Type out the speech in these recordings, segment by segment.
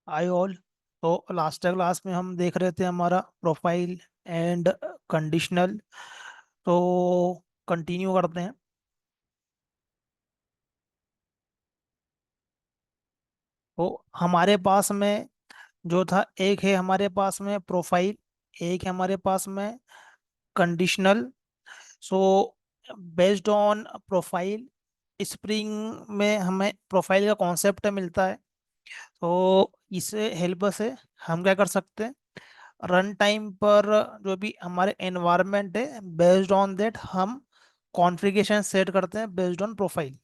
आई all. तो last class में हम देख रहे थे हमारा प्रोफाइल एंड कंडीशनल। तो कंटिन्यू करते हैं। तो हमारे पास में जो था, एक है हमारे पास में प्रोफाइल, एक है हमारे पास में conditional. So based on profile, spring में हमें प्रोफाइल का कॉन्सेप्ट मिलता है। तो इसे हेल्प से हम क्या कर सकते हैं, रन टाइम पर जो भी हमारे एनवायरनमेंट है, बेस्ड ऑन दैट हम कॉन्फ़िगरेशन सेट करते हैं बेस्ड ऑन प्रोफाइल।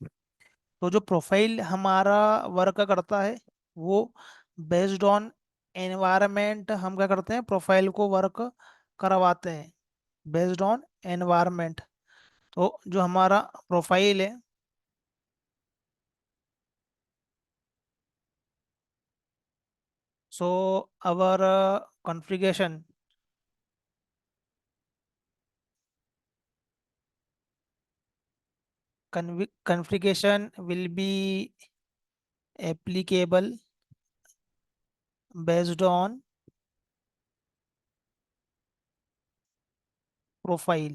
तो जो प्रोफाइल हमारा वर्क करता है, वो बेस्ड ऑन एनवायरनमेंट हम क्या करते हैं, प्रोफाइल को वर्क करवाते हैं बेस्ड ऑन एनवायरनमेंट। तो जो हमारा प्रोफाइल है, so our configuration configuration will be applicable based on profile.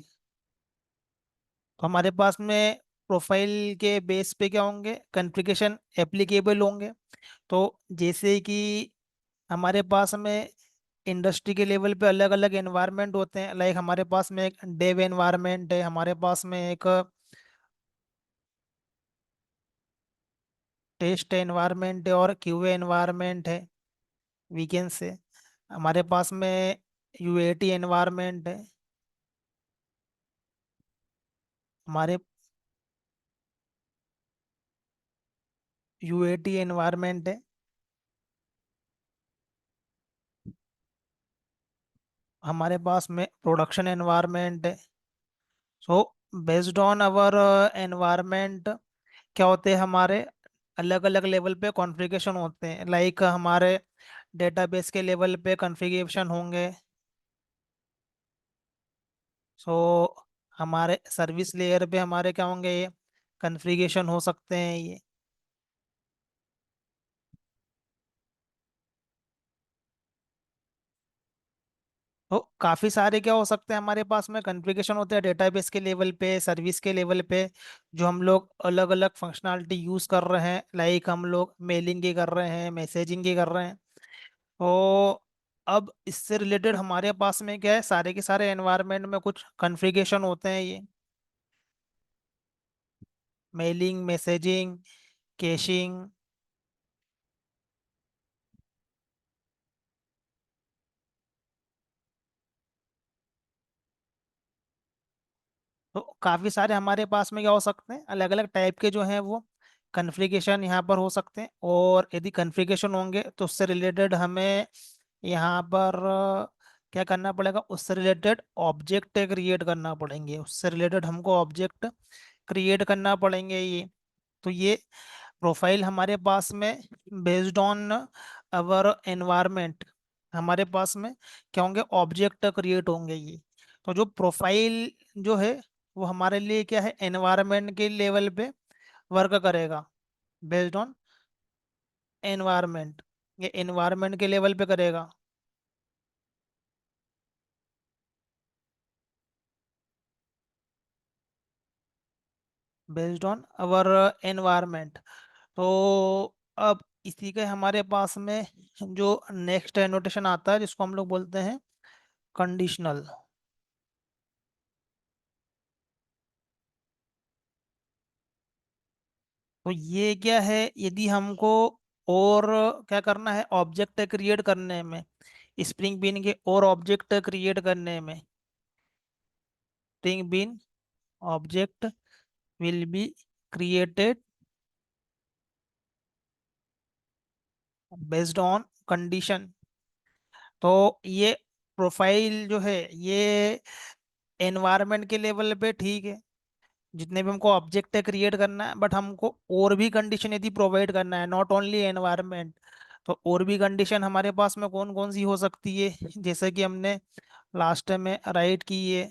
तो हमारे पास में प्रोफाइल के बेस पे क्या होंगे, कॉन्फ़िगरेशन एप्लीकेबल होंगे। तो जैसे कि हमारे पास में इंडस्ट्री के लेवल पे अलग अलग एनवायरनमेंट होते हैं, लाइक हमारे पास में एक डेव एनवायरनमेंट है, हमारे पास में एक टेस्ट एनवायरनमेंट है और क्यूए एनवायरनमेंट है, वीकेंड से। हमारे पास में यूएटी एनवायरनमेंट है, हमारे यूएटी एनवायरनमेंट है, हमारे पास में प्रोडक्शन एनवायरनमेंट है। So based on our environment क्या होते हैं, हमारे अलग अलग लेवल पे कॉन्फ़िगरेशन होते हैं। लाइक हमारे डेटाबेस के लेवल पे कॉन्फ़िगरेशन होंगे। सो हमारे सर्विस लेयर पे हमारे क्या होंगे, ये कॉन्फ़िगरेशन हो सकते हैं ये। तो काफ़ी सारे क्या हो सकते हैं, हमारे पास में कॉन्फ़िगरेशन होते हैं डेटाबेस के लेवल पे, सर्विस के लेवल पे, जो हम लोग अलग अलग फंक्शनैलिटी यूज़ कर रहे हैं। लाइक हम लोग मेलिंग की कर रहे हैं, मैसेजिंग की कर रहे हैं। तो अब इससे रिलेटेड हमारे पास में क्या है, सारे के सारे एनवायरनमेंट में कुछ कॉन्फ़िगरेशन होते हैं ये, मेलिंग, मैसेजिंग, कैशिंग। तो काफ़ी सारे हमारे पास में क्या हो सकते हैं, अलग अलग टाइप के जो हैं वो कॉन्फ़िगरेशन यहाँ पर हो सकते हैं। और यदि कॉन्फ़िगरेशन होंगे तो उससे रिलेटेड हमें यहाँ पर क्या करना पड़ेगा, उससे रिलेटेड ऑब्जेक्ट क्रिएट करना पड़ेंगे, उससे रिलेटेड हमको ऑब्जेक्ट क्रिएट करना पड़ेंगे ये। तो ये प्रोफाइल हमारे पास में बेस्ड ऑन अवर एनवायरनमेंट, हमारे पास में क्या होंगे, ऑब्जेक्ट क्रिएट होंगे ये। तो जो प्रोफाइल जो है, वो हमारे लिए क्या है, एनवायरनमेंट के लेवल पे वर्क करेगा बेस्ड ऑन एनवायरनमेंट। ये एनवायरनमेंट के लेवल पे करेगा बेस्ड ऑन अवर एनवायरनमेंट। तो अब इसी के हमारे पास में जो नेक्स्ट एनोटेशन आता है, जिसको हम लोग बोलते हैं कंडीशनल। तो ये क्या है, यदि हमको और क्या करना है, ऑब्जेक्ट क्रिएट करने में, स्प्रिंग बीन के और ऑब्जेक्ट क्रिएट करने में, Spring bean object will be created based on condition. तो ये प्रोफाइल जो है, ये एनवायरनमेंट के लेवल पे ठीक है, जितने भी हमको ऑब्जेक्ट क्रिएट करना है, बट हमको और भी कंडीशन यदि प्रोवाइड करना है, नॉट ओनली एनवायरनमेंट। तो और भी कंडीशन हमारे पास में कौन कौन सी हो सकती है, जैसे कि हमने लास्ट में राइट की है।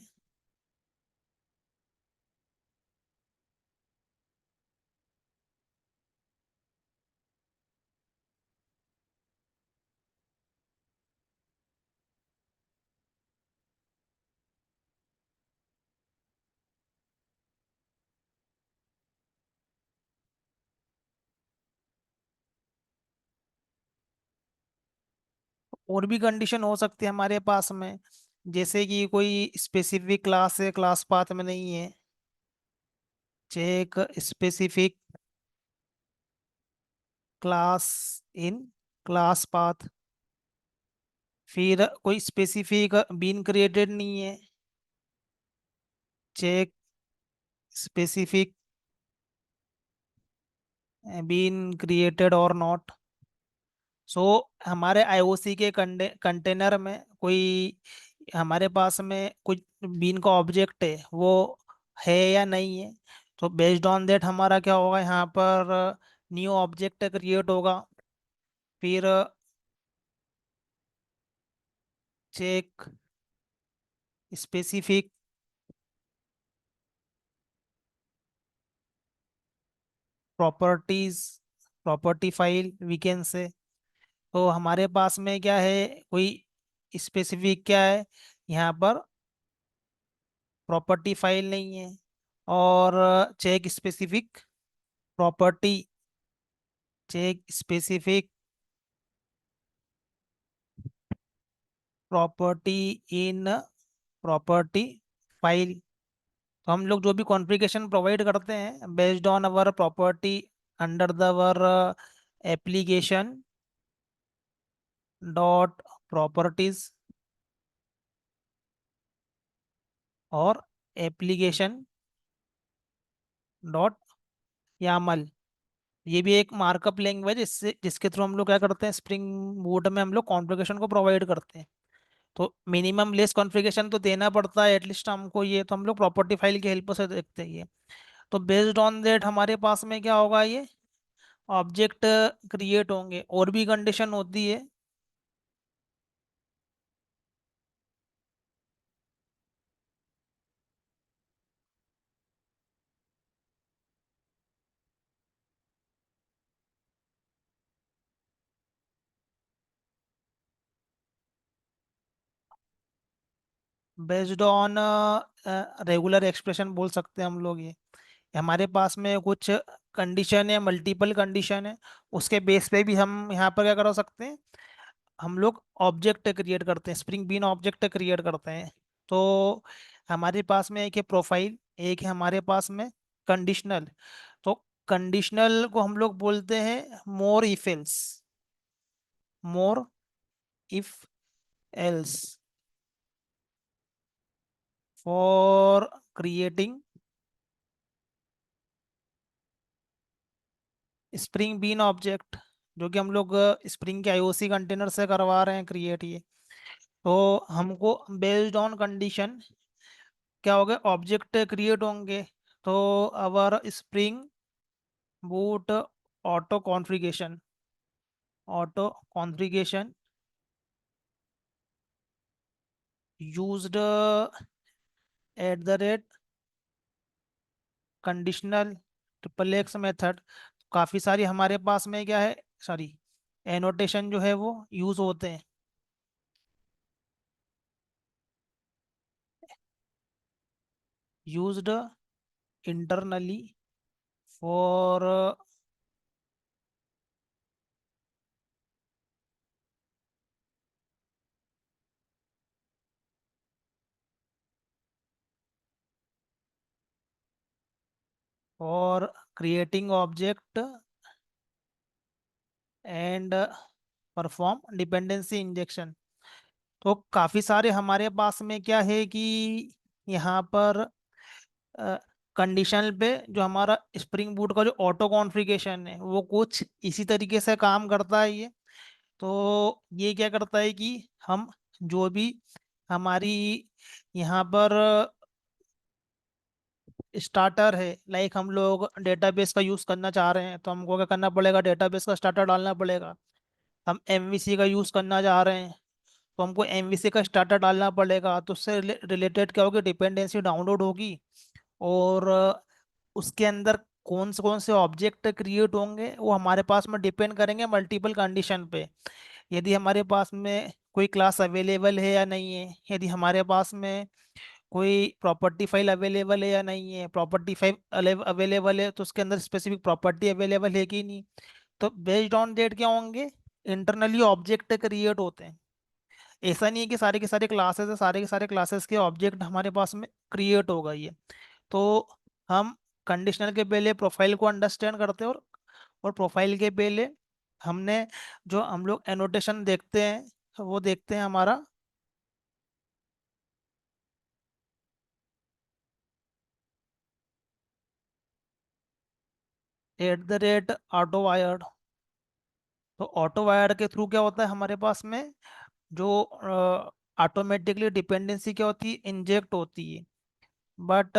और भी कंडीशन हो सकती है हमारे पास में, जैसे कि कोई स्पेसिफिक क्लास है, क्लास पाथ में नहीं है। Check specific class in class path. फिर कोई स्पेसिफिक बीन क्रिएटेड नहीं है। चेक स्पेसिफिक बीन क्रिएटेड और नॉट। सो हमारे आईओसी के कंटेनर में कोई, हमारे पास में कुछ बीन का ऑब्जेक्ट है वो है या नहीं है। तो बेस्ड ऑन दैट हमारा क्या होगा, यहाँ पर न्यू ऑब्जेक्ट क्रिएट होगा। फिर check specific properties, property file we can say. तो हमारे पास में क्या है, कोई स्पेसिफिक क्या है यहाँ पर, प्रॉपर्टी फाइल नहीं है। और check specific property, check specific property in property file. तो हम लोग जो भी कॉन्फ़िगरेशन प्रोवाइड करते हैं based on our property under the our application dot properties और एप्लीकेशन डॉट यामल। ये भी एक मार्कअप लैंग्वेज, इससे जिसके थ्रू हम लोग क्या करते हैं, स्प्रिंग बूट में हम लोग कॉन्फ़िगरेशन को प्रोवाइड करते हैं। तो मिनिमम लेस कॉन्फ़िगरेशन तो देना पड़ता है एटलीस्ट हमको, ये तो हम लोग प्रॉपर्टी फाइल की हेल्प से देखते हैं ये। तो बेस्ड ऑन दैट हमारे पास में क्या होगा, ये ऑब्जेक्ट क्रिएट होंगे। और भी कंडीशन होती है। बेस्ड ऑन रेगुलर एक्सप्रेशन बोल सकते हैं हम लोग ये। हमारे पास में कुछ कंडीशन है, मल्टीपल कंडीशन है, उसके बेस पे भी हम यहाँ पर क्या कर सकते हैं, हम लोग ऑब्जेक्ट क्रिएट करते हैं, स्प्रिंग बीन ऑब्जेक्ट क्रिएट करते हैं। तो हमारे पास में एक है प्रोफाइल, एक है हमारे पास में कंडीशनल। तो कंडीशनल को हम लोग बोलते हैं more if else, more if else for creating Spring bean object, जो कि हम लोग स्प्रिंग के आईओसी कंटेनर से करवा रहे हैं क्रिएट ये। तो हमको बेस्ड ऑन कंडीशन क्या होगा, ऑब्जेक्ट क्रिएट होंगे। तो our Spring Boot auto configuration, auto configuration used at the rate conditional triple X method. काफ़ी सारी हमारे पास में क्या है, सॉरी, एनोटेशन जो है वो यूज़ होते हैं। Used internally for creating object and perform dependency injection. तो काफ़ी सारे हमारे पास में क्या है कि यहाँ पर कंडीशन पे जो हमारा स्प्रिंग बूट का जो ऑटो कॉन्फ़िगरेशन है वो कुछ इसी तरीके से काम करता है ये। तो ये क्या करता है कि हम जो भी हमारी यहाँ पर स्टार्टर है, लाइक हम लोग डेटाबेस का यूज़ करना चाह रहे हैं तो हमको क्या करना पड़ेगा, डेटाबेस का स्टार्टर डालना पड़ेगा। हम एमवीसी का यूज़ करना चाह रहे हैं तो हमको एमवीसी का स्टार्टर डालना पड़ेगा। तो उससे रिलेटेड क्या होगी, डिपेंडेंसी डाउनलोड होगी। और उसके अंदर कौन से ऑब्जेक्ट क्रिएट होंगे वो हमारे पास में डिपेंड करेंगे मल्टीपल कंडीशन पे। यदि हमारे पास में कोई क्लास अवेलेबल है या नहीं है, यदि हमारे पास में कोई प्रॉपर्टी फाइल अवेलेबल है या नहीं है, प्रॉपर्टी फाइल अवेलेबल है तो उसके अंदर स्पेसिफिक प्रॉपर्टी अवेलेबल है कि नहीं। तो बेस्ड ऑन डेट क्या होंगे, इंटरनली ऑब्जेक्ट क्रिएट होते हैं। ऐसा नहीं है कि सारे के सारे क्लासेस है, सारे के सारे क्लासेस के ऑब्जेक्ट हमारे पास में क्रिएट हो गई है। तो हम कंडीशनल के पहले प्रोफाइल को अंडरस्टैंड करते हैं, और प्रोफाइल के पहले हमने जो हम लोग एनोटेशन देखते हैं वो देखते हैं हमारा @ ऑटो वायर्ड। तो ऑटो वायर्ड के थ्रू क्या होता है हमारे पास में, जो ऑटोमेटिकली डिपेंडेंसी क्या होती है, इंजेक्ट होती है। But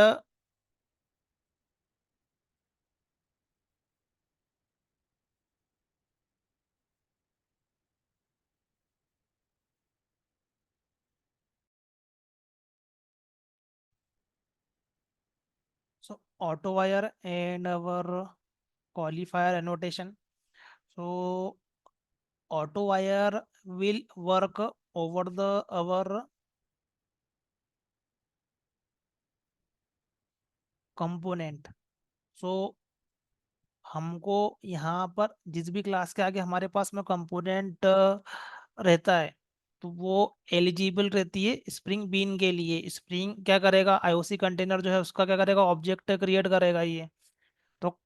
so auto wire and our qualifier annotation. So auto wire will work over the our component. So हमको यहाँ पर जिस भी क्लास के आगे हमारे पास में कंपोनेंट रहता है, तो वो एलिजिबल रहती है स्प्रिंग बीन के लिए। स्प्रिंग क्या करेगा, आईओसी कंटेनर जो है उसका क्या करेगा, ऑब्जेक्ट क्रिएट करेगा ये। तो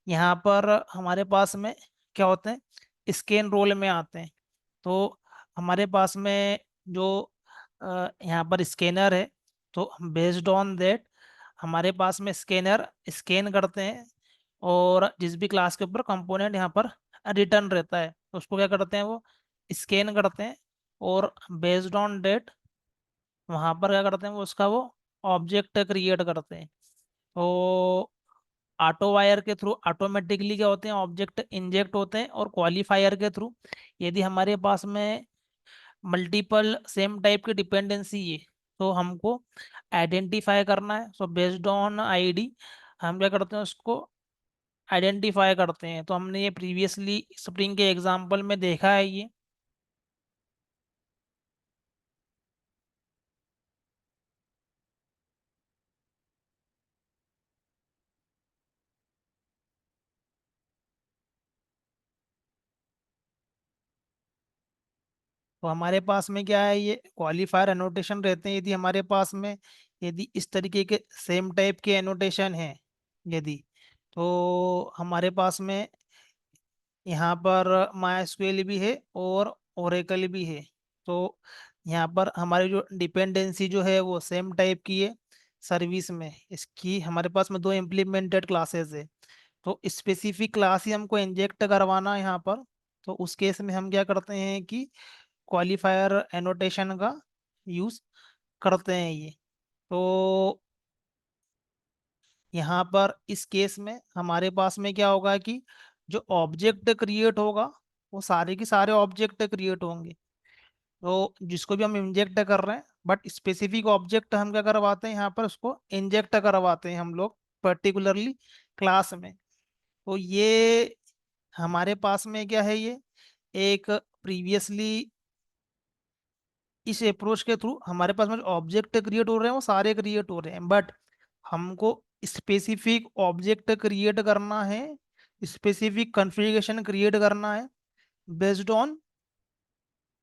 यहाँ पर हमारे पास में क्या होते हैं, स्कैन रोल में आते हैं। तो हमारे पास में जो यहाँ पर स्कैनर है, तो बेस्ड ऑन दैट हमारे पास में स्कैनर स्कैन करते हैं, और जिस भी क्लास के ऊपर कंपोनेंट यहाँ पर रिटर्न रहता है तो उसको क्या करते हैं, वो स्कैन करते हैं, और बेस्ड ऑन डेट वहाँ पर क्या करते हैं, वो उसका वो ऑब्जेक्ट क्रिएट करते हैं। तो ऑटो वायर के थ्रू ऑटोमेटिकली क्या होते हैं, ऑब्जेक्ट इंजेक्ट होते हैं, और क्वालिफायर के थ्रू यदि हमारे पास में मल्टीपल सेम टाइप की डिपेंडेंसी है तो हमको आइडेंटिफाई करना है। सो बेस्ड ऑन आईडी हम क्या करते हैं, उसको आइडेंटिफाई करते हैं। तो हमने ये प्रीवियसली स्प्रिंग के एग्जांपल में देखा है ये। तो हमारे पास में क्या है, ये क्वालिफायर एनोटेशन रहते हैं। यदि हमारे पास में यदि इस तरीके के सेम टाइप के एनोटेशन हैं, यदि, तो हमारे पास में यहाँ पर MySQL भी है और ओरेकल भी है। तो यहाँ पर हमारी जो डिपेंडेंसी जो है वो सेम टाइप की है सर्विस में। इसकी हमारे पास में दो इम्प्लीमेंटेड क्लासेस है, तो स्पेसिफिक क्लास ही हमको इंजेक्ट करवाना है यहाँ पर। तो उस केस में हम क्या करते हैं कि क्वालिफायर एनोटेशन का यूज़ करते हैं ये। तो यहाँ पर इस केस में हमारे पास में क्या होगा कि जो ऑब्जेक्ट क्रिएट होगा वो सारे के सारे ऑब्जेक्ट क्रिएट होंगे, तो जिसको भी हम इंजेक्ट कर रहे हैं, बट स्पेसिफिक ऑब्जेक्ट हम क्या करवाते हैं यहाँ पर, उसको इंजेक्ट करवाते हैं हम लोग पर्टिकुलरली क्लास में। तो ये हमारे पास में क्या है, ये एक प्रीवियसली इस अप्रोच के थ्रू हमारे पास में जो ऑब्जेक्ट क्रिएट हो रहे हैं वो सारे क्रिएट हो रहे हैं, बट हमको स्पेसिफिक ऑब्जेक्ट क्रिएट करना है, स्पेसिफिक कॉन्फ़िगरेशन क्रिएट करना है बेस्ड ऑन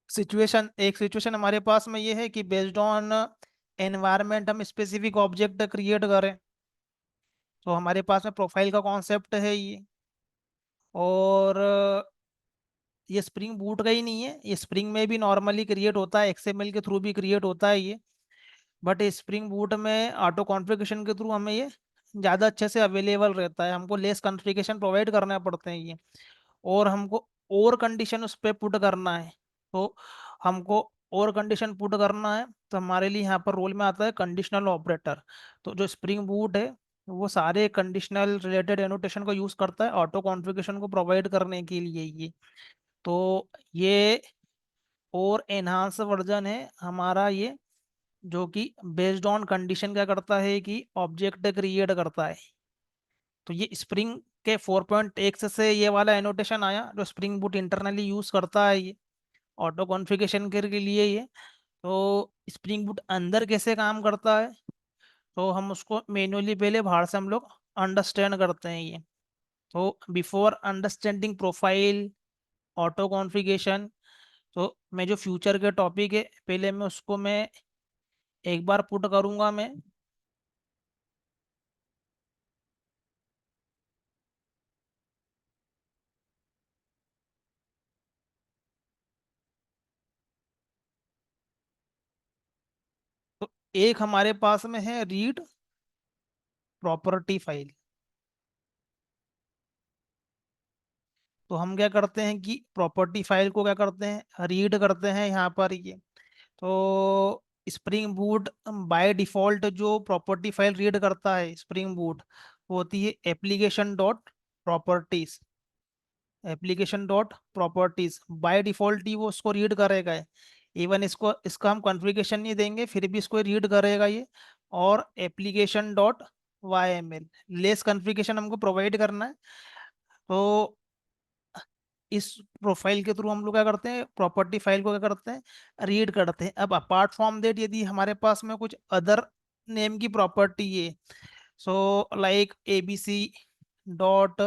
सिचुएशन। एक सिचुएशन हमारे पास में ये है कि बेस्ड ऑन एनवायरनमेंट हम स्पेसिफिक ऑब्जेक्ट क्रिएट करें। तो हमारे पास में प्रोफाइल का कॉन्सेप्ट है ये। और ये स्प्रिंग बूट का ही नहीं है, ये स्प्रिंग में भी नॉर्मली क्रिएट होता है, XML के थ्रू भी क्रिएट होता है ये। बट स्प्रिंग बूट में ऑटो कॉन्फ़िगरेशन के थ्रू हमें ये ज़्यादा अच्छे से अवेलेबल रहता है, हमको लेस कॉन्फ़िगरेशन प्रोवाइड करना पड़ते हैं ये। और हमको और कंडीशन उस पर पुट करना है। तो हमको और कंडीशन पुट करना है, तो हमारे लिए यहाँ पर रोल में आता है कंडीशनल ऑपरेटर। तो जो स्प्रिंग बूट है वो सारे कंडीशनल रिलेटेड एनोटेशन को यूज़ करता है ऑटो कॉन्फ़िगरेशन को प्रोवाइड करने के लिए ये। तो ये और एनहांस वर्जन है हमारा ये, जो कि बेस्ड ऑन कंडीशन क्या करता है कि ऑब्जेक्ट क्रिएट करता है। तो ये स्प्रिंग के 4.x से ये वाला एनोटेशन आया जो स्प्रिंग बूट इंटरनली यूज करता है ये ऑटो कॉन्फ़िगरेशन के लिए ये। तो स्प्रिंग बूट अंदर कैसे काम करता है, तो हम उसको मैन्युअली पहले बाहर से हम लोग अंडरस्टैंड करते हैं ये। तो before understanding profile, auto configuration, तो मैं जो फ्यूचर के टॉपिक है पहले मैं उसको मैं एक बार पुट करूंगा मैं। तो एक हमारे पास में है रीड प्रॉपर्टी फाइल। तो हम क्या करते हैं कि प्रॉपर्टी फाइल को क्या करते हैं, रीड करते हैं यहाँ पर ये। तो स्प्रिंग बूट बाय डिफॉल्ट जो प्रॉपर्टी फाइल रीड करता है स्प्रिंग बूट, वो होती है application dot properties. Application dot properties by default ही वो उसको रीड करेगा। इवन इसको इसका हम कॉन्फ़िगरेशन नहीं देंगे फिर भी इसको रीड करेगा ये। और application dot Y M L, less configuration हमको प्रोवाइड करना है। तो इस प्रोफाइल के थ्रू हम लोग क्या करते हैं, प्रॉपर्टी फाइल को क्या करते हैं, रीड करते हैं। अब अपार्ट फ्रॉम देट यदि हमारे पास में कुछ अदर नेम की प्रॉपर्टी है, so like ABC dot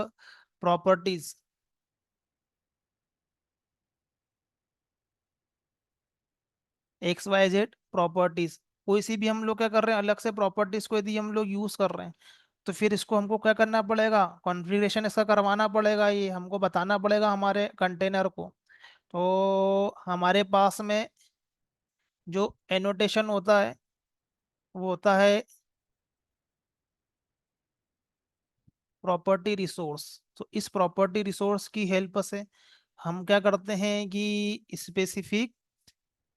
properties, X Y Z properties, कोई सी भी हम लोग क्या कर रहे हैं अलग से प्रॉपर्टीज को यदि हम लोग यूज कर रहे हैं, तो फिर इसको हमको क्या करना पड़ेगा, कॉन्फ़िगरेशन इसका करवाना पड़ेगा, ये हमको बताना पड़ेगा हमारे कंटेनर को। तो हमारे पास में जो एनोटेशन होता है वो होता है प्रॉपर्टी रिसोर्स। तो इस प्रॉपर्टी रिसोर्स की हेल्प से हम क्या करते हैं कि स्पेसिफिक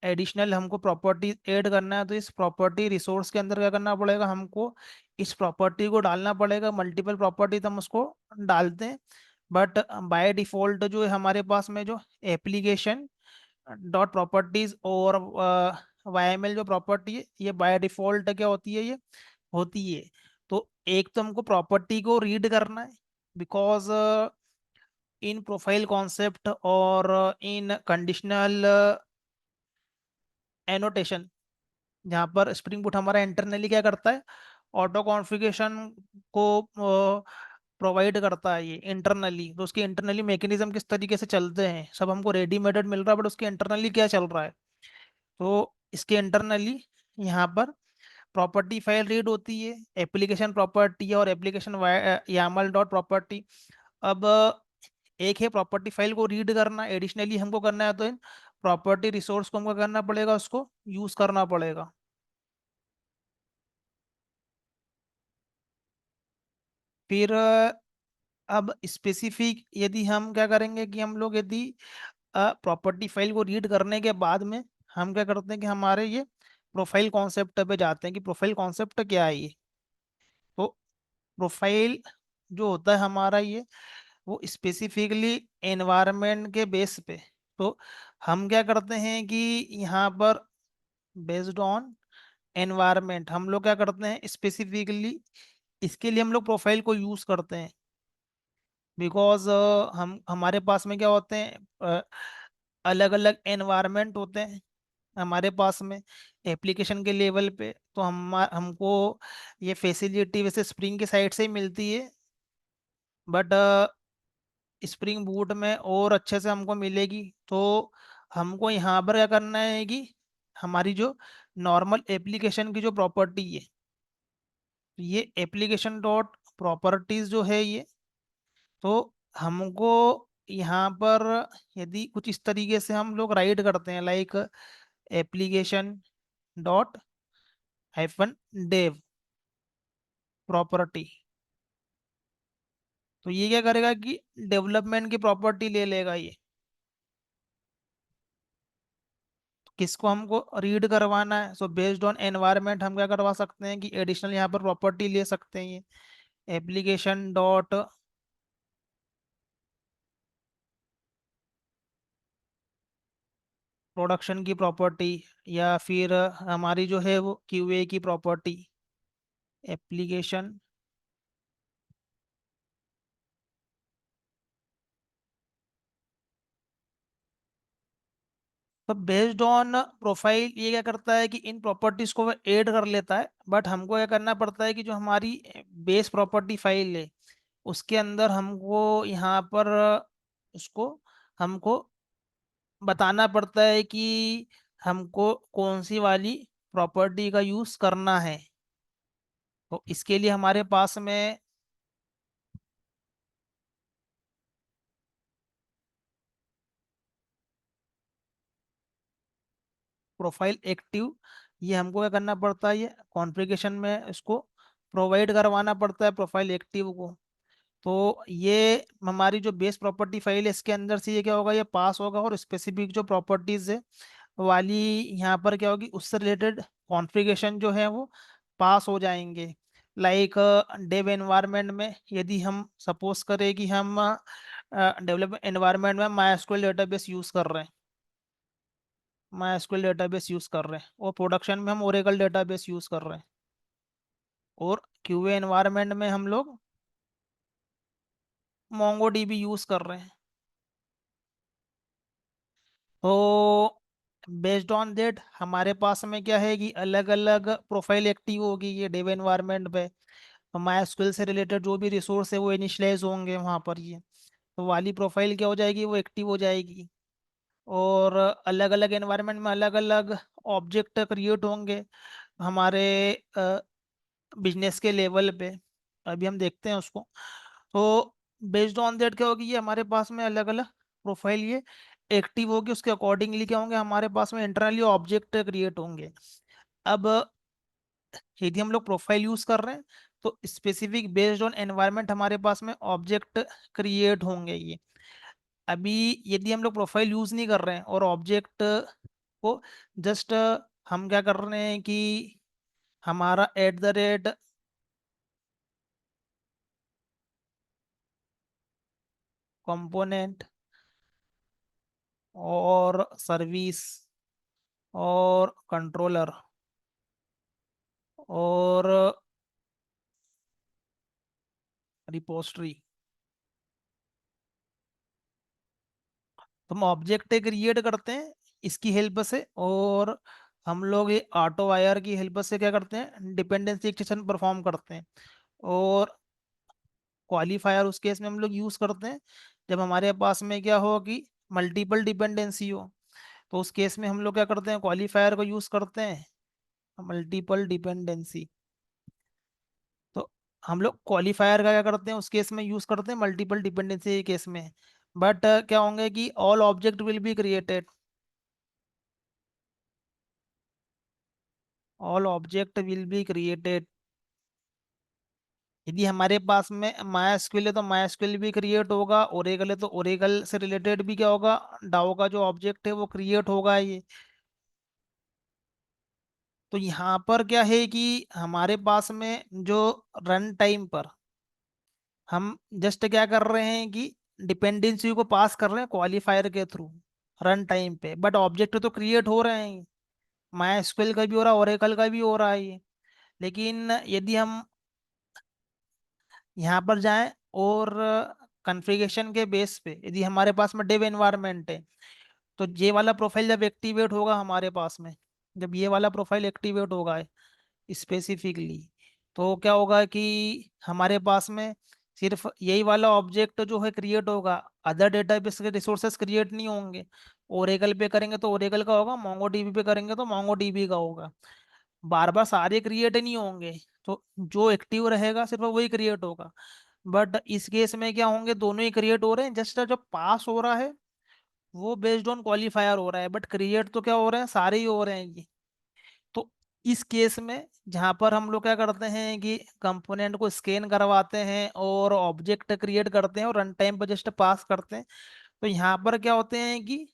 एडिशनल हमको प्रॉपर्टी ऐड करना है। तो इस प्रॉपर्टी रिसोर्स के अंदर क्या करना पड़ेगा, हमको इस प्रॉपर्टी को डालना पड़ेगा। मल्टीपल प्रॉपर्टी तो हम उसको डालते हैं, बट बाय डिफॉल्ट जो है हमारे पास में जो एप्लीकेशन डॉट प्रॉपर्टीज और वाईएमएल जो प्रॉपर्टी है ये बाय डिफॉल्ट क्या होती है, ये होती है। तो एक तो हमको प्रॉपर्टी को रीड करना है, बिकॉज इन प्रोफाइल कॉन्सेप्ट और इन कंडीशनल एनोटेशन, जहाँ पर स्प्रिंग बूट हमारा इंटरनली क्या करता है, ऑटो कॉन्फ़िगरेशन को प्रोवाइड करता है ये इंटरनली। तो उसके इंटरनली मैकेनिज्म किस तरीके से चलते हैं सब हमको रेडीमेडेड मिल रहा है, बट उसके इंटरनली क्या चल रहा है। तो इसके इंटरनली यहाँ पर प्रॉपर्टी फाइल रीड होती है, एप्लीकेशन प्रॉपर्टी और एप्लीकेशन यामल डॉट प्रॉपर्टी। अब एक है प्रॉपर्टी फाइल को रीड करना, एडिशनली हमको करना है तो इन प्रॉपर्टी रिसोर्स को हमको करना पड़ेगा, उसको यूज करना पड़ेगा। फिर अब स्पेसिफिक यदि हम क्या करेंगे कि हम लोग यदि प्रॉपर्टी फाइल को रीड करने के बाद में हम क्या करते हैं कि हमारे ये प्रोफाइल कॉन्सेप्ट पे जाते हैं कि प्रोफाइल कॉन्सेप्ट क्या है ये। तो प्रोफाइल जो होता है हमारा ये, वो स्पेसिफिकली एनवायरनमेंट के बेस पे। तो हम क्या करते हैं कि यहाँ पर बेस्ड ऑन एनवायरनमेंट हम लोग क्या करते हैं स्पेसिफिकली, इसके लिए हम लोग प्रोफाइल को यूज करते हैं। बिकॉज हम हमारे पास में क्या होते हैं, अलग अलग एनवायरनमेंट होते हैं हमारे पास में एप्लीकेशन के लेवल पे। तो हमको ये फैसिलिटी वैसे स्प्रिंग की साइड से ही मिलती है, बट स्प्रिंग बूट में और अच्छे से हमको मिलेगी। तो हमको यहाँ पर क्या करना है कि हमारी जो नॉर्मल एप्लीकेशन की जो प्रॉपर्टी है, ये एप्लीकेशन डॉट प्रॉपर्टीज जो है ये, तो हमको यहाँ पर यदि कुछ इस तरीके से हम लोग राइट करते हैं like application dot hyphen dev property, तो ये क्या करेगा कि डेवलपमेंट की प्रॉपर्टी ले लेगा ये। किसको हमको रीड करवाना है, सो बेस्ड ऑन एनवायरनमेंट हम क्या करवा सकते हैं कि एडिशनल यहाँ पर प्रॉपर्टी ले सकते हैं ये एप्लीकेशन डॉट प्रोडक्शन की प्रॉपर्टी, या फिर हमारी जो है वो क्यूए की प्रॉपर्टी एप्लीकेशन। तो बेस्ड ऑन प्रोफाइल ये क्या करता है कि इन प्रॉपर्टीज को ऐड कर लेता है, बट हमको क्या करना पड़ता है कि जो हमारी बेस प्रॉपर्टी फाइल है उसके अंदर हमको यहाँ पर उसको हमको बताना पड़ता है कि हमको कौन सी वाली प्रॉपर्टी का यूज करना है। तो इसके लिए हमारे पास में प्रोफाइल एक्टिव, ये हमको क्या करना पड़ता है, ये कॉन्फ़िगरेशन में इसको प्रोवाइड करवाना पड़ता है प्रोफाइल एक्टिव को। तो ये हमारी जो बेस प्रॉपर्टी फाइल है इसके अंदर से ये क्या होगा, ये पास होगा, और स्पेसिफिक जो प्रॉपर्टीज है वाली यहाँ पर क्या होगी, उससे रिलेटेड कॉन्फ़िगरेशन जो है वो पास हो जाएंगे। लाइक डेव एनवायरनमेंट में यदि हम सपोज करें कि हम डेवलप एनवायरनमेंट में माई एसक्यूएल डेटाबेस यूज़ कर रहे हैं, माई एसक्यूएल डेटाबेस यूज़ कर रहे हैं, और प्रोडक्शन में हम ओरेकल डेटाबेस यूज़ कर रहे हैं, और क्यूए एनवायरनमेंट में हम लोग मोंगो डीबी यूज़ कर रहे हैं। तो बेस्ड ऑन दैट हमारे पास में क्या है कि अलग अलग प्रोफाइल एक्टिव होगी ये डेव एनवायरनमेंट पे। तो माई एसक्यूएल से रिलेटेड जो भी रिसोर्स है वो इनिशियलाइज होंगे वहाँ पर, ये तो वाली प्रोफाइल क्या हो जाएगी, वो एक्टिव हो जाएगी। और अलग अलग एनवायरनमेंट में अलग अलग ऑब्जेक्ट क्रिएट होंगे हमारे बिजनेस के लेवल पे। अभी हम देखते हैं उसको। तो बेस्ड ऑन दैट क्या होगी, ये हमारे पास में अलग अलग प्रोफाइल ये एक्टिव होगी, उसके अकॉर्डिंगली क्या होंगे, हमारे पास में इंटरनली ऑब्जेक्ट क्रिएट होंगे। अब यदि हम लोग प्रोफाइल यूज कर रहे हैं तो स्पेसिफिक बेस्ड ऑन एनवायरनमेंट हमारे पास में ऑब्जेक्ट क्रिएट होंगे ये। अभी यदि हम लोग प्रोफाइल यूज नहीं कर रहे हैं और ऑब्जेक्ट को जस्ट हम क्या कर रहे हैं कि हमारा एट द रेट कंपोनेंट और सर्विस और कंट्रोलर और रिपोस्टरी, तो हम ऑब्जेक्ट क्रिएट करते हैं इसकी हेल्प से। और हम लोग ये ऑटो वायर की हेल्प से क्या करते हैं, डिपेंडेंसी एक्सटेंशन परफॉर्म करते हैं। और क्वालिफायर उस केस में हम लोग यूज करते हैं जब हमारे पास में क्या हो कि मल्टीपल डिपेंडेंसी हो। तो उस केस में हम लोग क्या करते हैं, क्वालिफायर को यूज करते हैं, मल्टीपल डिपेंडेंसी। तो हम लोग क्वालिफायर का क्या करते हैं, उस केस में यूज करते हैं मल्टीपल डिपेंडेंसी के केस में। बट क्या होंगे कि all object will be created, all object will be created. यदि हमारे पास में मायास्क्विल है तो मायास्क्विल भी क्रिएट होगा, ओरेकल है तो ओरेकल से रिलेटेड भी क्या होगा, डाओ का जो ऑब्जेक्ट है वो क्रिएट होगा ये। तो यहाँ पर क्या है कि हमारे पास में जो रन टाइम पर हम जस्ट क्या कर रहे हैं कि डिपेंडेंसी को पास कर रहे हैं क्वालिफायर के थ्रू रन टाइम पे, बट ऑब्जेक्ट तो क्रिएट हो रहे हैं, माई एसक्यूएल का भी हो रहा है, ओरेकल का भी हो रहा है ये। लेकिन यदि हम यहाँ पर जाएं और कॉन्फ़िगरेशन के बेस पे यदि हमारे पास में डेव एनवायरनमेंट है, तो ये वाला प्रोफाइल जब एक्टिवेट होगा हमारे पास में, जब ये वाला प्रोफाइल एक्टिवेट होगा स्पेसिफिकली, तो क्या होगा कि हमारे पास में सिर्फ यही वाला ऑब्जेक्ट जो है क्रिएट होगा, अदर डेटाबेस के रिसोर्सेज क्रिएट नहीं होंगे। ओरेकल पे करेंगे तो ओरेकल का होगा, मोंगो डीबी पे करेंगे तो मोंगो डीबी का होगा, बार बार सारे क्रिएट नहीं होंगे। तो जो एक्टिव रहेगा सिर्फ वही क्रिएट होगा। बट इस केस में क्या होंगे, दोनों ही क्रिएट हो रहे हैं, जस्ट जो पास हो रहा है वो बेस्ड ऑन क्वालिफायर हो रहा है, बट क्रिएट तो क्या हो रहे हैं, सारे ही हो रहे हैं ये। तो इस केस में जहां पर हम लोग क्या करते हैं कि कंपोनेंट को स्कैन करवाते हैं और ऑब्जेक्ट क्रिएट करते हैं और रन टाइम पर जस्ट पास करते हैं, तो यहाँ पर क्या होते हैं कि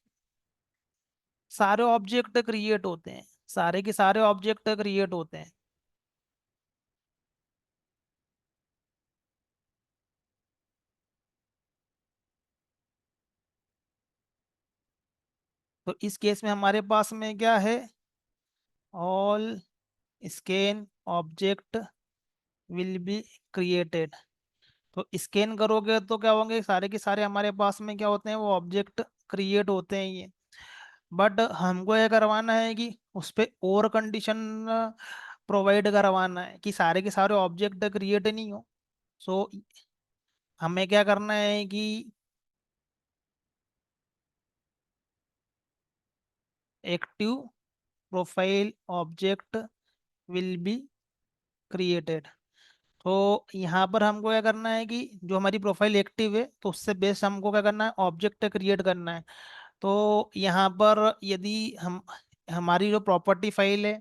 सारे ऑब्जेक्ट क्रिएट होते हैं, सारे के सारे ऑब्जेक्ट क्रिएट होते हैं। तो इस केस में हमारे पास में क्या है, all scan object will be created. तो स्कैन करोगे तो क्या होंगे, सारे के सारे हमारे पास में क्या होते हैं, वो ऑब्जेक्ट क्रिएट होते हैं ये। बट हमको ये करवाना है कि उस पे और कंडीशन प्रोवाइड करवाना है कि सारे के सारे ऑब्जेक्ट क्रिएट नहीं हो। सो हमें क्या करना है कि active profile object will be created. तो यहाँ पर हमको क्या करना है कि जो हमारी प्रोफाइल एक्टिव है तो उससे बेस हमको क्या करना है, ऑब्जेक्ट क्रिएट करना है। तो यहाँ पर यदि हम हमारी जो प्रॉपर्टी फाइल है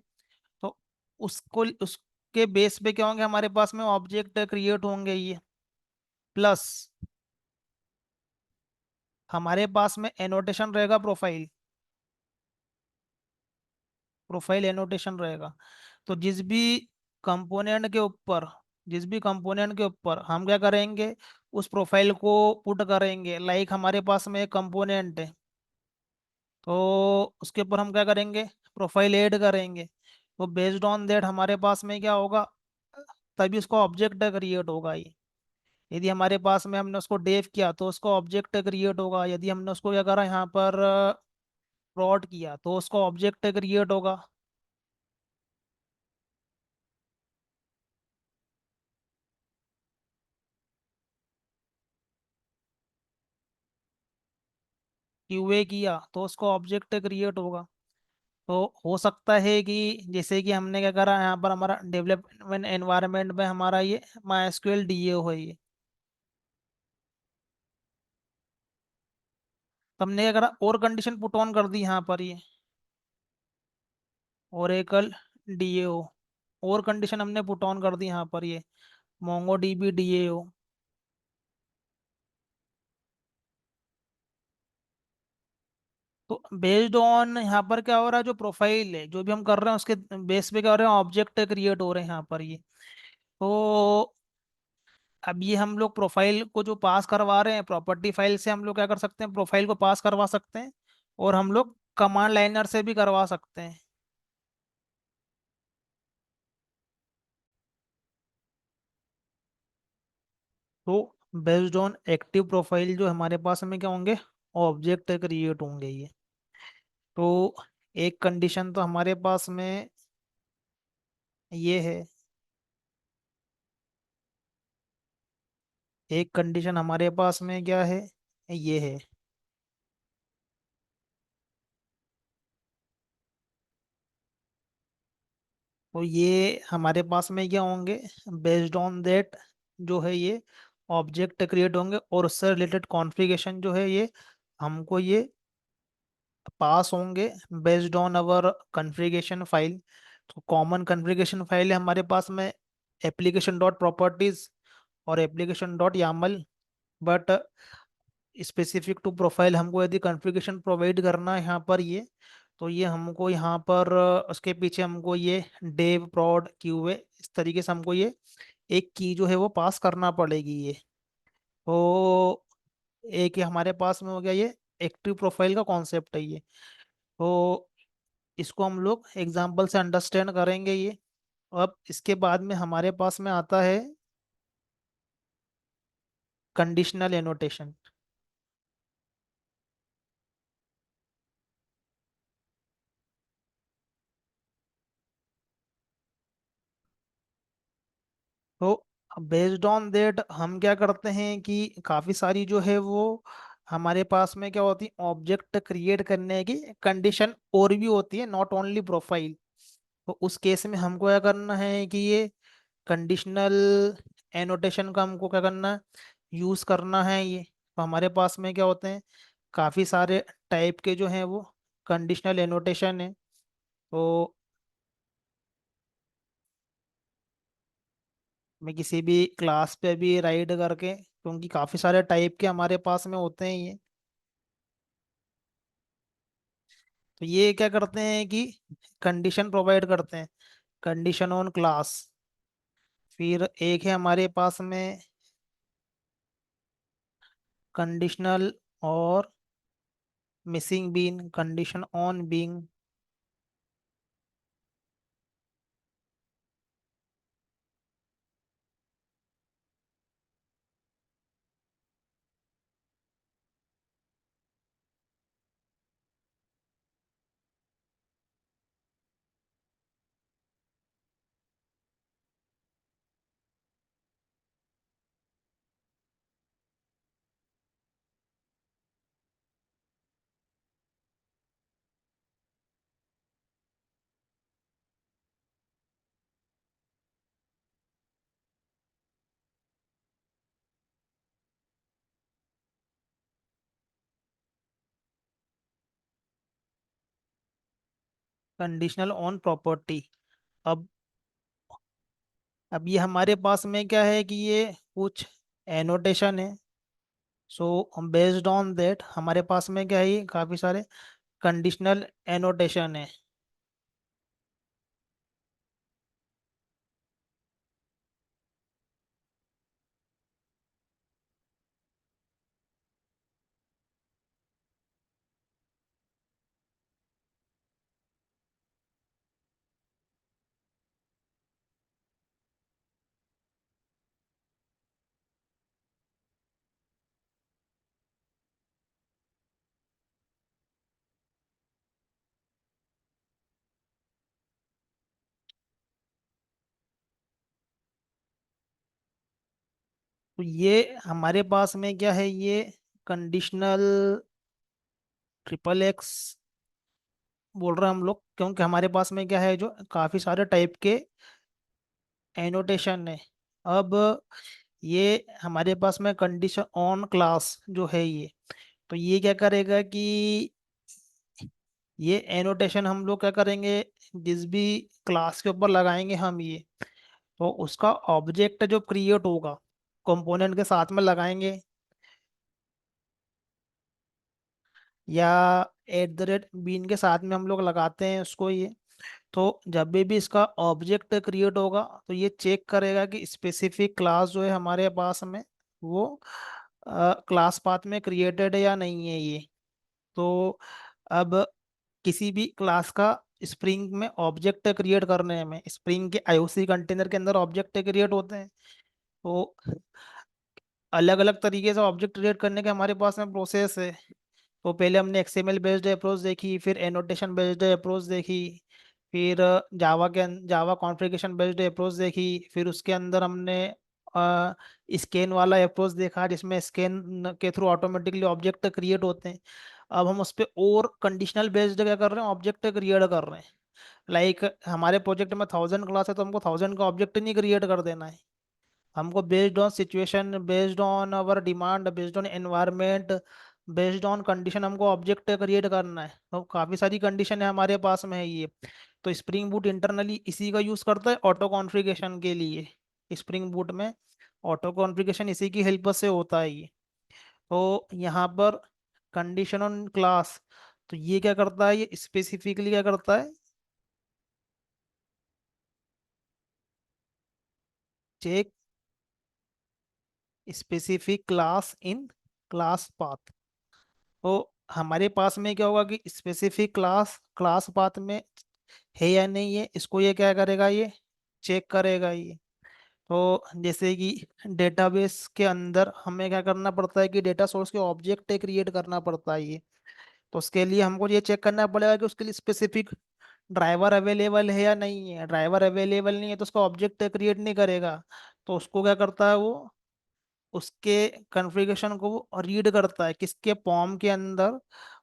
तो उसको उसके बेस पे क्या होंगे, हमारे पास में ऑब्जेक्ट क्रिएट होंगे ये। प्लस हमारे पास में एनोटेशन रहेगा, प्रोफाइल प्रोफाइल एनोटेशन रहेगा। तो कंपोनेंट के ऊपर जिस भी कंपोनेंट के ऊपर हम क्या करेंगे, उस प्रोफाइल को पुट करेंगे। लाइक हमारे पास में एक कंपोनेंट है तो उसके ऊपर हम क्या करेंगे, प्रोफाइल ऐड करेंगे। तो बेस्ड ऑन दैट हमारे पास में क्या होगा, तभी उसका ऑब्जेक्ट क्रिएट होगा ये। यदि हमारे पास में हमने उसको डेव किया तो उसका ऑब्जेक्ट क्रिएट होगा। यदि हमने उसको क्या करा यहाँ पर प्लॉट किया तो उसका ऑब्जेक्ट क्रिएट होगा। क्यूए किया तो उसका ऑब्जेक्ट क्रिएट होगा। तो हो सकता है कि जैसे कि हमने क्या करा यहाँ पर, हमारा डेवलपमेंट एनवायरनमेंट में हमारा ये माई एसक्यूएल डीए हो ये। तो हमने क्या करा, और कंडीशन पुट ऑन कर दी यहाँ पर ये, ओरेकल डीएओ। और कंडीशन हमने पुट ऑन कर दी यहाँ पर ये, मोंगो डीबी डीएओ। तो बेस्ड ऑन यहाँ पर क्या हो रहा है, जो प्रोफाइल है जो भी हम कर रहे हैं उसके बेस पे क्या हो रहे हैं, ऑब्जेक्ट क्रिएट हो रहे हैं यहाँ पर ये। तो अब ये हम लोग प्रोफाइल को जो पास करवा रहे हैं, प्रॉपर्टी फाइल से हम लोग क्या कर सकते हैं, प्रोफाइल को पास करवा सकते हैं। और हम लोग कमांड लाइनर से भी करवा सकते हैं। तो बेस्ड ऑन एक्टिव प्रोफाइल जो हमारे पास में क्या होंगे, ऑब्जेक्ट क्रिएट होंगे ये। तो एक कंडीशन तो हमारे पास में ये है, एक कंडीशन हमारे पास में क्या है, ये है। तो ये हमारे पास में क्या होंगे, बेस्ड ऑन दैट जो है ये ऑब्जेक्ट क्रिएट होंगे। और उससे रिलेटेड कॉन्फ़िगरेशन जो है ये हमको ये पास होंगे based on our configuration file. तो कॉमन कॉन्फ़िगरेशन फाइल है हमारे पास में, एप्लीकेशन डॉट प्रॉपर्टीज और application dot YAML. But specific to profile हमको यदि कॉन्फ़िगरेशन प्रोवाइड करना है यहाँ पर ये, तो ये हमको यहाँ पर उसके पीछे हमको ये डेव prod क्यूए इस तरीके से हमको ये एक की जो है वो पास करना पड़ेगी ये। तो एक ये हमारे पास में हो गया ये एक्टिव प्रोफाइल का कॉन्सेप्ट है ये। तो इसको हम लोग एग्जाम्पल से अंडरस्टैंड करेंगे ये। अब इसके बाद में हमारे पास में आता है कंडीशनल एनोटेशन। तो बेस्ड ऑन दैट हम क्या करते हैं कि काफ़ी सारी जो है वो हमारे पास में क्या होती है, ऑब्जेक्ट क्रिएट करने की कंडीशन और भी होती है, नॉट ओनली प्रोफाइल। तो उस केस में हमको क्या करना है कि ये कंडीशनल एनोटेशन का हमको क्या करना है, यूज़ करना है ये। तो हमारे पास में क्या होते हैं, काफ़ी सारे टाइप के जो हैं वो कंडीशनल एनोटेशन है। तो मैं किसी भी क्लास पे भी राइड करके, क्योंकि काफ़ी सारे टाइप के हमारे पास में होते हैं ये। तो ये क्या करते हैं कि कंडीशन प्रोवाइड करते हैं, कंडीशन ऑन क्लास। फिर एक है हमारे पास में कंडीशनल और missing been, condition on being. Conditional on property. अब अब ये हमारे पास में क्या है कि ये कुछ एनोटेशन है। सो बेस्ड ऑन दैट हमारे पास में क्या है, ये काफ़ी सारे कंडीशनल एनोटेशन है। तो ये हमारे पास में क्या है, ये कंडीशनल ट्रिपल एक्स बोल रहे हैं हम लोग, क्योंकि हमारे पास में क्या है, जो काफ़ी सारे टाइप के एनोटेशन है। अब ये हमारे पास में कंडीशन ऑन क्लास जो है ये, तो ये क्या करेगा कि ये एनोटेशन हम लोग क्या करेंगे, जिस भी क्लास के ऊपर लगाएंगे हम ये, तो उसका ऑब्जेक्ट जो क्रिएट होगा कंपोनेंट के साथ में लगाएंगे, या एट द रेट बीन के साथ में हम लोग लगाते हैं उसको ये। तो जब भी इसका ऑब्जेक्ट क्रिएट होगा तो ये चेक करेगा कि स्पेसिफिक क्लास जो है हमारे पास में वो क्लास पाथ में क्रिएटेड है या नहीं है ये। तो अब किसी भी क्लास का स्प्रिंग में ऑब्जेक्ट क्रिएट करने में, स्प्रिंग के आईओसी कंटेनर के अंदर ऑब्जेक्ट क्रिएट होते हैं। तो अलग अलग तरीके से ऑब्जेक्ट क्रिएट करने के हमारे पास में प्रोसेस है। तो पहले हमने एक्सएमएल बेस्ड अप्रोच देखी, फिर एनोटेशन बेस्ड अप्रोच देखी, फिर जावा कॉन्फ़िगरेशन बेस्ड अप्रोच देखी, फिर उसके अंदर हमने स्कैन वाला अप्रोच देखा जिसमें स्कैन के थ्रू ऑटोमेटिकली ऑब्जेक्ट क्रिएट होते हैं। अब हम उस पे और कंडीशनल बेस्ड क्या कर रहे हैं, ऑब्जेक्ट क्रिएट कर रहे हैं। लाइक हमारे प्रोजेक्ट में 1000 क्लास है तो हमको 1000 का ऑब्जेक्ट नहीं क्रिएट कर देना है। हमको based on situation, based on our demand, based on environment, based on condition हमको ऑब्जेक्ट क्रिएट करना है। तो काफ़ी सारी कंडीशन है हमारे पास में है ये। तो स्प्रिंग बूट इंटरनली इसी का यूज़ करता है ऑटो कॉन्फ़िगरेशन के लिए। स्प्रिंग बूट में ऑटो कॉन्फ़िगरेशन इसी की हेल्प से होता है ये। तो यहाँ पर कंडीशन ऑन क्लास, तो ये क्या करता है, ये स्पेसिफिकली क्या करता है, check specific class in class path. तो हमारे पास में क्या होगा कि स्पेसिफिक क्लास क्लास पाथ में है या नहीं है, इसको ये क्या करेगा, ये चेक करेगा ये। तो जैसे कि डेटाबेस के अंदर हमें क्या करना पड़ता है कि डेटा सोर्स के ऑब्जेक्ट क्रिएट करना पड़ता है ये। तो उसके लिए हमको ये चेक करना पड़ेगा कि उसके लिए स्पेसिफिक ड्राइवर अवेलेबल है या नहीं है। ड्राइवर अवेलेबल नहीं है तो उसका ऑब्जेक्ट क्रिएट नहीं करेगा। तो उसको क्या करता है वो, उसके कॉन्फ़िगरेशन को वो रीड करता है किसके पॉम के अंदर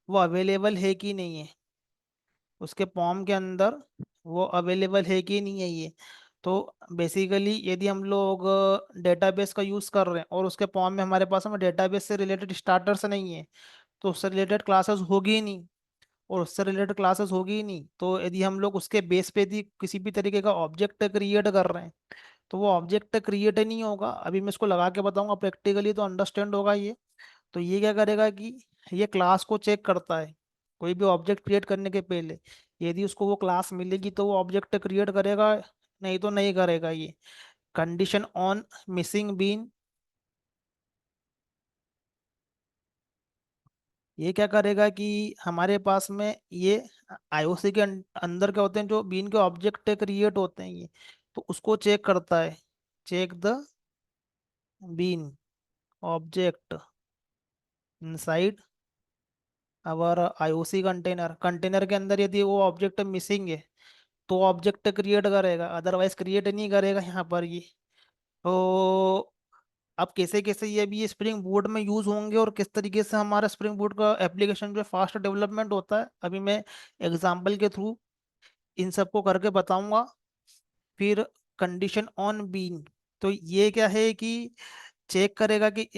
वो अवेलेबल है कि नहीं है, उसके पॉम के अंदर वो अवेलेबल है कि नहीं है ये। तो बेसिकली यदि हम लोग डेटाबेस का यूज़ कर रहे हैं और उसके पॉम में हमारे पास में डेटाबेस से रिलेटेड स्टार्टर्स नहीं है, तो उससे रिलेटेड क्लासेस होगी ही नहीं। और उससे रिलेटेड क्लासेस होगी ही नहीं तो यदि हम लोग उसके बेस पे यदि किसी भी तरीके का ऑब्जेक्ट क्रिएट कर रहे हैं, तो वो ऑब्जेक्ट क्रिएट ही नहीं होगा। अभी मैं इसको लगा के बताऊंगा प्रैक्टिकली तो अंडरस्टैंड होगा ये। तो ये क्या करेगा कि ये क्लास को चेक करता है कोई भी ऑब्जेक्ट क्रिएट करने के पहले। यदि उसको वो क्लास मिलेगी तो वो ऑब्जेक्ट क्रिएट करेगा, नहीं तो नहीं करेगा ये। कंडीशन ऑन मिसिंग बीन, ये क्या करेगा कि हमारे पास में ये आईओसी के अंदर क्या होते हैं, जो बीन के ऑब्जेक्ट क्रिएट होते हैं ये, तो उसको चेक करता है। Check the bean object inside our IOC container. Container के अंदर यदि वो ऑब्जेक्ट मिसिंग है तो ऑब्जेक्ट क्रिएट करेगा, अदरवाइज क्रिएट नहीं करेगा यहाँ पर ये। तो अब कैसे कैसे ये भी स्प्रिंग बोर्ड में यूज होंगे और किस तरीके से हमारा स्प्रिंग बोर्ड का एप्लीकेशन जो फास्ट डेवलपमेंट होता है, अभी मैं एग्जाम्पल के थ्रू इन सबको करके बताऊंगा। फिर कंडीशन ऑन बीन, तो ये क्या है कि चेक करेगा कि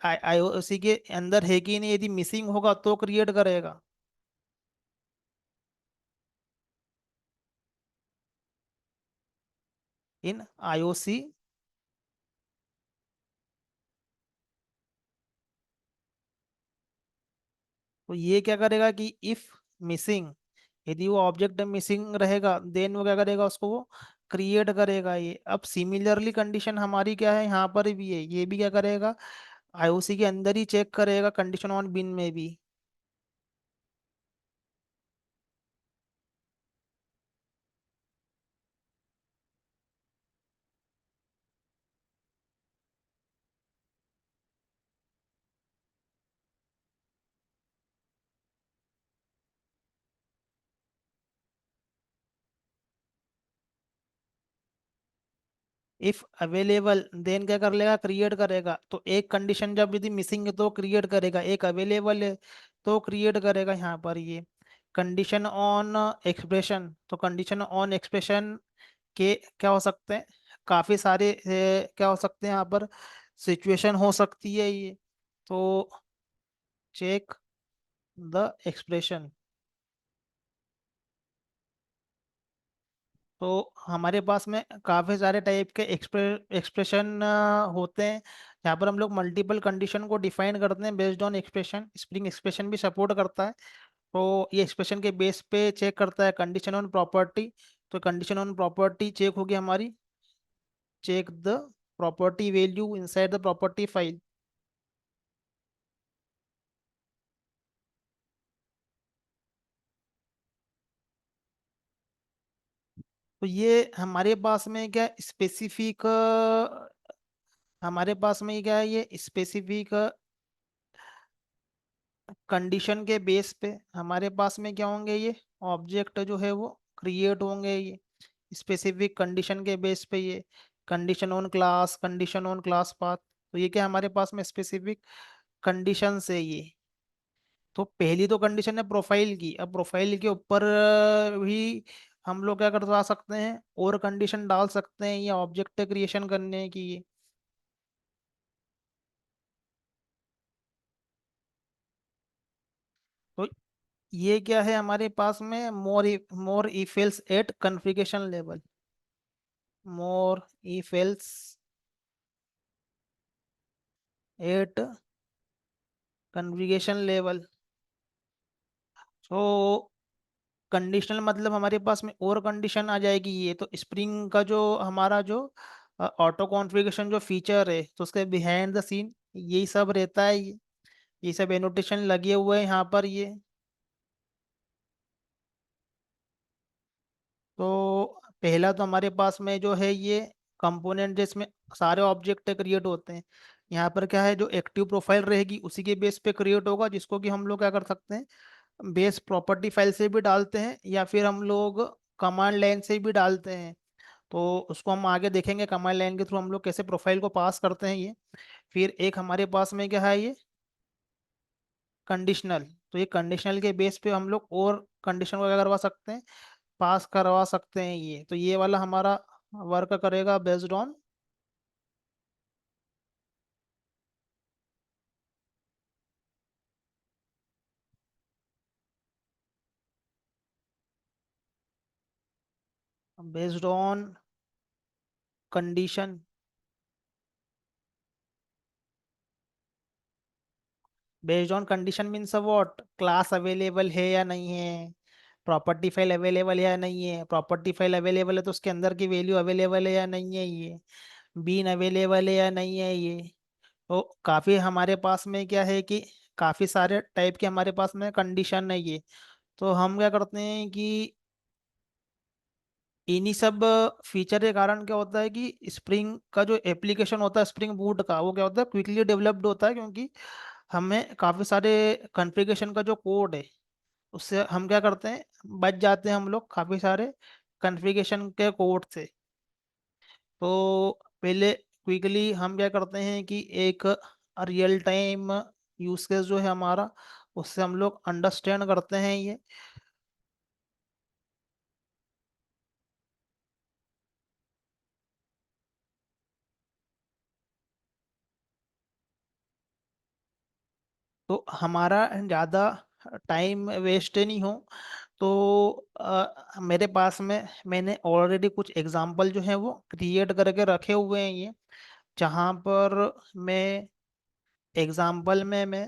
आईओसी के अंदर है कि नहीं, यदि मिसिंग होगा तो क्रिएट करेगा। इन आईओसी। तो ये क्या करेगा कि इफ मिसिंग, यदि वो ऑब्जेक्ट मिसिंग रहेगा देन वो क्या करेगा, उसको वो क्रिएट करेगा। ये अब सिमिलरली कंडीशन हमारी क्या है यहाँ पर भी है, ये भी क्या करेगा, आईओसी के अंदर ही चेक करेगा कंडीशन ऑन बिन में भी। इफ अवेलेबल देन क्या कर लेगा, क्रिएट करेगा। तो एक कंडीशन जब यदि मिसिंग है तो क्रिएट करेगा, एक अवेलेबल है तो क्रिएट करेगा यहाँ पर ये। कंडीशन ऑन एक्सप्रेशन, तो कंडीशन ऑन एक्सप्रेशन के क्या हो सकते हैं, काफी सारे क्या हो सकते हैं यहाँ पर, सिचुएशन हो सकती है ये। तो चेक द एक्सप्रेशन। तो हमारे पास में काफ़ी सारे टाइप के एक्सप्रेशन होते हैं। यहाँ पर हम लोग मल्टीपल कंडीशन को डिफाइन करते हैं based on expression. Spring expression भी सपोर्ट करता है। तो ये एक्सप्रेशन के बेस पे चेक करता है कंडीशन ऑन प्रॉपर्टी। तो कंडीशन ऑन प्रॉपर्टी चेक होगी हमारी, check the property value inside the property file. तो ये हमारे पास में क्या स्पेसिफिक, हमारे पास में क्या है, ये स्पेसिफिक कंडीशन के बेस पे हमारे पास में क्या होंगे, ये ऑब्जेक्ट जो है वो क्रिएट होंगे। ये स्पेसिफिक कंडीशन के बेस पे, ये condition on class, condition on class path. तो ये क्या हमारे पास में स्पेसिफिक कंडीशन है ये। तो पहली तो कंडीशन है प्रोफाइल की। अब प्रोफाइल के ऊपर भी हम लोग क्या करवा सकते हैं, और कंडीशन डाल सकते हैं ये ऑब्जेक्ट क्रिएशन करने की। तो ये क्या है हमारे पास में, मोर if else eight configuration level, more if else eight configuration level. तो कंडीशनल मतलब हमारे पास में और कंडीशन आ जाएगी। ये तो स्प्रिंग का जो हमारा जो ऑटो कॉन्फ़िगरेशन जो फीचर है, तो उसके बिहाइंड द सीन यही सब रहता है। ये सब एनोटेशन लगे हुए हैं यहाँ पर ये। तो पहला तो हमारे पास में जो है ये कंपोनेंट, जिसमें सारे ऑब्जेक्ट क्रिएट होते हैं। यहाँ पर क्या है, जो एक्टिव प्रोफाइल रहेगी उसी के बेस पे क्रिएट होगा, जिसको कि हम लोग क्या कर सकते हैं, बेस प्रॉपर्टी फाइल से भी डालते हैं या फिर हम लोग कमांड लाइन से भी डालते हैं। तो उसको हम आगे देखेंगे कमांड लाइन के थ्रू हम लोग कैसे प्रोफाइल को पास करते हैं ये। फिर एक हमारे पास में क्या है, ये कंडीशनल। तो ये कंडीशनल के बेस पे हम लोग और कंडीशन को क्या करवा सकते हैं, पास करवा सकते हैं ये। तो ये वाला हमारा वर्क करेगा based on based on condition. Based on condition means what, class available है या नहीं है, प्रॉपर्टी फाइल अवेलेबल है या नहीं है। प्रॉपर्टी फाइल अवेलेबल है तो उसके अंदर की वैल्यू अवेलेबल है या नहीं है, ये बीन अवेलेबल है या नहीं है ये। तो काफ़ी हमारे पास में क्या है कि काफ़ी सारे टाइप के हमारे पास में कंडीशन है ये। तो हम क्या करते हैं कि इन्हीं सब फीचर के कारण क्या होता है कि स्प्रिंग का जो एप्लीकेशन होता है स्प्रिंग बूट का, वो क्या होता है, क्विकली डेवलप्ड होता है। क्योंकि हमें काफ़ी सारे कॉन्फ़िगरेशन का जो कोड है उससे हम क्या करते हैं, बच जाते हैं हम लोग काफ़ी सारे कॉन्फ़िगरेशन के कोड से। तो पहले क्विकली हम क्या करते हैं कि एक रियल टाइम यूज केस जो है हमारा, उससे हम लोग अंडरस्टैंड करते हैं ये। तो हमारा ज़्यादा टाइम वेस्ट नहीं हो, तो मेरे पास में मैंने ऑलरेडी कुछ एग्जांपल जो है वो क्रिएट करके रखे हुए हैं ये, जहाँ पर मैं एग्जांपल में मैं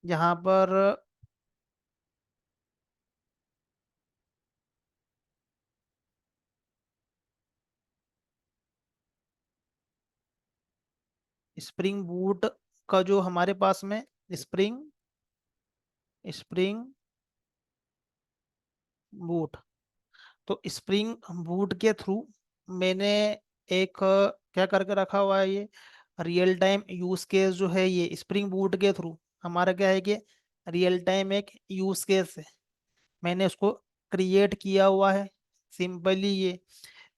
जहाँ पर स्प्रिंग बूट का जो हमारे पास में स्प्रिंग स्प्रिंग बूट, तो स्प्रिंग बूट के थ्रू मैंने एक क्या करके रखा हुआ है ये रियल टाइम यूज केस जो है, ये स्प्रिंग बूट के थ्रू हमारा क्या है कि रियल टाइम एक यूज केस है, मैंने उसको क्रिएट किया हुआ है सिंपली ये।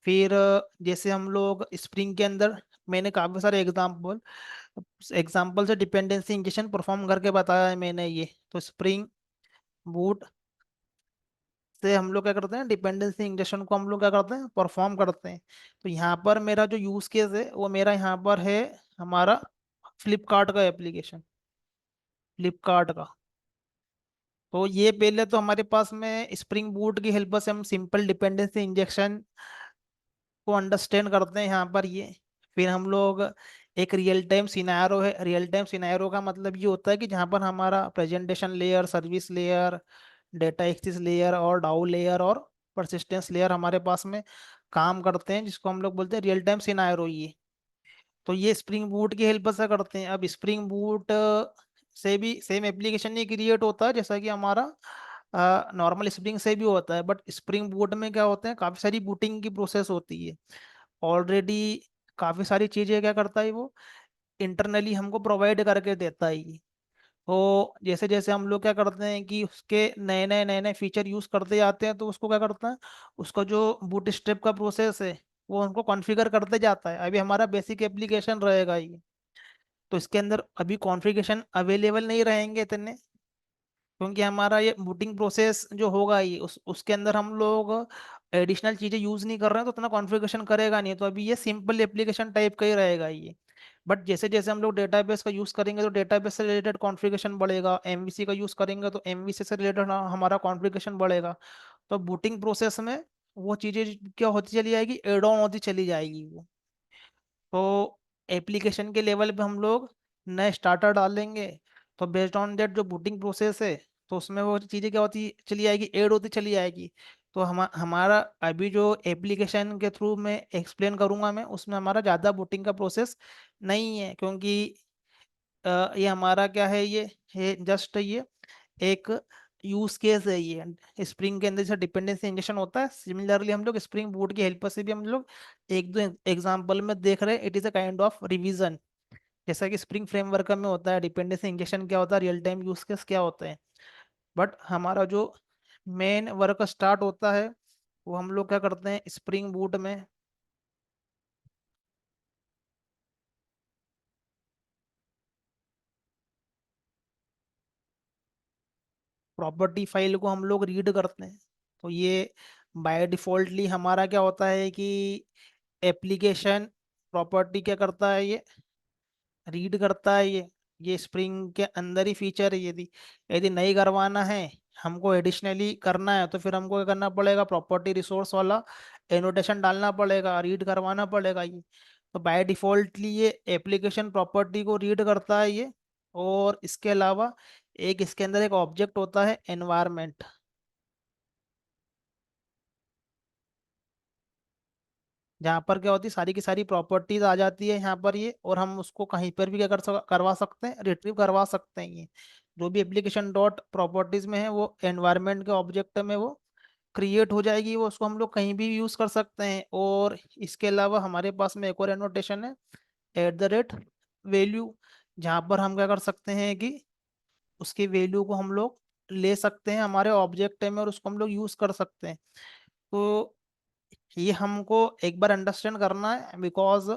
फिर जैसे हम लोग स्प्रिंग के अंदर मैंने काफी सारे एग्जांपल एग्जांपल से डिपेंडेंसी इंजेक्शन परफॉर्म करके बताया है मैंने ये। तो स्प्रिंग बूट से हम लोग क्या करते हैं, डिपेंडेंसी इंजेक्शन को हम लोग क्या करते हैं, परफॉर्म करते हैं। तो यहाँ पर मेरा जो यूज केस है वो मेरा यहाँ पर है हमारा फ्लिपकार्ट का एप्लीकेशन, फ्लिपकार्ट का। तो ये पहले तो हमारे पास में स्प्रिंग बूट की हेल्प से हम सिंपल डिपेंडेंसी इंजेक्शन को अंडरस्टैंड करते हैं यहाँ पर ये। फिर हम लोग एक रियल टाइम सिनेरियो है, रियल टाइम सिनेरियो का मतलब ये होता है कि जहाँ पर हमारा presentation layer, service layer, data access layer और डाउ लेयर और परसिस्टेंस लेयर हमारे पास में काम करते हैं, जिसको हम लोग बोलते हैं रियल टाइम सिनेरियो ये। तो ये स्प्रिंग बूट की हेल्प से करते हैं। अब स्प्रिंग बूट से भी सेम एप्लीकेशन ही क्रिएट होता है जैसा कि हमारा नॉर्मल स्प्रिंग से भी होता है, बट स्प्रिंग बूट में क्या होता है, काफ़ी सारी बूटिंग की प्रोसेस होती है ऑलरेडी। काफ़ी सारी चीज़ें क्या करता है वो इंटरनली हमको प्रोवाइड करके देता है ये। तो जैसे जैसे हम लोग क्या करते हैं कि उसके नए नए फीचर यूज़ करते जाते हैं, तो उसको क्या करता है, उसका जो बूट स्ट्रैप का प्रोसेस है वो हमको कॉन्फ़िगर करते जाता है। अभी हमारा बेसिक एप्लीकेशन रहेगा ये, तो इसके अंदर अभी कॉन्फ़िगरेशन अवेलेबल नहीं रहेंगे इतने, क्योंकि हमारा ये बूटिंग प्रोसेस जो होगा ये उसके अंदर हम लोग एडिशनल चीज़ें यूज़ नहीं कर रहे हैं, तो उतना कॉन्फ़िगरेशन करेगा नहीं। तो अभी ये सिंपल एप्लीकेशन टाइप का ही रहेगा ये। बट जैसे जैसे हम लोग डेटाबेस का यूज़ करेंगे तो डेटाबेस से रिलेटेड कॉन्फ़िगरेशन बढ़ेगा, एमवीसी का यूज़ करेंगे तो एमवीसी से रिलेटेड हमारा कॉन्फ़िगरेशन बढ़ेगा। तो बूटिंग प्रोसेस में वो चीज़ें क्या होती चली जाएगी, एड ऑन होती चली जाएगी वो। तो एप्लीकेशन के लेवल पे हम लोग नए स्टार्टर डालेंगे, तो बेस्ड ऑन दैट जो बूटिंग प्रोसेस है, तो उसमें वो चीज़ें क्या होती चली आएगी, ऐड होती चली आएगी। तो हमारा अभी जो एप्लीकेशन के थ्रू मैं एक्सप्लेन करूंगा मैं, उसमें हमारा ज़्यादा बूटिंग का प्रोसेस नहीं है, क्योंकि ये हमारा क्या है, ये जस्ट ये एक यूज केस है ये। स्प्रिंग के अंदर जैसे डिपेंडेंसी इंजेक्शन होता है, सिमिलरली हम लोग स्प्रिंग बूट की हेल्प से भी हम लोग एक दो एग्जांपल में देख रहे हैं, it is a kind of revision. जैसा कि स्प्रिंग फ्रेमवर्क में होता है डिपेंडेंसी इंजेक्शन क्या होता है, रियल टाइम यूज केस क्या होते हैं। बट हमारा जो मेन वर्क स्टार्ट होता है वो हम लोग क्या करते हैं स्प्रिंग बूट में, प्रॉपर्टी फाइल को हम लोग रीड करते हैं। तो ये बाय डिफॉल्टली हमारा क्या होता है कि एप्लीकेशन प्रॉपर्टी क्या करता है, ये रीड करता है ये स्प्रिंग के अंदर ही फीचर है। यदि यदि नहीं करवाना है, हमको एडिशनली करना है, तो फिर हमको क्या करना पड़ेगा, प्रॉपर्टी रिसोर्स वाला एनोटेशन डालना पड़ेगा, रीड करवाना पड़ेगा ये। तो बाय डिफॉल्टली ये एप्लीकेशन प्रॉपर्टी को रीड करता है ये। और इसके अलावा एक इसके अंदर एक ऑब्जेक्ट होता है एनवायरमेंट, जहाँ पर क्या होती है सारी की सारी प्रॉपर्टीज आ जाती है यहाँ पर ये, और हम उसको कहीं पर भी क्या करवा सकते हैं, रिट्रीव करवा सकते हैं ये। जो भी एप्लीकेशन डॉट प्रॉपर्टीज में है वो एनवायरनमेंट के ऑब्जेक्ट में वो क्रिएट हो जाएगी, वो उसको हम लोग कहीं भी यूज कर सकते हैं। और इसके अलावा हमारे पास में एक और एनोटेशन है, एट द रेट वैल्यू, जहाँ पर हम क्या कर सकते हैं कि उसकी वैल्यू को हम लोग ले सकते हैं हमारे ऑब्जेक्ट में, और उसको हम लोग यूज कर सकते हैं। तो ये हमको एक बार अंडरस्टैंड करना है, बिकॉज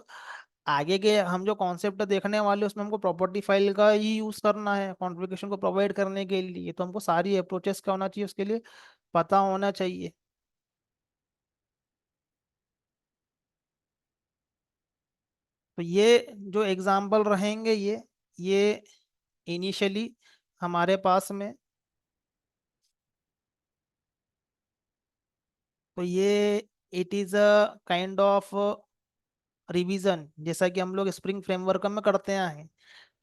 आगे के हम जो कॉन्सेप्ट देखने वाले उसमें हमको प्रॉपर्टी फाइल का ही यूज करना है कॉन्फ़िगरेशन को प्रोवाइड करने के लिए। तो हमको सारी अप्रोचेस क्या होना चाहिए उसके लिए पता होना चाहिए। तो ये जो एग्जाम्पल रहेंगे ये इनिशियली हमारे पास में तो ये it is a kind of revision, जैसा कि हम लोग स्प्रिंग फ्रेमवर्क में करते हैं।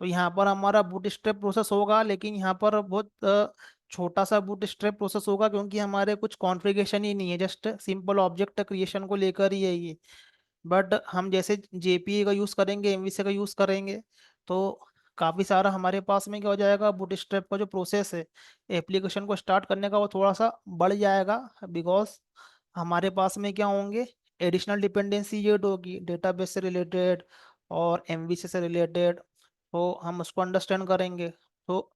तो यहाँ पर हमारा बूटस्ट्रैप प्रोसेस होगा, लेकिन यहाँ पर बहुत छोटा सा बूटस्ट्रैप प्रोसेस होगा, क्योंकि हमारे कुछ कॉन्फ़िगरेशन ही नहीं है, जस्ट सिंपल ऑब्जेक्ट क्रिएशन को लेकर ही है ये। बट हम जैसे जेपीई का यूज़ करेंगे, एमवीसी का यूज़ करेंगे, तो काफ़ी सारा हमारे पास में क्या हो जाएगा, बूटस्ट्रैप का जो प्रोसेस है एप्लीकेशन को स्टार्ट करने का, वो थोड़ा सा बढ़ जाएगा। बिकॉज हमारे पास में क्या होंगे, एडिशनल डिपेंडेंसी ये होगी डेटाबेस से रिलेटेड और एमवीसी से रिलेटेड, तो हम उसको अंडरस्टैंड करेंगे। तो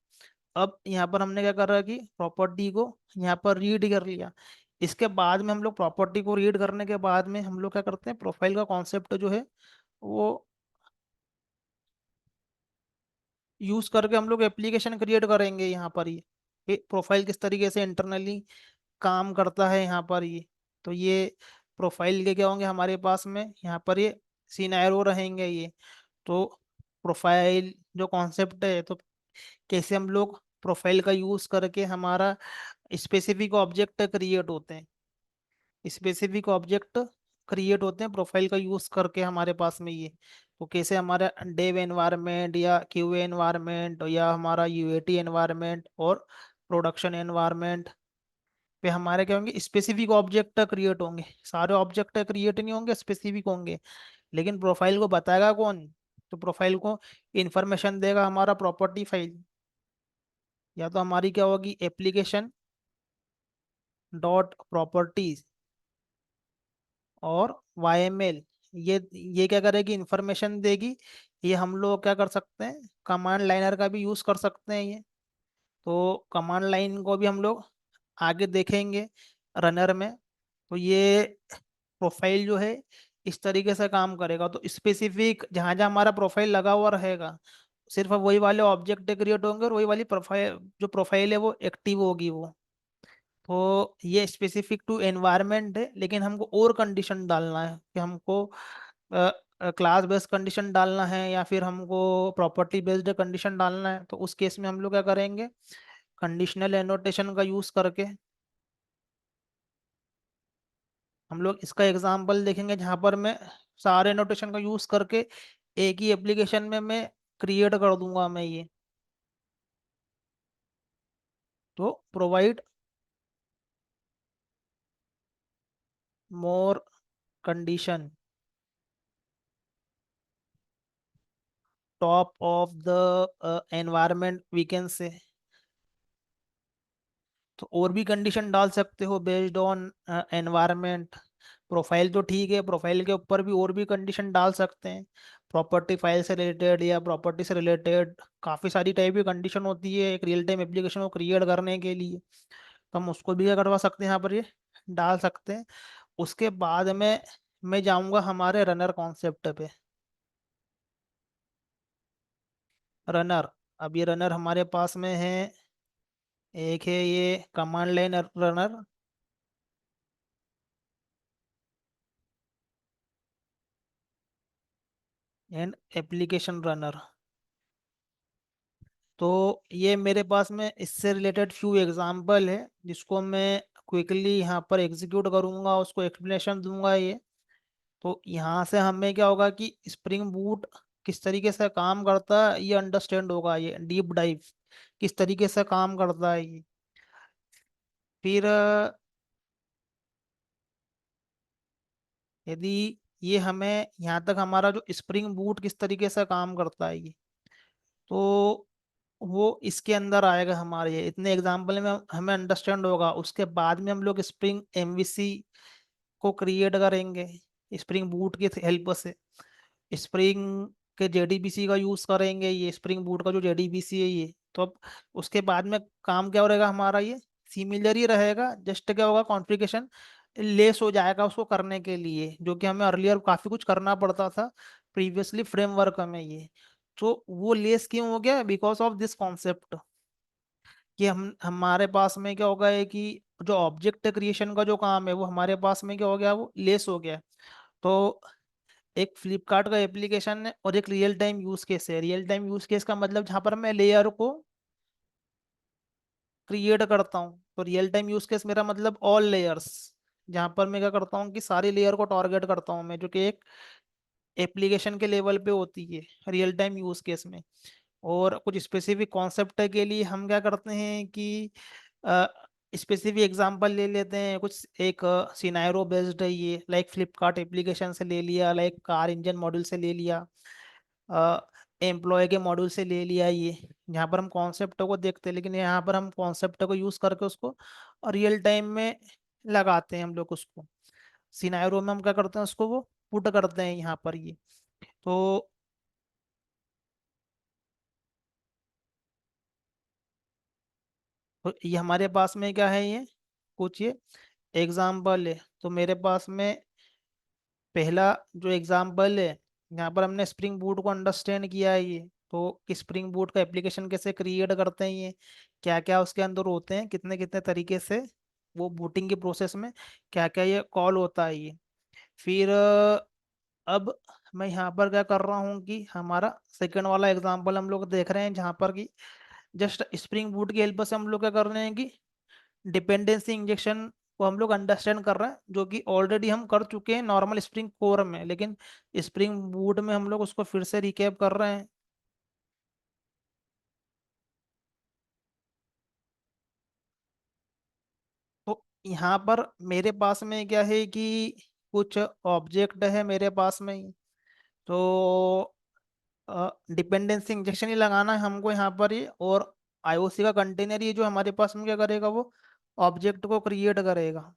अब यहाँ पर हमने क्या करा कि प्रॉपर्टी को यहाँ पर रीड कर लिया। इसके बाद में हम लोग प्रॉपर्टी को रीड करने के बाद में हम लोग क्या करते हैं, प्रोफाइल का कॉन्सेप्ट जो है वो यूज करके हम लोग एप्लीकेशन क्रिएट करेंगे यहाँ पर। ये प्रोफाइल किस तरीके से इंटरनली काम करता है यहाँ पर ये। तो ये प्रोफाइल के क्या होंगे हमारे पास में यहाँ पर, ये सिनेरियो रहेंगे ये। तो प्रोफाइल जो कॉन्सेप्ट है, तो कैसे हम लोग प्रोफाइल का यूज करके हमारा स्पेसिफिक ऑब्जेक्ट क्रिएट होते हैं, स्पेसिफिक ऑब्जेक्ट क्रिएट होते हैं प्रोफाइल का यूज करके हमारे पास में ये। तो कैसे हमारा डेव एनवायरनमेंट या क्यूए एनवायरनमेंट या हमारा यूएटी एनवायरनमेंट और प्रोडक्शन एनवायरनमेंट पे हमारे क्या होंगे, स्पेसिफिक ऑब्जेक्ट क्रिएट होंगे। सारे ऑब्जेक्ट क्रिएट नहीं होंगे, स्पेसिफिक होंगे। लेकिन प्रोफाइल को बताएगा कौन, तो प्रोफाइल को इंफॉर्मेशन देगा हमारा प्रॉपर्टी फाइल, या तो हमारी क्या होगी, एप्लीकेशन डॉट प्रॉपर्टीज और YML। ये क्या करेगी, इंफॉर्मेशन देगी। ये हम लोग क्या कर सकते हैं, कमांड लाइनर का भी यूज कर सकते हैं ये। तो कमांड लाइन को भी हम लोग आगे देखेंगे रनर में। तो ये प्रोफाइल जो है इस तरीके से काम करेगा। तो स्पेसिफिक जहाँ जहाँ हमारा प्रोफाइल लगा हुआ रहेगा, सिर्फ वही वाले ऑब्जेक्ट क्रिएट होंगे और वही वाली प्रोफाइल, जो प्रोफाइल है वो एक्टिव होगी वो। तो ये स्पेसिफिक टू एनवायरनमेंट है, लेकिन हमको और कंडीशन डालना है कि हमको क्लास बेस्ड कंडीशन डालना है या फिर हमको प्रॉपर्टी बेस्ड कंडीशन डालना है। तो उस केस में हम लोग क्या करेंगे, कंडीशनल एनोटेशन का यूज करके हम लोग इसका एग्जांपल देखेंगे, जहां पर मैं सारे एनोटेशन का यूज करके एक ही एप्लीकेशन में मैं क्रिएट कर दूंगा मैं ये। तो provide more condition top of the environment we can say. तो और भी कंडीशन डाल सकते हो बेस्ड ऑन एनवायरनमेंट। प्रोफाइल तो ठीक है, प्रोफाइल के ऊपर भी और भी कंडीशन डाल सकते हैं, प्रॉपर्टी फाइल से रिलेटेड या प्रॉपर्टी से रिलेटेड। काफ़ी सारी टाइप की कंडीशन होती है एक रियल टाइम एप्लीकेशन को क्रिएट करने के लिए। तो हम उसको भी क्या करवा सकते हैं, यहाँ पर ये डाल सकते हैं। उसके बाद में मैं जाऊँगा हमारे रनर कॉन्सेप्ट पे। रनर, अब ये रनर हमारे पास में है, एक है ये command line runner and application runner. तो ये मेरे पास में इससे रिलेटेड फ्यू एग्जांपल है, जिसको मैं क्विकली यहाँ पर एग्जीक्यूट करूँगा, उसको एक्सप्लेनेशन दूंगा ये। तो यहाँ से हमें क्या होगा कि स्प्रिंग बूट किस तरीके से काम करता है ये अंडरस्टैंड होगा, ये डीप डाइव किस तरीके से काम करता है ये। फिर यदि ये हमें यहाँ तक हमारा जो स्प्रिंग बूट किस तरीके से काम करता है ये, तो वो इसके अंदर आएगा हमारे, ये इतने एग्जाम्पल में हमें अंडरस्टैंड होगा। उसके बाद में हम लोग स्प्रिंग एमवीसी को क्रिएट करेंगे स्प्रिंग बूट की हेल्प से। स्प्रिंग के जेडीबीसी का यूज करेंगे, ये स्प्रिंग बूट का जो जेडीबीसी है ये। तो अब उसके बाद में काम क्या रहेगा हमारा, ये सिमिलर ही रहेगा, जस्ट क्या होगा, कॉन्फ़िगरेशन लेस हो जाएगा उसको करने के लिए, जो कि हमें अर्लियर काफी कुछ करना पड़ता था प्रीवियसली फ्रेमवर्क में ये। तो वो लेस क्यों हो गया, बिकॉज ऑफ दिस कॉन्सेप्ट कि हम हमारे पास में क्या होगा है कि जो ऑब्जेक्ट क्रिएशन का जो काम है वो हमारे पास में क्या हो गया, वो लेस हो गया। तो एक फ्लिपकार्ट का एप्लीकेशन है और एक रियल टाइम यूज केस है। रियल टाइम यूज केस का मतलब जहां पर मैं लेयर को क्रिएट करता हूँ, तो रियल टाइम यूज केस मेरा मतलब ऑल लेयर्स, जहाँ पर मैं क्या करता हूँ कि सारी लेयर को टारगेट करता हूँ मैं, जो कि एक एप्लीकेशन के लेवल पे होती है रियल टाइम यूज केस में। और कुछ स्पेसिफिक कॉन्सेप्ट के लिए हम क्या करते हैं कि स्पेसिफिक एग्जांपल ले लेते हैं, कुछ एक सिनारो बेस्ड है ये, लाइक फ्लिपकार्ट एप्लीकेशन से ले लिया, लाइक कार इंजन मॉड्यूल से ले लिया, एम्प्लॉय के मॉड्यूल से ले लिया ये। यहाँ पर हम कॉन्सेप्ट को देखते हैं, लेकिन यहाँ पर हम कॉन्सेप्ट को यूज करके उसको रियल टाइम में लगाते हैं हम लोग उसको। सिनारो में हम क्या करते हैं, उसको वो पुट करते हैं यहाँ पर ये। तो ये हमारे पास में क्या है, ये कुछ ये एग्जाम्पल है। तो मेरे पास में पहला जो एग्जाम्पल है, यहाँ पर हमने स्प्रिंग बूट को अंडरस्टैंड किया है ये। तो कि स्प्रिंग बूट का एप्लीकेशन कैसे क्रिएट करते हैं ये, क्या क्या उसके अंदर होते हैं, कितने कितने तरीके से वो बूटिंग की प्रोसेस में क्या क्या ये कॉल होता है ये। फिर अब मैं यहाँ पर क्या कर रहा हूँ कि हमारा सेकंड वाला एग्जाम्पल हम लोग देख रहे हैं, जहाँ पर कि जस्ट स्प्रिंग बूट की हेल्प से हम लोग क्या कर रहे हैं कि डिपेंडेंसी इंजेक्शन को हम लोग अंडरस्टैंड कर रहे हैं, जो कि ऑलरेडी हम कर चुके हैं नॉर्मल स्प्रिंग कोर में, लेकिन स्प्रिंग बूट में हम लोग उसको फिर से रिकैप कर रहे हैं। तो यहाँ पर मेरे पास में क्या है कि कुछ ऑब्जेक्ट है मेरे पास में ही। तो डिपेंडेंसी इंजेक्शन ही लगाना है हमको यहाँ पर ही, और आईओसी का कंटेनर ये जो हमारे पास में क्या करेगा, वो ऑब्जेक्ट को क्रिएट करेगा।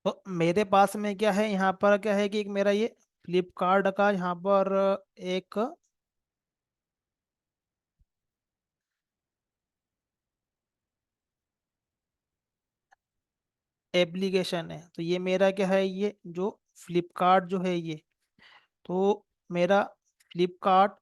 तो मेरे पास में क्या है, यहाँ पर क्या है कि एक मेरा ये फ्लिपकार्ट का यहाँ पर एक एप्लीकेशन है। तो ये मेरा क्या है, ये जो फ्लिपकार्ट जो है ये, तो मेरा फ्लिपकार्ट,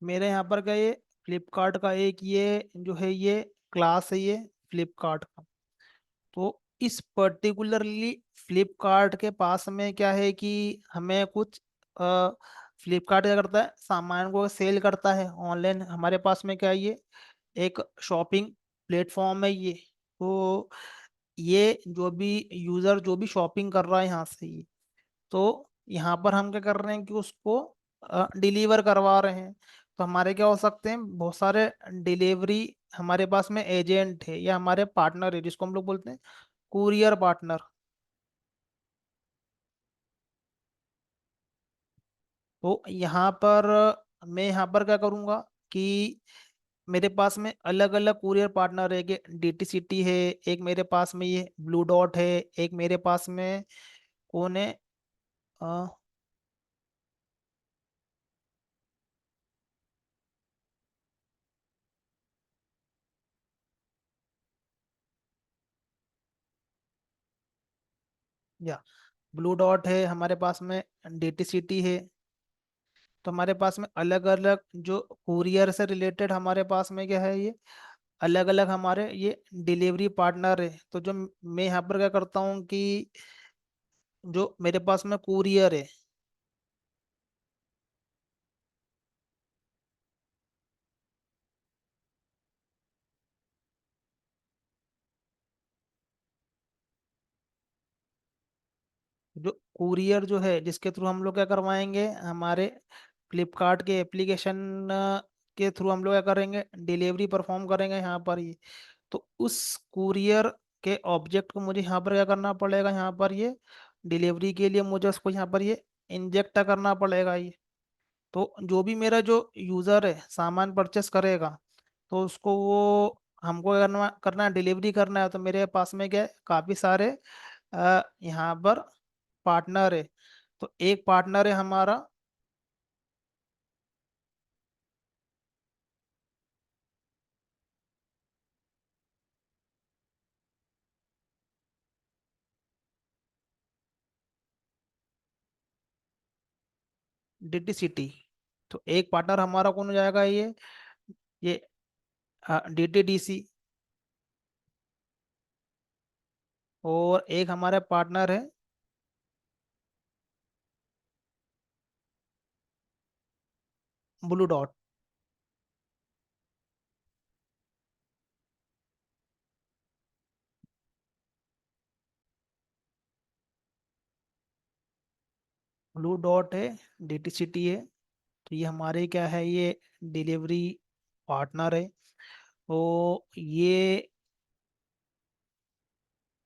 मेरे यहाँ पर का ये फ्लिपकार्ट का एक ये जो है ये क्लास है ये फ्लिपकार्ट का। तो इस पर्टिकुलरली फ्लिपकार्ट के पास में क्या है कि हमें कुछ फ्लिपकार्ट क्या करता है, सामान को सेल करता है ऑनलाइन। हमारे पास में क्या है, ये एक शॉपिंग प्लेटफॉर्म है ये। तो ये जो भी यूजर जो भी शॉपिंग कर रहा है यहाँ से ही, तो यहाँ पर हम क्या कर रहे हैं कि उसको डिलीवर करवा रहे हैं। तो हमारे क्या हो सकते हैं, बहुत सारे डिलीवरी हमारे पास में एजेंट है या हमारे पार्टनर है, जिसको हम लोग बोलते हैं कुरियर पार्टनर। तो यहाँ पर मैं यहाँ पर क्या करूँगा कि मेरे पास में अलग अलग कुरियर पार्टनर है, कि डीटीसीटी है, एक मेरे पास में ये ब्लू डॉट है, एक मेरे पास में कौन है, अ, या ब्लू डॉट है हमारे पास में, डीटीसीटी है। तो हमारे पास में अलग अलग जो कुरियर से रिलेटेड हमारे पास में क्या है, ये अलग अलग हमारे ये डिलीवरी पार्टनर है। तो जो मैं यहाँ पर क्या करता हूँ कि जो मेरे पास में कुरियर है, जो कुरियर जो है जिसके थ्रू हम लोग क्या करवाएंगे, हमारे फ्लिपकार्ट के एप्लीकेशन के थ्रू हम लोग क्या करेंगे, डिलीवरी परफॉर्म करेंगे यहाँ पर ये। तो उस कुरियर के ऑब्जेक्ट को मुझे यहाँ पर क्या करना पड़ेगा, यहाँ पर ये डिलीवरी के लिए मुझे उसको यहाँ पर ये इंजेक्ट करना पड़ेगा ये। तो जो भी मेरा जो यूज़र है सामान परचेस करेगा, तो उसको वो हमको करना है, डिलीवरी करना है। तो मेरे पास में क्या है, काफ़ी सारे यहाँ पर पार्टनर है। तो एक पार्टनर है हमारा डीटी सिटी। तो एक पार्टनर हमारा कौन हो जाएगा, ये डीटीडीसी। और एक हमारे पार्टनर है ब्लू डॉट। ब्लू डॉट है, डीटी सिटी है। तो ये हमारे क्या है, ये डिलीवरी पार्टनर है। तो ये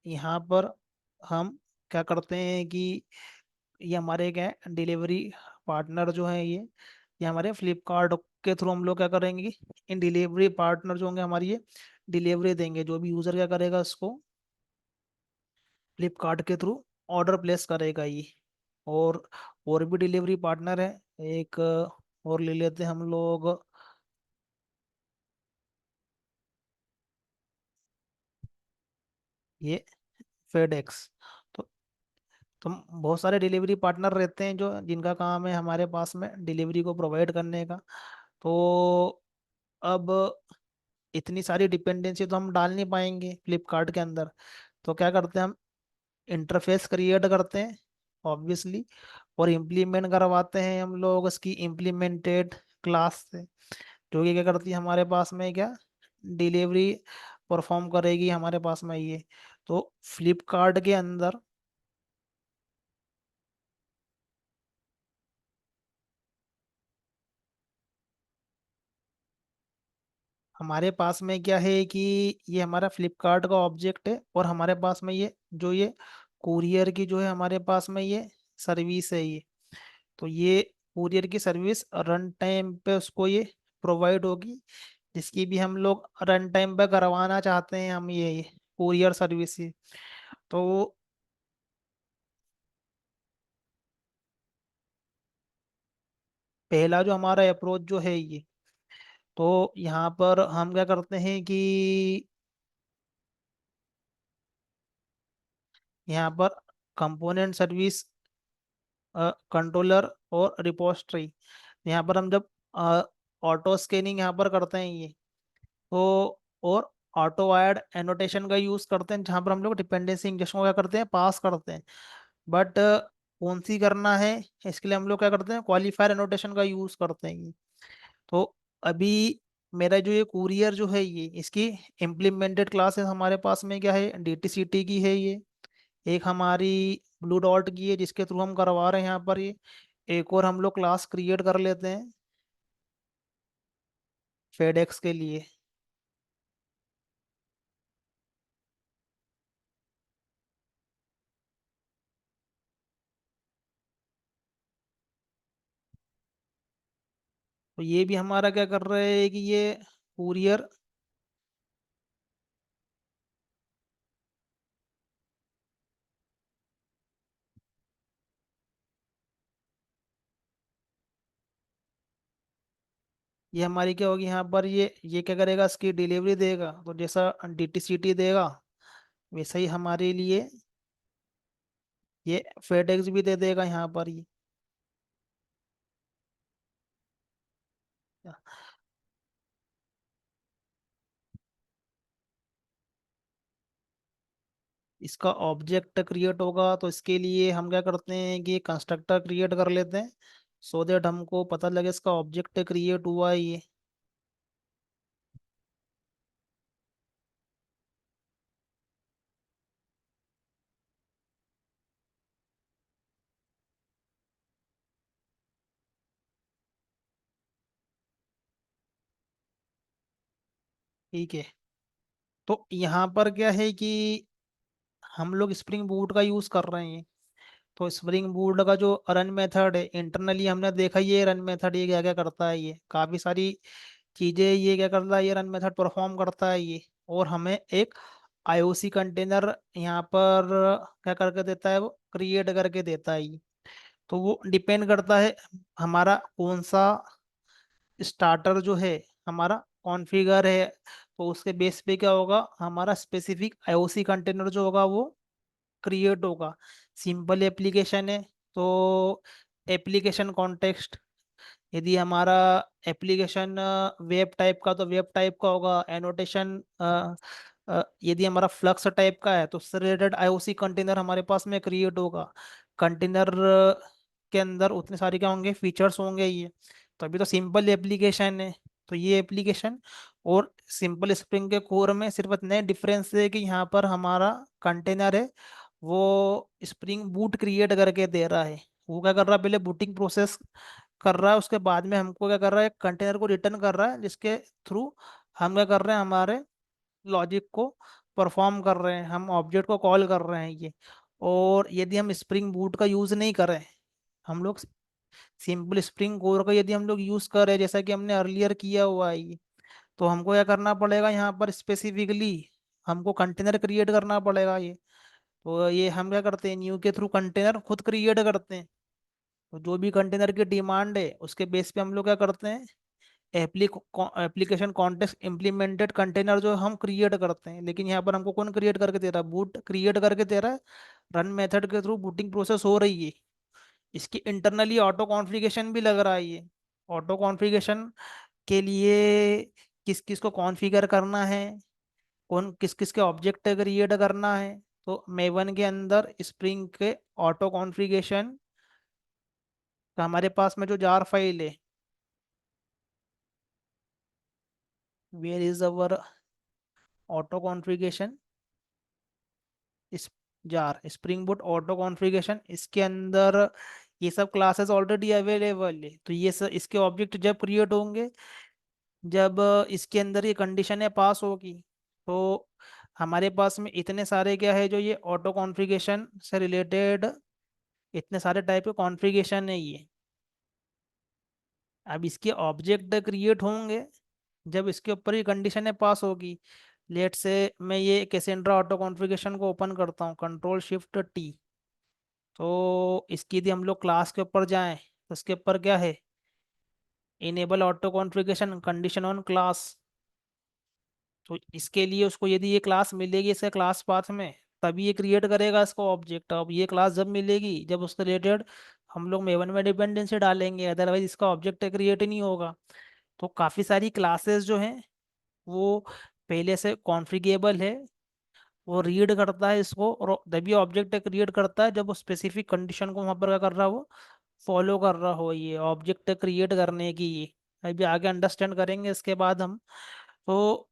यहाँ पर हम क्या करते हैं कि ये हमारे क्या है, डिलीवरी पार्टनर जो है ये हमारे फ्लिपकार्ट के थ्रू हम लोग क्या करेंगे कि इन डिलीवरी पार्टनर जो होंगे हमारी, ये डिलीवरी देंगे। जो भी यूज़र क्या करेगा, इसको फ्लिपकार्ट के थ्रू ऑर्डर प्लेस करेगा ये। और और भी डिलीवरी पार्टनर है, एक और ले लेते हैं हम लोग, ये फेडेक्स। तो बहुत सारे डिलीवरी पार्टनर रहते हैं जो जिनका काम है हमारे पास में डिलीवरी को प्रोवाइड करने का। तो अब इतनी सारी डिपेंडेंसी तो हम डाल नहीं पाएंगे फ्लिपकार्ट के अंदर। तो क्या करते हैं हम, इंटरफेस क्रिएट करते हैं ऑब्वियसली, और इम्प्लीमेंट करवाते हैं हम लोग उसकी इम्प्लीमेंटेड क्लास से, जो कि क्या करती है हमारे पास में क्या, डिलीवरी परफॉर्म करेगी हमारे पास में ये। तो फ्लिपकार्ट के अंदर हमारे पास में क्या है कि ये हमारा फ्लिपकार्ट का ऑब्जेक्ट है, और हमारे पास में ये कुरियर की जो है हमारे पास में ये सर्विस है ये। तो ये कुरियर की सर्विस रन टाइम पे उसको ये प्रोवाइड होगी, जिसकी भी हम लोग रन टाइम पे करवाना चाहते हैं हम ये कुरियर सर्विस ही। तो पहला जो हमारा अप्रोच जो है ये, तो यहाँ पर हम क्या करते हैं कि यहाँ पर कंपोनेंट सर्विस, कंट्रोलर और रिपोस्टरी, यहाँ पर हम जब ऑटो स्कैनिंग यहाँ पर करते हैं ये, तो और ऑटो ऐड एनोटेशन का यूज़ करते हैं, जहाँ पर हम लोग डिपेंडेंसी इंजेक्शन को क्या करते हैं, पास करते हैं। बट कौन सी करना है, इसके लिए हम लोग क्या करते हैं, क्वालिफायर एनोटेशन का यूज़ करते हैं ये। तो अभी मेरा जो ये कुरियर जो है ये, इसकी इम्प्लीमेंटेड क्लासेस हमारे पास में क्या है, डीटीसीटी की है ये। एक हमारी ब्लू डॉट की है जिसके थ्रू हम करवा रहे हैं यहाँ पर ये। एक और हम लोग क्लास क्रिएट कर लेते हैं फेडेक्स के लिए। तो ये भी हमारा क्या कर रहे हैं कि ये कुरियर, ये हमारी क्या होगी यहाँ पर, ये क्या करेगा, इसकी डिलीवरी देगा। तो जैसा डीटीसीटी देगा वैसा ही हमारे लिए ये फेडेक्स भी दे देगा यहाँ पर ये। इसका ऑब्जेक्ट क्रिएट होगा, तो इसके लिए हम क्या करते हैं कि कंस्ट्रक्टर क्रिएट कर लेते हैं, सो दैट हमको पता लगे इसका ऑब्जेक्ट क्रिएट हुआ है ये। ठीक है। तो यहाँ पर क्या है कि हम लोग स्प्रिंग बूट का यूज़ कर रहे हैं। तो स्प्रिंग बूट का जो रन मेथड है, इंटरनली हमने देखा ये रन मेथड ये क्या क्या करता है, ये काफ़ी सारी चीज़ें ये क्या करता है, ये रन मेथड परफॉर्म करता है ये। और हमें एक आईओसी कंटेनर यहाँ पर क्या करके देता है, वो क्रिएट करके देता है ये। तो वो डिपेंड करता है हमारा कौन सा स्टार्टर जो है हमारा कॉन्फ़िगर है, तो उसके बेस पे क्या होगा, हमारा स्पेसिफिक आईओसी कंटेनर जो होगा वो क्रिएट होगा। सिंपल एप्लीकेशन है तो एप्लीकेशन कॉन्टेक्स्ट, यदि हमारा एप्लीकेशन वेब टाइप का तो वेब टाइप का होगा। एनोटेशन यदि हमारा फ्लक्स टाइप का है तो उससे रिलेटेड आईओसी कंटेनर हमारे पास में क्रिएट होगा। कंटेनर के अंदर उतने सारे क्या होंगे, फीचर्स होंगे ये। तो अभी तो सिंपल एप्लीकेशन है, तो ये एप्लीकेशन और सिंपल स्प्रिंग के कोर में सिर्फ इतने डिफरेंस है कि यहाँ पर हमारा कंटेनर है वो स्प्रिंग बूट क्रिएट करके दे रहा है। वो क्या कर रहा है, पहले बूटिंग प्रोसेस कर रहा है, उसके बाद में हमको क्या कर रहा है, कंटेनर को रिटर्न कर रहा है, जिसके थ्रू हम क्या कर रहे हैं, हमारे लॉजिक को परफॉर्म कर रहे हैं, हम ऑब्जेक्ट को कॉल कर रहे हैं ये। और यदि हम स्प्रिंग बूट का यूज़ नहीं करें, हम लोग सिंपल स्प्रिंग कोर का यदि हम लोग यूज़ करें जैसा कि हमने अर्लियर किया हुआ है ये, तो हमको क्या करना पड़ेगा, यहाँ पर स्पेसिफिकली हमको कंटेनर क्रिएट करना पड़ेगा ये। तो ये हम क्या करते हैं, न्यू के थ्रू कंटेनर खुद क्रिएट करते हैं। तो जो भी कंटेनर की डिमांड है उसके बेस पे हम लोग क्या करते हैं, एप्लीकेशन कॉन्टेक्स्ट इम्प्लीमेंटेड कंटेनर जो हम क्रिएट करते हैं। लेकिन यहाँ पर हमको कौन क्रिएट करके दे रहा है, बूट क्रिएट करके दे रहा है। रन मेथड के थ्रू बूटिंग प्रोसेस हो रही है, इसकी इंटरनली ऑटो कॉन्फ़िगरेशन भी लग रहा है ये। ऑटो कॉन्फ़िगरेशन के लिए किस किस को कॉन्फ़िगर करना है, कौन किस किस के ऑब्जेक्ट क्रिएट करना है, तो मेवन के अंदर स्प्रिंग के ऑटो कॉन्फ़िगरेशन का हमारे पास में जो जार फाइल है, where is our auto configuration, इस jar Spring Boot auto configuration, इसके अंदर ये सब क्लासेस ऑलरेडी अवेलेबल है। तो ये सब इसके ऑब्जेक्ट जब क्रिएट होंगे, जब इसके अंदर ये कंडीशन है पास होगी, तो हमारे पास में इतने सारे क्या है, जो ये ऑटो कॉन्फ़िगरेशन से रिलेटेड इतने सारे टाइप के कॉन्फ़िगरेशन है ये। अब इसके ऑब्जेक्ट क्रिएट होंगे जब इसके ऊपर ये कंडीशन है पास होगी। लेट से मैं ये कैसेंड्रा ऑटो कॉन्फ़िगरेशन को ओपन करता हूँ, कंट्रोल शिफ्ट टी। तो इसकी यदि हम लोग क्लास के ऊपर जाएं तो इसके ऊपर क्या है, enable auto configuration condition on class. तो इसके लिए उसको यदि ये क्लास मिलेगी इसके क्लास पाथ में, तभी ये क्रिएट करेगा इसको ऑब्जेक्ट। अब ये क्लास जब मिलेगी जब उसके रिलेटेड हम लोग मेवन में डिपेंडेंसी डालेंगे, अदरवाइज इसका ऑब्जेक्ट क्रिएट नहीं होगा। तो काफ़ी सारी क्लासेस जो हैं वो पहले से कॉन्फ़िगरेबल है, वो रीड करता है इसको और तभी ऑब्जेक्ट क्रिएट करता है जब वो स्पेसिफिक कंडीशन को वहाँ पर क्या कर रहा हो, फॉलो कर रहा हो ये ऑब्जेक्ट क्रिएट करने की ये। अभी आगे अंडरस्टैंड करेंगे इसके बाद हम। तो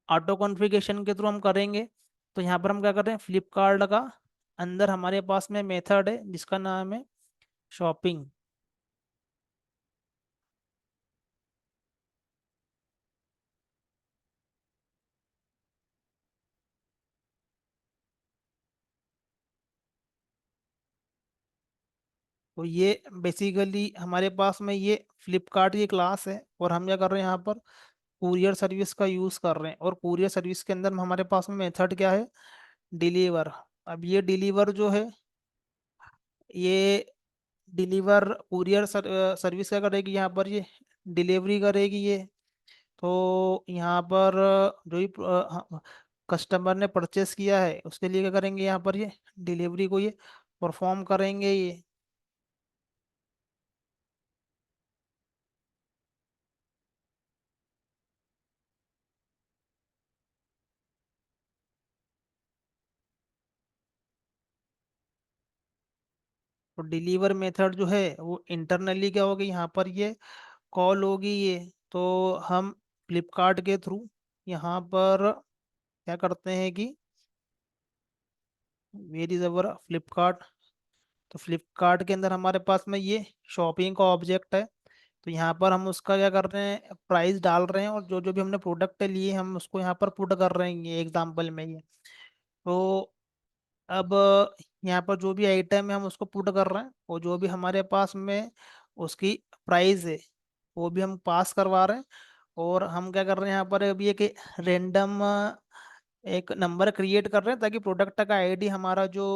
ऑटो कॉन्फ़िगरेशन के थ्रू हम करेंगे। तो यहाँ पर हम क्या कर रहे हैं, फ्लिपकार्ट का अंदर हमारे पास में मेथड है जिसका नाम है शॉपिंग। तो ये बेसिकली हमारे पास में ये फ्लिपकार्ट की क्लास है, और हम क्या कर रहे हैं यहाँ पर कुरियर सर्विस का यूज़ कर रहे हैं। और कुरियर सर्विस के अंदर हमारे पास में मेथड क्या है, डिलीवर। अब ये डिलीवर जो है, ये डिलीवर कुरियर सर्विस क्या करेगी, यहाँ पर ये डिलीवरी करेगी ये। तो यहाँ पर जो ही कस्टमर ने परचेस किया है उसके लिए क्या करेंगे, यहाँ पर ये डिलीवरी को ये परफॉर्म करेंगे ये। तो डिलीवर मेथड जो है वो इंटरनली क्या होगी, यहाँ पर ये कॉल होगी ये। तो हम फ्लिपकार्ट के थ्रू यहाँ पर क्या करते हैं कि वेर इज अवर फ्लिपकार्ट। तो फ्लिपकार्ट के अंदर हमारे पास में ये शॉपिंग का ऑब्जेक्ट है। तो यहाँ पर हम उसका क्या कर रहे हैं, प्राइस डाल रहे हैं, और जो जो भी हमने प्रोडक्ट लिए हम उसको यहाँ पर पुट कर रहे हैं ये एग्जाम्पल में ये। तो अब यहाँ पर जो भी आइटम है हम उसको पुट कर रहे हैं, और जो भी हमारे पास में उसकी प्राइस है वो भी हम पास करवा रहे हैं। और हम क्या कर रहे हैं यहाँ पर अभी एक रेंडम एक नंबर क्रिएट कर रहे हैं, ताकि प्रोडक्ट का आईडी हमारा जो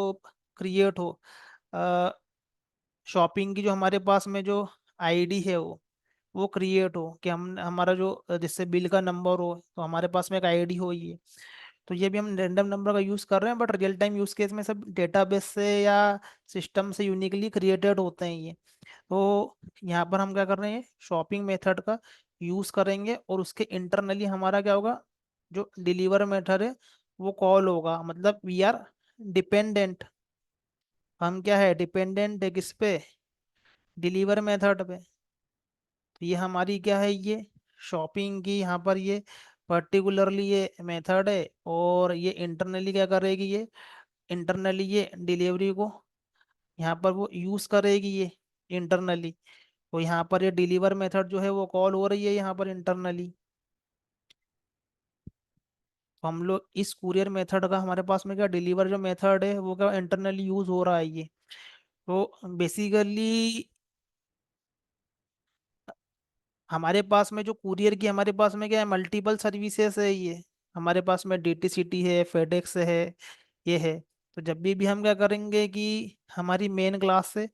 क्रिएट हो, शॉपिंग की जो हमारे पास में जो आईडी है वो क्रिएट हो, कि हम हमारा जो जिससे बिल का नंबर हो, तो हमारे पास में एक आईडी हो ये। तो ये भी हम रैंडम नंबर का यूज़ कर रहे हैं, but real time use case में सब डेटाबेस से या सिस्टम से यूनिकली क्रिएटेड होते हैं ये। तो यहाँ पर हम क्या कर रहे हैं, शॉपिंग मेथड का यूज़ करेंगे, और उसके इंटरनली हमारा क्या होगा, जो डिलीवर मेथड है वो कॉल होगा। मतलब वी आर डिपेंडेंट, हम क्या है, डिपेंडेंट है किस पे, डिलीवर मेथड पे। तो ये हमारी क्या है, ये शॉपिंग की यहाँ पर ये पर्टिकुलरली ये मेथड है, और ये इंटरनली क्या करेगी, ये इंटरनली ये डिलीवरी को यहाँ पर वो यूज़ करेगी ये इंटरनली। तो यहाँ पर ये डिलीवर मेथड जो है वो कॉल हो रही है यहाँ पर इंटरनली। तो हम लोग इस कुरियर मेथड का हमारे पास में क्या डिलीवर जो मेथड है वो क्या इंटरनली यूज़ हो रहा है ये। तो बेसिकली हमारे पास में जो कुरियर की हमारे पास में क्या है, मल्टीपल सर्विसेज है ये। हमारे पास में डीटीसीटी है, फेडेक्स है, ये है। तो जब भी हम क्या करेंगे कि हमारी मेन क्लास से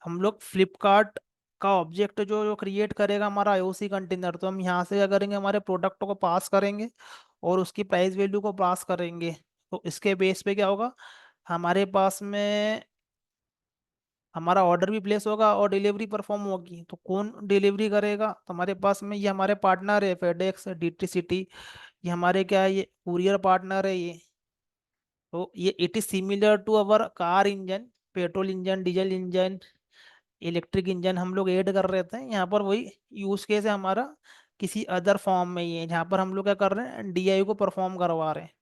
हम लोग फ्लिपकार्ट का ऑब्जेक्ट जो जो क्रिएट करेगा हमारा आईओसी कंटेनर, तो हम यहाँ से क्या करेंगे, हमारे प्रोडक्ट को पास करेंगे और उसकी प्राइस वैल्यू को पास करेंगे। तो इसके बेस पे क्या होगा, हमारे पास में हमारा ऑर्डर भी प्लेस होगा और डिलीवरी परफॉर्म होगी। तो कौन डिलीवरी करेगा, तो हमारे पास में ये हमारे पार्टनर है, फेडेक्स, डीटीसीटी, ये हमारे क्या है, ये कुरियर पार्टनर है ये। तो ये it is similar to our car engine, petrol engine, diesel engine, electric engine हम लोग ऐड कर रहे थे यहाँ पर। वही यूज केस है हमारा, किसी अदर फॉर्म में ये, जहाँ पर हम लोग क्या कर रहे हैं, डीआई को परफॉर्म करवा रहे हैं,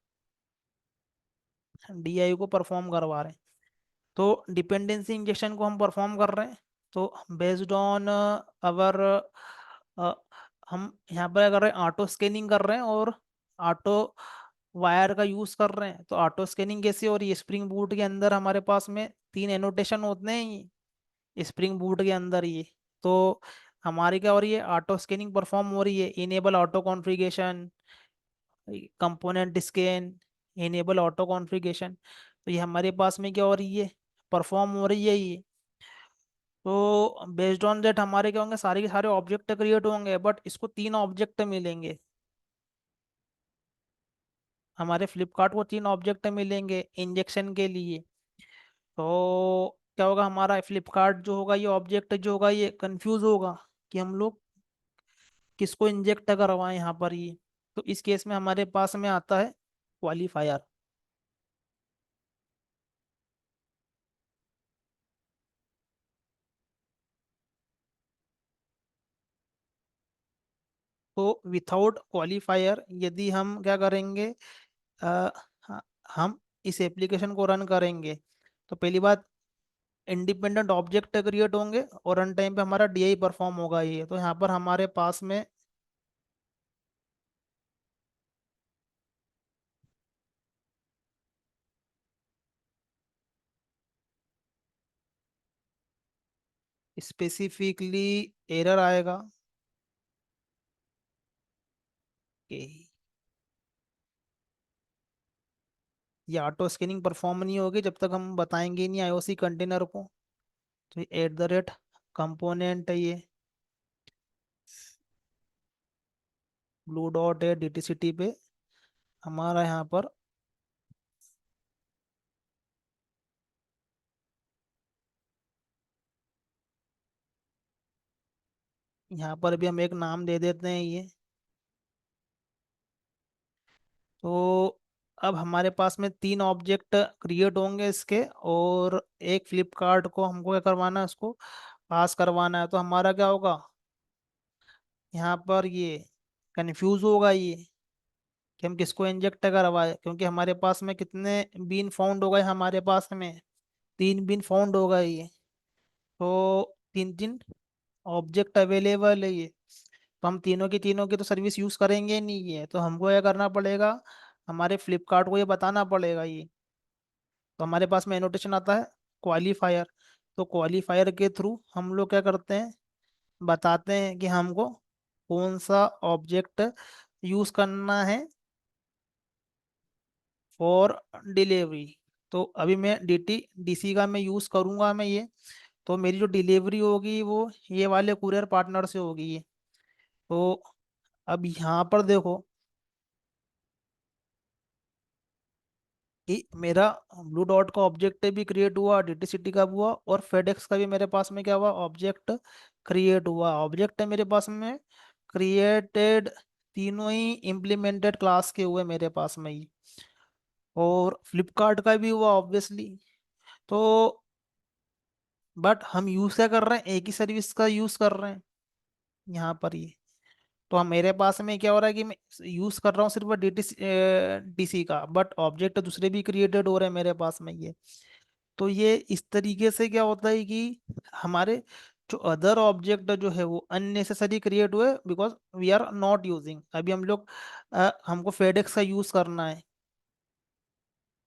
डीआई को परफॉर्म करवा रहे हैं। तो डिपेंडेंसी इंजेक्शन को हम परफॉर्म कर रहे हैं। तो बेस्ड ऑन अवर हम यहाँ पर क्या कर रहे हैं, ऑटो स्कैनिंग कर रहे हैं और ऑटो वायर का यूज कर रहे हैं। तो ऑटो स्कैनिंग कैसे हो रही है, स्प्रिंग बूट के अंदर हमारे पास में 3 एनोटेशन होते हैं ये स्प्रिंग बूट के अंदर ये। तो हमारी क्या हो रही है, ऑटो स्कैनिंग परफॉर्म हो रही है, enable auto configuration, component scan, enable auto configuration. तो ये हमारे पास में क्या हो रही है, परफॉर्म हो रही है ये। तो बेस्ड ऑन दैट हमारे क्या होंगे, सारे के सारे ऑब्जेक्ट क्रिएट होंगे, बट इसको 3 ऑब्जेक्ट मिलेंगे। हमारे फ्लिपकार्ट को 3 ऑब्जेक्ट मिलेंगे इंजेक्शन के लिए। तो क्या होगा, हमारा फ्लिपकार्ट जो होगा, ये ऑब्जेक्ट जो होगा ये कंफ्यूज होगा कि हम लोग किसको इंजेक्ट करवाएं यहाँ पर ये। तो इस केस में हमारे पास में आता है क्वालिफायर। तो विथआउट क्वालिफायर यदि हम क्या करेंगे, अ, ह- हम इस एप्लीकेशन को रन करेंगे, तो पहली बात, इंडिपेंडेंट ऑब्जेक्ट क्रिएट होंगे और रन टाइम पे हमारा डीआई परफॉर्म होगा ये। तो यहाँ पर हमारे पास में स्पेसिफिकली एरर आएगा कि ये ऑटो स्कैनिंग परफॉर्म नहीं होगी जब तक हम बताएंगे ही नहीं आईओसी कंटेनर को। तो एट द रेट कंपोनेंट है ये, ब्लू डॉट है डीटीसीटी पे हमारा यहाँ पर। यहाँ पर भी हम एक नाम दे देते हैं ये। तो अब हमारे पास में 3 ऑब्जेक्ट क्रिएट होंगे इसके, और एक फ्लिपकार्ट को हमको क्या करवाना है, उसको पास करवाना है। तो हमारा क्या होगा, यहाँ पर ये कंफ्यूज होगा ये कि हम किसको इंजेक्ट करवाए, क्योंकि हमारे पास में कितने बीन फाउंड हो गए, हमारे पास में 3 बीन फाउंड हो गए ये। तो 3 3 ऑब्जेक्ट अवेलेबल है ये। तो हम तीनों की तीनों की तो सर्विस यूज करेंगे ही नहीं, ये तो हमको क्या करना पड़ेगा, हमारे फ्लिपकार्ट को ये बताना पड़ेगा ये तो हमारे पास में एनोटेशन आता है क्वालिफायर। तो क्वालिफायर के थ्रू हम लोग क्या करते हैं, बताते हैं कि हमको कौन सा ऑब्जेक्ट यूज करना है फॉर डिलीवरी। तो अभी मैं डीटी डीसी का मैं यूज करूंगा मैं ये, तो मेरी जो डिलीवरी होगी वो ये वाले कुरियर पार्टनर से होगी ये। तो अब यहाँ पर देखो कि मेरा ब्लू डॉट का ऑब्जेक्ट भी क्रिएट हुआ, डीटी सिटी का भी हुआ, और फेडेक्स का भी मेरे पास में क्या हुआ, ऑब्जेक्ट क्रिएट हुआ। ऑब्जेक्ट है मेरे पास में क्रिएटेड, तीनों ही इम्प्लीमेंटेड क्लास के हुए मेरे पास में ही। और फ्लिपकार्ट का भी हुआ ऑब्वियसली। तो बट हम यूज क्या कर रहे हैं, एक ही सर्विस का यूज कर रहे हैं यहाँ पर ये। तो हम मेरे पास में क्या हो रहा है कि मैं यूज कर रहा हूँ सिर्फ डीटी डीसी का, बट ऑब्जेक्ट दूसरे भी क्रिएटेड हो रहे हैं मेरे पास में ये। तो ये इस तरीके से क्या होता है कि हमारे जो अदर ऑब्जेक्ट जो है वो अननेसेसरी क्रिएट हुए, because we are not using. अभी हम लोग हमको फेडेक्स का यूज करना है,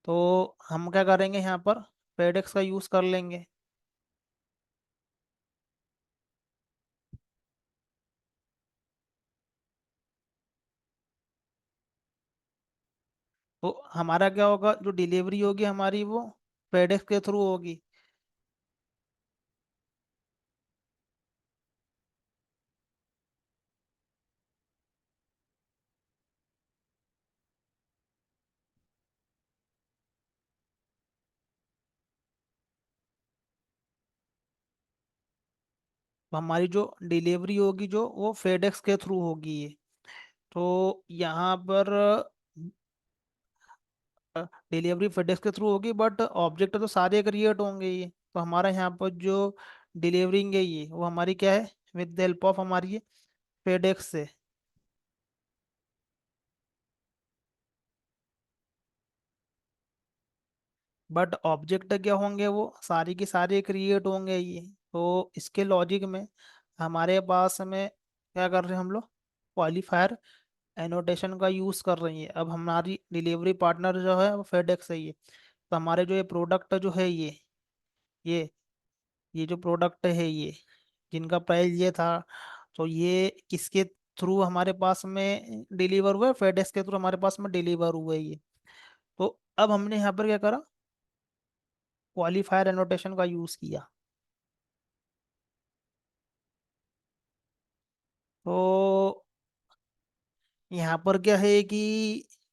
तो हम क्या करेंगे यहाँ पर, फेडेक्स का यूज कर लेंगे। तो हमारा क्या होगा, जो डिलीवरी होगी हमारी वो फेडेक्स के थ्रू होगी। तो हमारी जो डिलीवरी होगी जो वो फेडेक्स के थ्रू होगी ये। तो यहाँ पर डिलीवरी फेडेक्स के थ्रू होगी, बट ऑब्जेक्ट तो सारे क्रिएट होंगे ये। तो हमारा यहाँ पर जो डिलीवरिंग है ये वो हमारी क्या है, विद द हेल्प ऑफ हमारी फेडेक्स से। बट ऑब्जेक्ट क्या होंगे, वो सारी की सारी क्रिएट होंगे ये। तो इसके लॉजिक में हमारे पास में क्या कर रहे हैं हम लोग, क्वालिफायर एनोटेशन का यूज कर रही है। अब हमारी डिलीवरी पार्टनर जो है वो फेडेक्स है ये। तो हमारे जो ये प्रोडक्ट जो है ये ये जो प्रोडक्ट है ये, जिनका प्राइस ये था, तो ये किसके थ्रू हमारे पास में डिलीवर हुआ है, फेडेक्स के थ्रू हमारे पास में डिलीवर हुआ है ये। तो अब हमने यहाँ पर क्या करा, क्वालिफायर एनोटेशन का यूज किया। तो यहाँ पर क्या है कि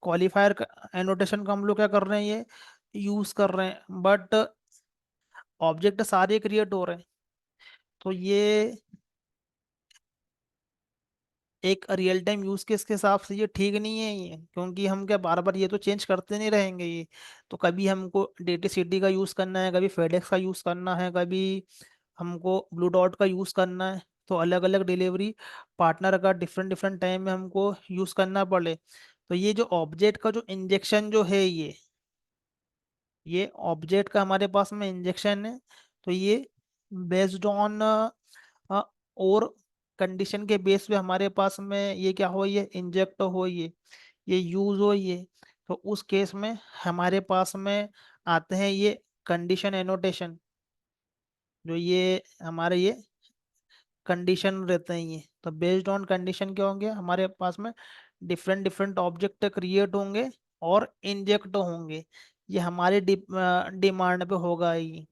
क्वालिफायर एनोटेशन का हम लोग क्या कर रहे हैं, ये यूज कर रहे हैं, बट ऑब्जेक्ट सारे क्रिएट हो रहे हैं। तो ये एक रियल टाइम यूज केस के हिसाब से ये ठीक नहीं है ये, क्योंकि हम क्या बार बार ये तो चेंज करते नहीं रहेंगे ये। तो कभी हमको डेटी सिटी का यूज करना है, कभी फेडेक्स का यूज करना है, कभी हमको ब्लू डॉट का यूज करना है। तो अलग अलग डिलीवरी पार्टनर का डिफरेंट डिफरेंट टाइम में हमको यूज करना पड़े। तो ये जो ऑब्जेक्ट का जो इंजेक्शन जो है ये ऑब्जेक्ट का हमारे पास में इंजेक्शन है। तो ये बेस्ड ऑन और कंडीशन के बेस पे हमारे पास में ये क्या हो, ये इंजेक्ट हो ये यूज हो ये। तो उस केस में हमारे पास में आते हैं ये कंडीशन एनोटेशन, जो ये हमारे ये कंडीशन रहते हैं ये। तो बेस्ड ऑन कंडीशन क्या होंगे हमारे पास में, डिफरेंट डिफरेंट ऑब्जेक्ट क्रिएट होंगे और इंजेक्ट होंगे। ये हमारे डिमांड पे होगा ये।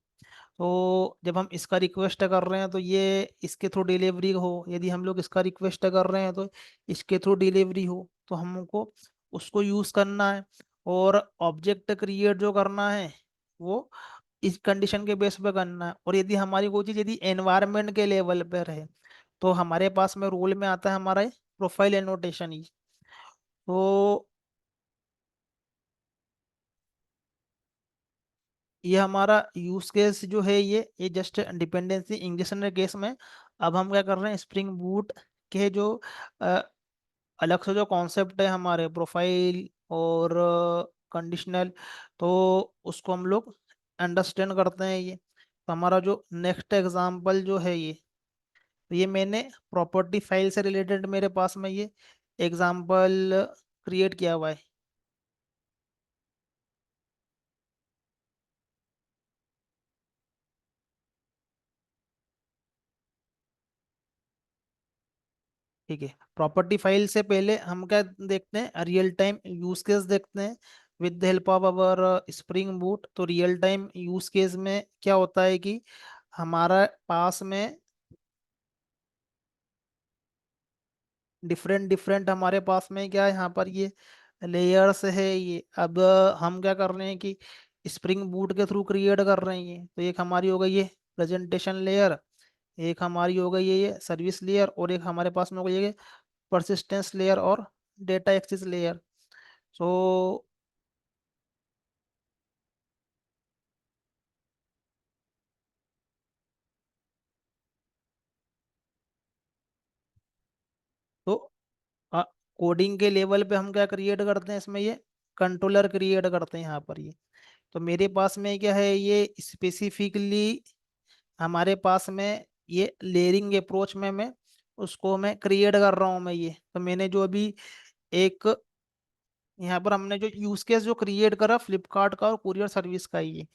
तो जब हम इसका रिक्वेस्ट कर रहे हैं तो ये इसके थ्रू डिलीवरी हो, यदि हम लोग इसका रिक्वेस्ट कर रहे हैं तो इसके थ्रू डिलीवरी हो, तो हमको उसको यूज करना है। और ऑब्जेक्ट क्रिएट जो करना है वो इस कंडीशन के बेस पे करना है। और यदि हमारी कोई चीज यदि एनवायरनमेंट के लेवल पे रहे, तो हमारे पास में रोल में आता है हमारा प्रोफाइल एनोटेशन ही। तो ये हमारा यूज केस जो है ये जस्ट डिपेंडेंसी इंजेक्शन केस में। अब हम क्या कर रहे हैं, स्प्रिंग बूट के जो अ, अलग से जो कॉन्सेप्ट है हमारे प्रोफाइल और कंडीशनल, तो उसको हम लोग अंडरस्टैंड करते हैं ये। तो हमारा जो नेक्स्ट एग्जांपल जो है ये, तो ये मैंने प्रॉपर्टी फाइल से रिलेटेड मेरे पास में ये एग्जांपल क्रिएट किया हुआ है। ठीक है, प्रॉपर्टी फाइल से पहले हम क्या देखते हैं, रियल टाइम यूज केस देखते हैं with the help of our Spring boot. तो रियल टाइम यूज केस में क्या होता है कि हमारा पास में डिफरेंट डिफरेंट, हमारे पास में क्या है यहाँ पर ये लेयर्स है ये। अब हम क्या कर रहे हैं कि स्प्रिंग बूट के थ्रू क्रिएट कर रहे हैं ये। तो एक हमारी हो गई ये प्रेजेंटेशन लेयर, एक हमारी हो गई ये सर्विस लेयर, और एक हमारे पास में हो गई ये परसिस्टेंस लेयर और डेटा एक्सेस लेयर। सो तो कोडिंग के लेवल पे हम क्या क्रिएट करते हैं इसमें, ये कंट्रोलर क्रिएट करते हैं यहाँ पर ये। तो मेरे पास में क्या है ये स्पेसिफिकली हमारे पास में ये लेयरिंग अप्रोच में मैं उसको मैं क्रिएट कर रहा हूँ मैं ये। तो मैंने जो अभी एक यहाँ पर हमने जो यूज केस जो क्रिएट करा फ्लिपकार्ट का और कुरियर सर्विस का ये,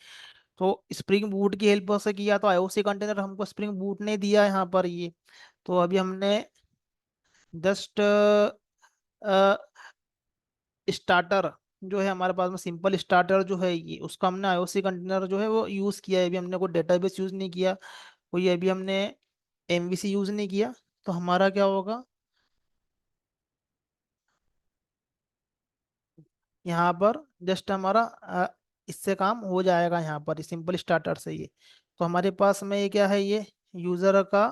तो स्प्रिंग बूट की हेल्प से किया। तो आईओसी कंटेनर हमको स्प्रिंग बूट ने दिया यहाँ पर ये। तो अभी हमने जस्ट स्टार्टर जो है हमारे पास में, सिंपल स्टार्टर जो है ये, उसका हमने आईओसी कंटेनर जो है वो यूज़ किया है। अभी हमने कोई डेटाबेस यूज़ नहीं किया, कोई अभी हमने एमवीसी यूज़ नहीं किया। तो हमारा क्या होगा यहाँ पर, जस्ट हमारा इससे काम हो जाएगा यहाँ पर सिंपल स्टार्टर से ये। तो हमारे पास में ये क्या है ये यूज़र का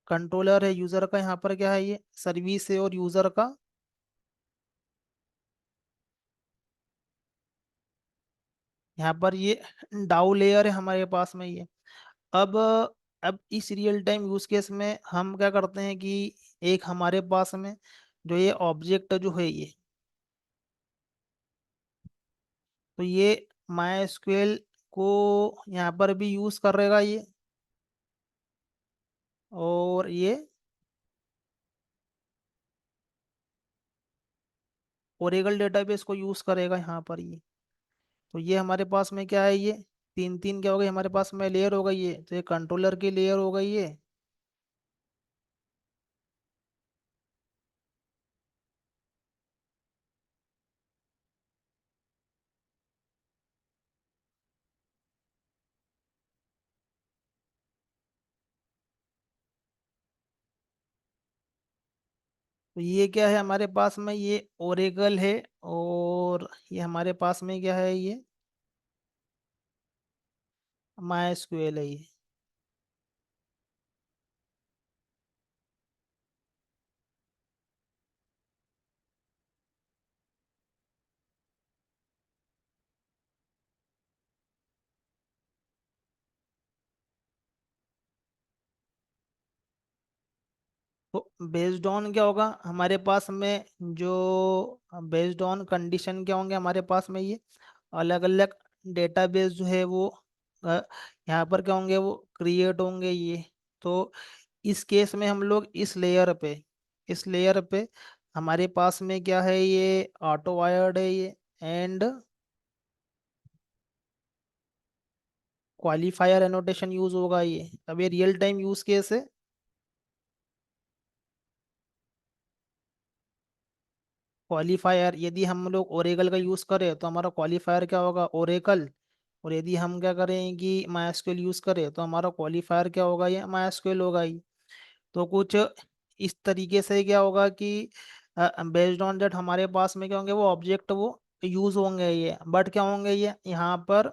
कंट्रोलर है, यूज़र का यहाँ पर क्या है ये सर्विस है, और यूज़र का यहाँ पर ये डाउ लेयर है हमारे पास में ये। अब अब इस रियल टाइम यूज केस में हम क्या करते हैं कि एक हमारे पास में जो ये ऑब्जेक्ट जो है ये, तो ये माई एसक्यूएल को यहाँ पर भी यूज करेगा ये, और ये ओरेकल डेटाबेस को यूज करेगा यहाँ पर ये। तो ये हमारे पास में क्या है ये तीन तीन क्या हो गई हमारे पास में लेयर हो गई ये। तो ये कंट्रोलर की लेयर हो गई ये, तो ये क्या है हमारे पास में ये ओरेकल है, और ये हमारे पास में क्या है ये माई एसक्यूएल है ये। तो बेस्ड ऑन क्या होगा हमारे पास में, जो बेस्ड ऑन कंडीशन क्या होंगे हमारे पास में ये अलग अलग डेटाबेस जो है वो अ, यहाँ पर क्या होंगे वो क्रिएट होंगे ये। तो इस केस में हम लोग इस लेयर पे हमारे पास में क्या है ये ऑटो वायर्ड है ये, एंड क्वालिफायर एनोटेशन यूज होगा ये। अब ये रियल टाइम यूज केस है। क्वालिफायर यदि हम लोग ओरेकल का यूज़ करें तो हमारा क्वालिफायर क्या होगा ओरेकल, और यदि हम क्या करें कि माई यूज़ करें तो हमारा क्वालिफायर क्या होगा ये माई होगा ही। तो कुछ इस तरीके से क्या होगा कि बेस्ड ऑन दैट हमारे पास में क्या होंगे वो ऑब्जेक्ट वो यूज़ होंगे ये। बट क्या होंगे ये यहाँ पर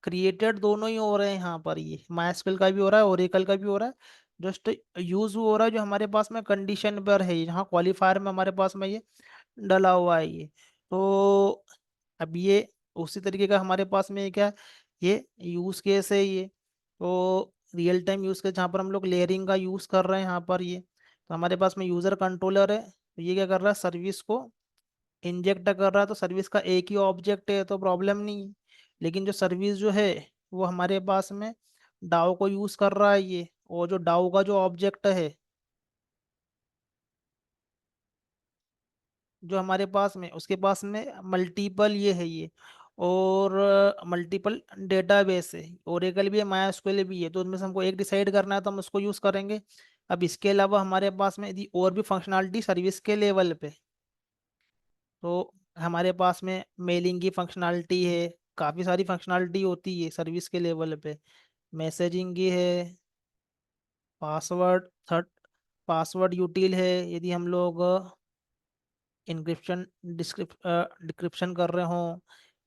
क्रिएटेड दोनों ही हो रहे हैं यहाँ पर, ये माई का भी हो रहा है ओरेकल का भी हो रहा है। जस्ट यूज हो रहा है जो हमारे पास में कंडीशन पर है, यहाँ क्वालिफायर में हमारे पास में ये डला हुआ है ये। तो अब ये उसी तरीके का हमारे पास में क्या है, ये यूज केस है ये। तो रियल टाइम यूज केस जहाँ पर हम लोग लेयरिंग का यूज कर रहे हैं यहाँ पर ये। तो हमारे पास में यूजर कंट्रोलर है, तो ये क्या कर रहा है सर्विस को इंजेक्ट कर रहा है। तो सर्विस का एक ही ऑब्जेक्ट है तो प्रॉब्लम नहीं है। लेकिन जो सर्विस जो है वो हमारे पास में डाओ को यूज कर रहा है ये, और जो डाओ का जो ऑब्जेक्ट है जो हमारे पास में उसके पास में मल्टीपल ये है ये, और मल्टीपल डेटाबेस है, ओरेकल भी है माई भी है। तो उनमें से हमको एक डिसाइड करना है तो हम उसको यूज करेंगे। अब इसके अलावा हमारे पास में यदि और भी फंक्शनलिटी सर्विस के लेवल पे, तो हमारे पास में मेलिंग की फंक्शनलिटी है, काफ़ी सारी फंक्शनलिटी होती है सर्विस के लेवल पे। मैसेजिंग की है, पासवर्ड थर्ड पासवर्ड यूटिल है, यदि हम लोग इंक्रिप्शन डिक्रिप्शन कर रहे हो,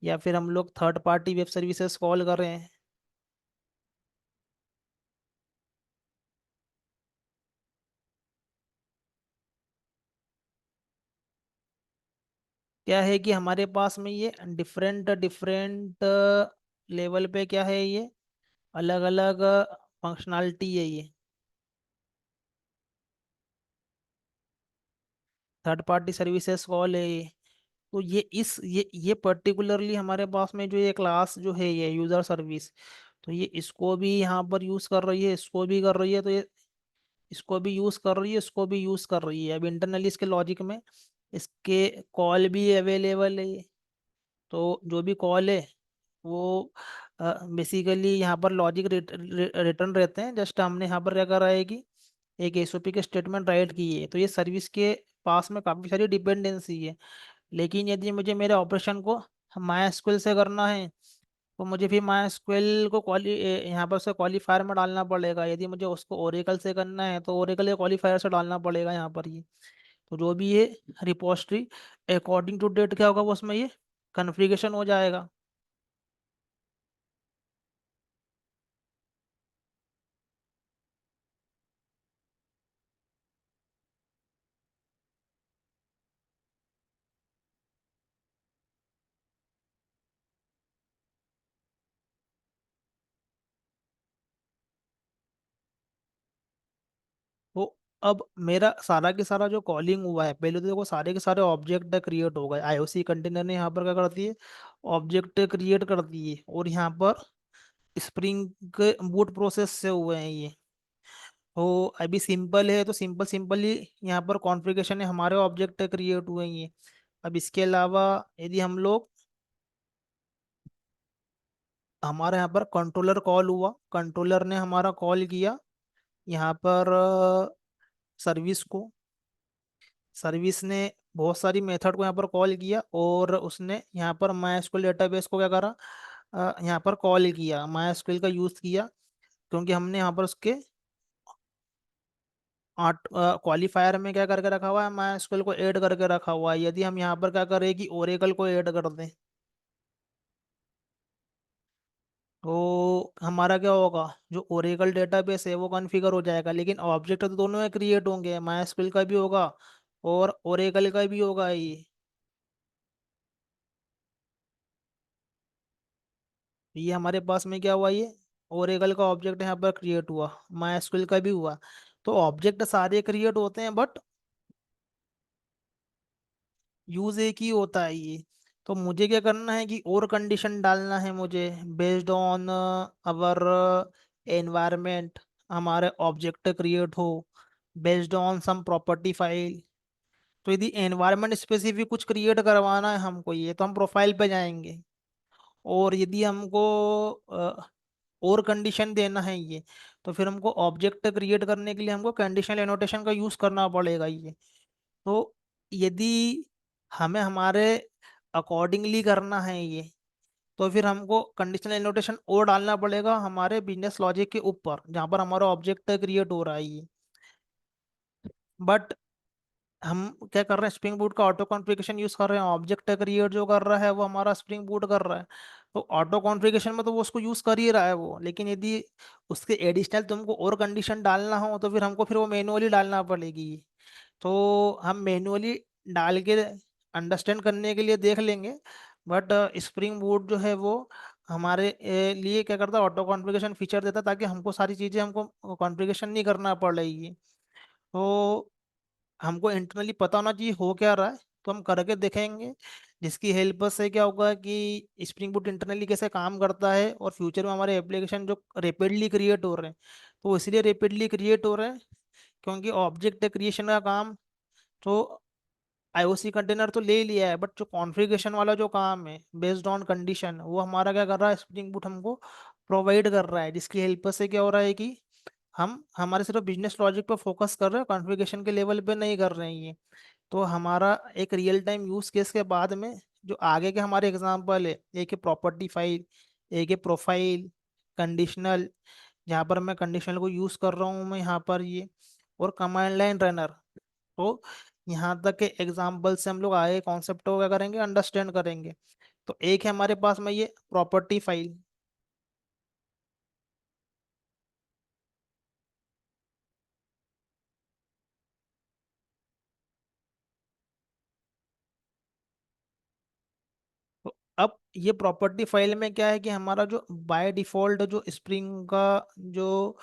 या फिर हम लोग third party web services call कर रहे हैं। क्या है कि हमारे पास में ये डिफरेंट डिफरेंट लेवल पे क्या है, ये अलग अलग फंक्शनलिटी है ये। थर्ड पार्टी सर्विसेज कॉल है ये। तो ये पर्टिकुलरली हमारे पास में जो ये क्लास जो है ये यूजर सर्विस, तो ये इसको भी यहाँ पर यूज कर रही है, इसको भी कर रही है, तो ये इसको भी यूज कर रही है, इसको भी यूज कर रही है। अब इंटरनली इसके लॉजिक में इसके कॉल भी अवेलेबल है ये। तो जो भी कॉल है वो बेसिकली यहाँ पर लॉजिक रिटर्न रहते हैं। जस्ट हमने यहाँ पर क्या करा है कि एक एसओपी के स्टेटमेंट राइट की है, तो ये सर्विस के पास में काफ़ी सारी डिपेंडेंसी है। लेकिन यदि मुझे मेरे ऑपरेशन को माई एसक्यूएल से करना है, तो मुझे फिर माई एसक्यूएल को यहाँ पर से क्वालिफायर में डालना पड़ेगा। यदि मुझे उसको ओरेकल से करना है, तो ओरेकल के क्वालिफायर से डालना पड़ेगा यहाँ पर ये। तो जो भी ये रिपोस्टरी अकॉर्डिंग टू डेट क्या होगा, वो उसमें ये कन्फिग्रेशन हो जाएगा। तो अब मेरा सारा के सारा जो कॉलिंग हुआ है, पहले तो देखो सारे के सारे ऑब्जेक्ट क्रिएट हो गए, आईओसी कंटेनर ने यहाँ पर क्या कर दिए, ऑब्जेक्ट क्रिएट कर दिए, और यहाँ पर स्प्रिंग के बूट प्रोसेस से हुए हैं ये। तो अभी सिंपल है, तो सिंपल सिंपल ही यहाँ पर कॉन्फ़िगरेशन है, हमारे ऑब्जेक्ट क्रिएट हुए हैं ये। अब इसके अलावा यदि हम लोग, हमारे यहाँ पर कंट्रोलर कॉल हुआ, कंट्रोलर ने हमारा कॉल किया यहाँ पर सर्विस को, सर्विस ने बहुत सारी मेथड को यहाँ पर कॉल किया, और उसने यहाँ पर माई डेटाबेस को क्या करा, यहाँ पर कॉल किया, माई का यूज़ किया, क्योंकि हमने यहाँ पर उसके क्वालिफायर में क्या करके रखा हुआ है, माई को ऐड करके रखा हुआ है। यदि हम यहाँ पर क्या करें कि ओरेकल को ऐड कर दें, तो हमारा क्या होगा, जो ओरेकल डेटाबेस है वो कॉन्फ़िगर हो जाएगा, लेकिन ऑब्जेक्ट तो दोनों में क्रिएट होंगे, माई का भी होगा और ओरेकल का भी होगा ये। ये हमारे पास में क्या हुआ, ये ओरेकल का ऑब्जेक्ट यहाँ पर क्रिएट हुआ, माई का भी हुआ। तो ऑब्जेक्ट सारे क्रिएट होते हैं, बट यूज एक ही होता है ये। तो मुझे क्या करना है कि और कंडीशन डालना है मुझे, बेस्ड ऑन अवर एनवायरमेंट, हमारे ऑब्जेक्ट क्रिएट हो based on sum property file. तो यदि एनवायरमेंट स्पेसिफिक कुछ क्रिएट करवाना है हमको, ये तो हम प्रोफाइल पे जाएंगे। और यदि हमको और कंडीशन देना है ये, तो फिर हमको ऑब्जेक्ट क्रिएट करने के लिए हमको कंडीशनल एनोटेशन का यूज करना पड़ेगा ये। तो यदि हमें हमारे अकॉर्डिंगली करना है ये, तो फिर हमको कंडीशनल एनोटेशन और डालना पड़ेगा हमारे बिजनेस लॉजिक के ऊपर, जहाँ पर हमारा ऑब्जेक्ट क्रिएट हो रहा है ये। बट हम क्या कर रहे हैं, स्प्रिंग बूट का ऑटो कॉन्फ़िगरेशन यूज कर रहे हैं, ऑब्जेक्ट क्रिएट जो कर रहा है वो हमारा स्प्रिंग बूट कर रहा है। तो ऑटो कॉन्फ़िगरेशन में तो वो उसको यूज कर ही रहा है वो, लेकिन यदि उसके एडिशनल तुमको और कंडीशन डालना हो, तो फिर हमको फिर वो मैनुअली डालना पड़ेगी। तो हम मैनुअली डाल के अंडरस्टैंड करने के लिए देख लेंगे। बट स्प्रिंग बूट जो है वो हमारे लिए क्या करता है, ऑटो कॉन्फ़िगरेशन फीचर देता है, ताकि हमको सारी चीज़ें हमको कॉन्फ़िगरेशन नहीं करना पड़ेगी। तो हमको इंटरनली पता होना चाहिए हो क्या रहा है, तो हम करके देखेंगे, जिसकी हेल्प से क्या होगा कि स्प्रिंग बूट इंटरनली कैसे काम करता है, और फ्यूचर में हमारे एप्लीकेशन जो रेपिडली क्रिएट हो रहे हैं, तो इसलिए रेपिडली क्रिएट हो रहे हैं क्योंकि ऑब्जेक्ट क्रिएशन का काम तो आईओसी कंटेनर तो ले ही लिया है, बट जो कॉन्फ़िगरेशन वाला जो काम है बेस्ड ऑन कंडीशन, वो हमारा क्या कर रहा है, स्प्रिंग बूट हमको प्रोवाइड कर रहा है, जिसकी हेल्प से क्या हो रहा है कि हम हमारे सिर्फ बिजनेस लॉजिक पे फोकस कर रहे हैं, कॉन्फ़िगरेशन के लेवल पे नहीं कर रहे हैं ये। तो हमारा एक रियल टाइम यूज केस के बाद में जो आगे के हमारे एग्जांपल है, एक है प्रॉपर्टी फाइल, एक है प्रोफाइल, कंडीशनल, जहाँ पर मैं कंडीशनल को यूज कर रहा हूँ मैं यहाँ पर ये, और कमांड लाइन रनर। तो यहाँ तक के एग्जाम्पल से हम लोग आगे कॉन्सेप्ट को क्या करेंगे, अंडरस्टैंड करेंगे। तो एक है हमारे पास में ये प्रॉपर्टी फाइल। तो अब ये प्रॉपर्टी फाइल में क्या है कि हमारा जो बाय डिफॉल्ट जो स्प्रिंग का जो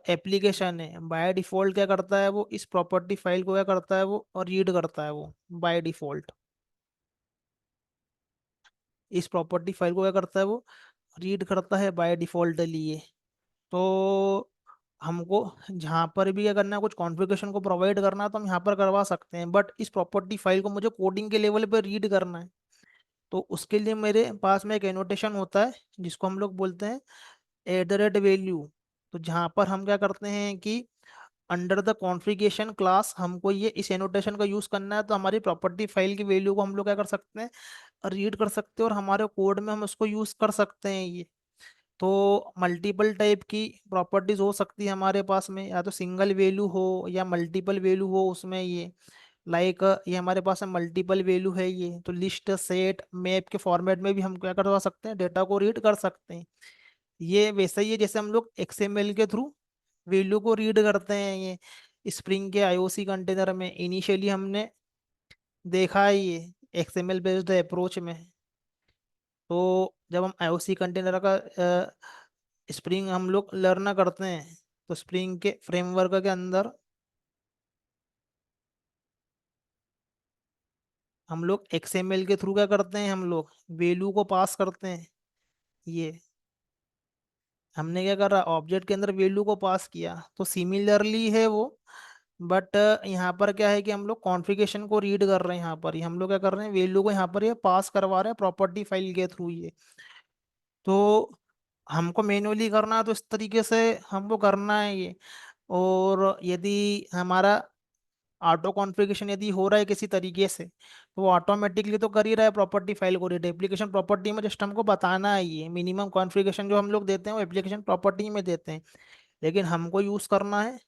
एप्लीकेशन है, बाय डिफॉल्ट क्या करता है, वो इस प्रॉपर्टी फाइल को क्या करता है, वो और रीड करता है वो बाय डिफॉल्ट। इस प्रॉपर्टी फाइल को क्या करता है, वो रीड करता है बाय डिफॉल्टली ये। तो हमको जहाँ पर भी क्या करना है, कुछ कॉन्फ़िगरेशन को प्रोवाइड करना है तो हम यहाँ पर करवा सकते हैं, बट इस प्रॉपर्टी फाइल को मुझे कोडिंग के लेवल पर रीड करना है। तो उसके लिए मेरे पास में एक एनोटेशन होता है जिसको हम लोग बोलते हैं @वैल्यू। तो जहाँ पर हम क्या करते हैं कि अंडर द कॉन्फ़िगरेशन क्लास हमको ये इस एनोटेशन का यूज़ करना है, तो हमारी प्रॉपर्टी फाइल की वैल्यू को हम लोग क्या कर सकते हैं, रीड कर सकते हैं, और हमारे कोड में हम उसको यूज़ कर सकते हैं ये। तो मल्टीपल टाइप की प्रॉपर्टीज हो सकती है हमारे पास में, या तो सिंगल वैल्यू हो या मल्टीपल वैल्यू हो उसमें ये। लाइक ये हमारे पास में मल्टीपल वैल्यू है ये, तो लिस्ट सेट मैप के फॉर्मेट में भी हम क्या करवा सकते हैं, डेटा को रीड कर सकते हैं। ये वैसा ही है जैसे हम लोग XML के थ्रू वैल्यू को रीड करते हैं ये स्प्रिंग के IOC कंटेनर में। इनिशियली हमने देखा है ये XML बेस्ड अप्रोच में। तो जब हम IOC कंटेनर का स्प्रिंग हम लोग लर्न करते हैं, तो स्प्रिंग के फ्रेमवर्क के अंदर हम लोग XML के थ्रू क्या करते हैं, हम लोग वैल्यू को पास करते हैं ये। हमने क्या करा, ऑब्जेक्ट के अंदर वैल्यू को पास किया, तो सिमिलरली है वो। बट यहाँ पर क्या है कि हम लोग कॉन्फ़िगरेशन को रीड कर रहे हैं, यहाँ पर ही हम लोग क्या कर रहे हैं, वैल्यू को यहाँ पर ये पास करवा रहे हैं प्रॉपर्टी फाइल के थ्रू ये। तो हमको मैन्युअली करना है तो इस तरीके से हमको करना है ये। और यदि हमारा ऑटो कॉन्फ़िगरेशन यदि हो रहा है किसी तरीके से, तो वो ऑटोमेटिकली तो कर ही रहा है प्रॉपर्टी फाइल को रीड। एप्लीकेशन प्रॉपर्टी में जस्ट हमको बताना है ये मिनिमम कॉन्फ़िगरेशन जो हम लोग देते हैं वो एप्लीकेशन प्रॉपर्टी में देते हैं। लेकिन हमको यूज़ करना है